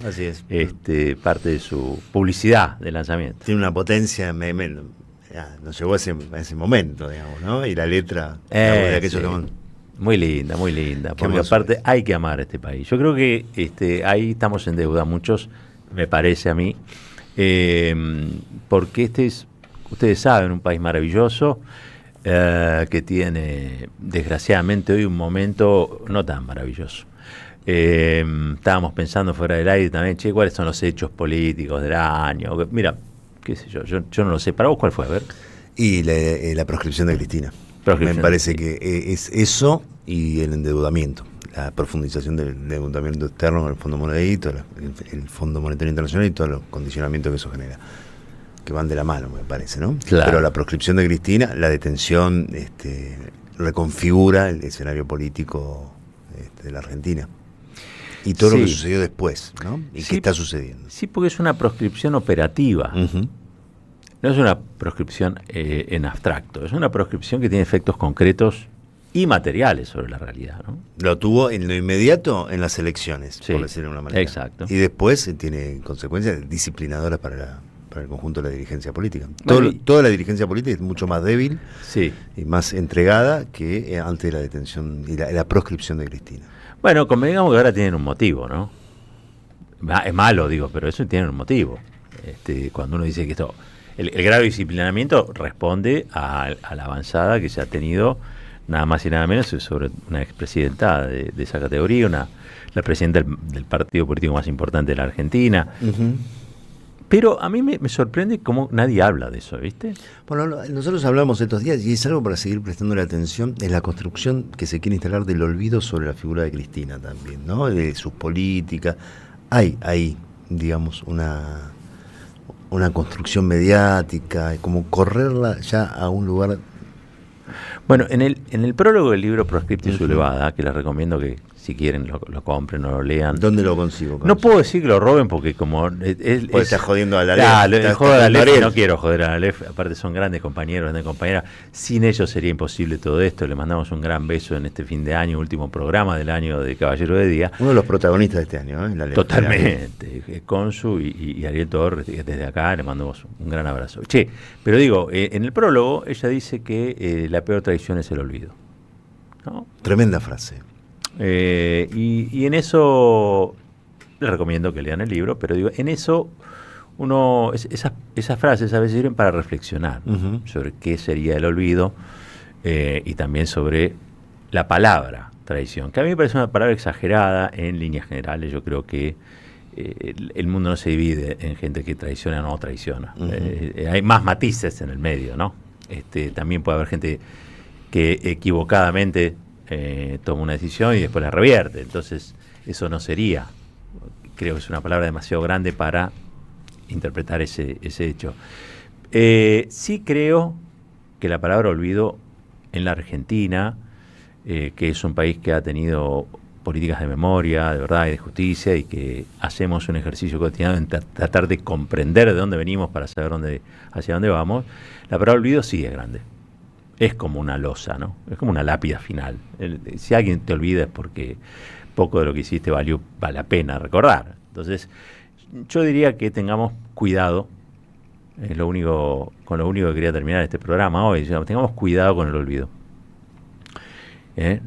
Parte de su publicidad de lanzamiento. Tiene una potencia, nos llegó a ese momento, digamos, ¿no? Y la letra de aquellos que van. Muy linda, porque aparte hay que amar este país. Yo creo que ahí estamos en deuda muchos, me parece a mí, porque ustedes saben, un país maravilloso que tiene desgraciadamente hoy un momento no tan maravilloso. Estábamos pensando fuera del aire también, che, ¿cuáles son los hechos políticos del año? Mira, qué sé yo no lo sé. ¿Para vos cuál fue? A ver. Y la proscripción de Cristina. Me parece que es eso y el endeudamiento, la profundización del endeudamiento externo con el Fondo Monetario, el Fondo Monetario Internacional y todos los condicionamientos que eso genera, que van de la mano, me parece, ¿no? Claro. Pero la proscripción de Cristina, la detención, reconfigura el escenario político de la Argentina. Y todo lo que sucedió después, ¿no? Y qué está sucediendo. Sí, porque es una proscripción operativa. Uh-huh. No es una proscripción en abstracto, es una proscripción que tiene efectos concretos y materiales sobre la realidad, ¿no? Lo tuvo en lo inmediato en las elecciones, por decirlo de una manera. Exacto. Y después tiene consecuencias disciplinadoras para el conjunto de la dirigencia política. Toda la dirigencia política es mucho más débil y más entregada que antes de la detención y la proscripción de Cristina. Bueno, convengamos que ahora tienen un motivo, ¿no? Es malo, digo, pero eso tiene un motivo. Cuando uno dice que esto... El grado de disciplinamiento responde a la avanzada que se ha tenido nada más y nada menos sobre una expresidenta de esa categoría, la presidenta del partido político más importante de la Argentina. Uh-huh. Pero a mí me sorprende cómo nadie habla de eso, ¿viste? Bueno, nosotros hablamos estos días y es algo para seguir prestándole atención, es la construcción que se quiere instalar del olvido sobre la figura de Cristina también, ¿no? De sus políticas. Hay ahí, digamos, una construcción mediática, como correrla ya a un lugar. Bueno, en el prólogo del libro Proscripta y Sublevada, que les recomiendo que si quieren lo compren o lo lean. ¿Dónde lo consigo? No puedo decir que lo roben porque como está jodiendo a la Aleph. Joder a la Aleph, no quiero joder a la Aleph, aparte son grandes compañeros, grandes compañeras. Sin ellos sería imposible todo esto. Le mandamos un gran beso en este fin de año, último programa del año de Caballero de Día. Uno de los protagonistas de este año, ¿eh? La Aleph. Totalmente. Consu y Ariel Torres, desde acá le mandamos un gran abrazo. Che, pero digo, en el prólogo ella dice que la peor traición es el olvido, ¿no? Tremenda frase. Y en eso les recomiendo que lean el libro, pero digo, en eso esas frases a veces sirven para reflexionar sobre qué sería el olvido y también sobre la palabra traición, que a mí me parece una palabra exagerada en líneas generales. Yo creo que el mundo no se divide en gente que traiciona o no traiciona. Hay más matices en el medio, ¿no? También puede haber gente que equivocadamente toma una decisión y después la revierte. Entonces, eso no sería, creo que es una palabra demasiado grande para interpretar ese hecho. Sí creo que la palabra olvido en la Argentina, que es un país que ha tenido políticas de memoria, de verdad y de justicia, y que hacemos un ejercicio cotidiano en tratar de comprender de dónde venimos para saber hacia dónde vamos, la palabra olvido sí es grande. Es como una losa, ¿no? Es como una lápida final. Si alguien te olvida es porque poco de lo que hiciste vale la pena recordar. Entonces, yo diría que tengamos cuidado, es con lo único que quería terminar este programa hoy, tengamos cuidado con el olvido.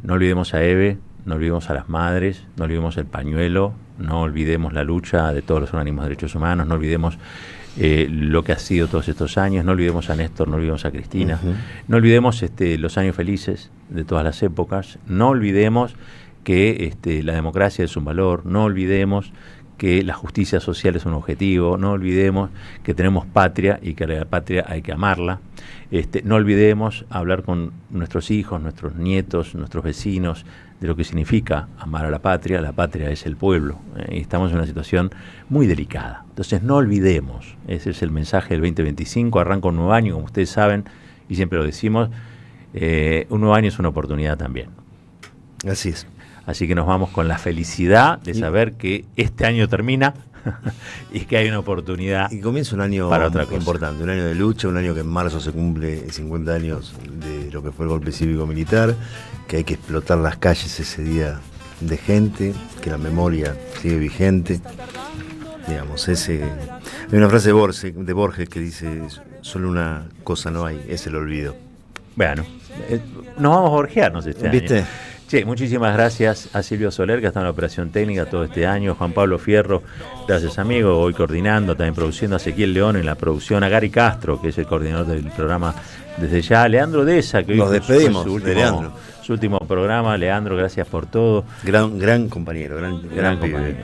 No olvidemos a Eve, no olvidemos a las madres, no olvidemos el pañuelo, no olvidemos la lucha de todos los organismos de derechos humanos, no olvidemos lo que ha sido todos estos años, no olvidemos a Néstor, no olvidemos a Cristina, no olvidemos los años felices de todas las épocas, no olvidemos que la democracia es un valor, no olvidemos que la justicia social es un objetivo, no olvidemos que tenemos patria y que a la patria hay que amarla, no olvidemos hablar con nuestros hijos, nuestros nietos, nuestros vecinos de lo que significa amar a la patria es el pueblo, y estamos en una situación muy delicada. Entonces no olvidemos, ese es el mensaje del 2025, arranca un nuevo año, como ustedes saben, y siempre lo decimos, un nuevo año es una oportunidad también. Así es. Así que nos vamos con la felicidad de saber que este año termina y que hay una oportunidad. Y comienza un año para otra cosa importante, un año de lucha, un año que en marzo se cumple 50 años de lo que fue el golpe cívico-militar, que hay que explotar las calles ese día de gente, que la memoria sigue vigente. Digamos, hay una frase de Borges que dice: solo una cosa no hay, es el olvido. Bueno, nos vamos a borgearnos este ¿viste? año. Che, muchísimas gracias a Silvio Soler, que está en la operación técnica todo este año, Juan Pablo Fierro, gracias amigo, hoy coordinando, también produciendo, a Ezequiel León en la producción, a Gary Castro, que es el coordinador del programa desde ya, a Leandro Deza, que hoy nos despedimos de Leandro. Su último programa. Leandro, gracias por todo. Gran compañero, gran compañero.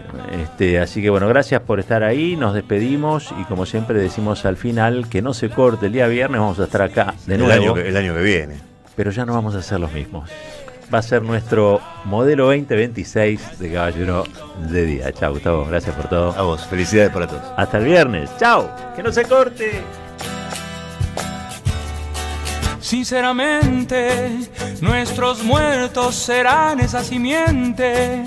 Así que bueno, gracias por estar ahí, nos despedimos y como siempre decimos al final, que no se corte el día viernes, vamos a estar acá de nuevo. El año que viene. Pero ya no vamos a ser los mismos. Va a ser nuestro modelo 2026 de Caballero de Día. Chao, Gustavo, gracias por todo. A vos, felicidades para todos. Hasta el viernes. Chao, que no se corte. Sinceramente, nuestros muertos serán esa simiente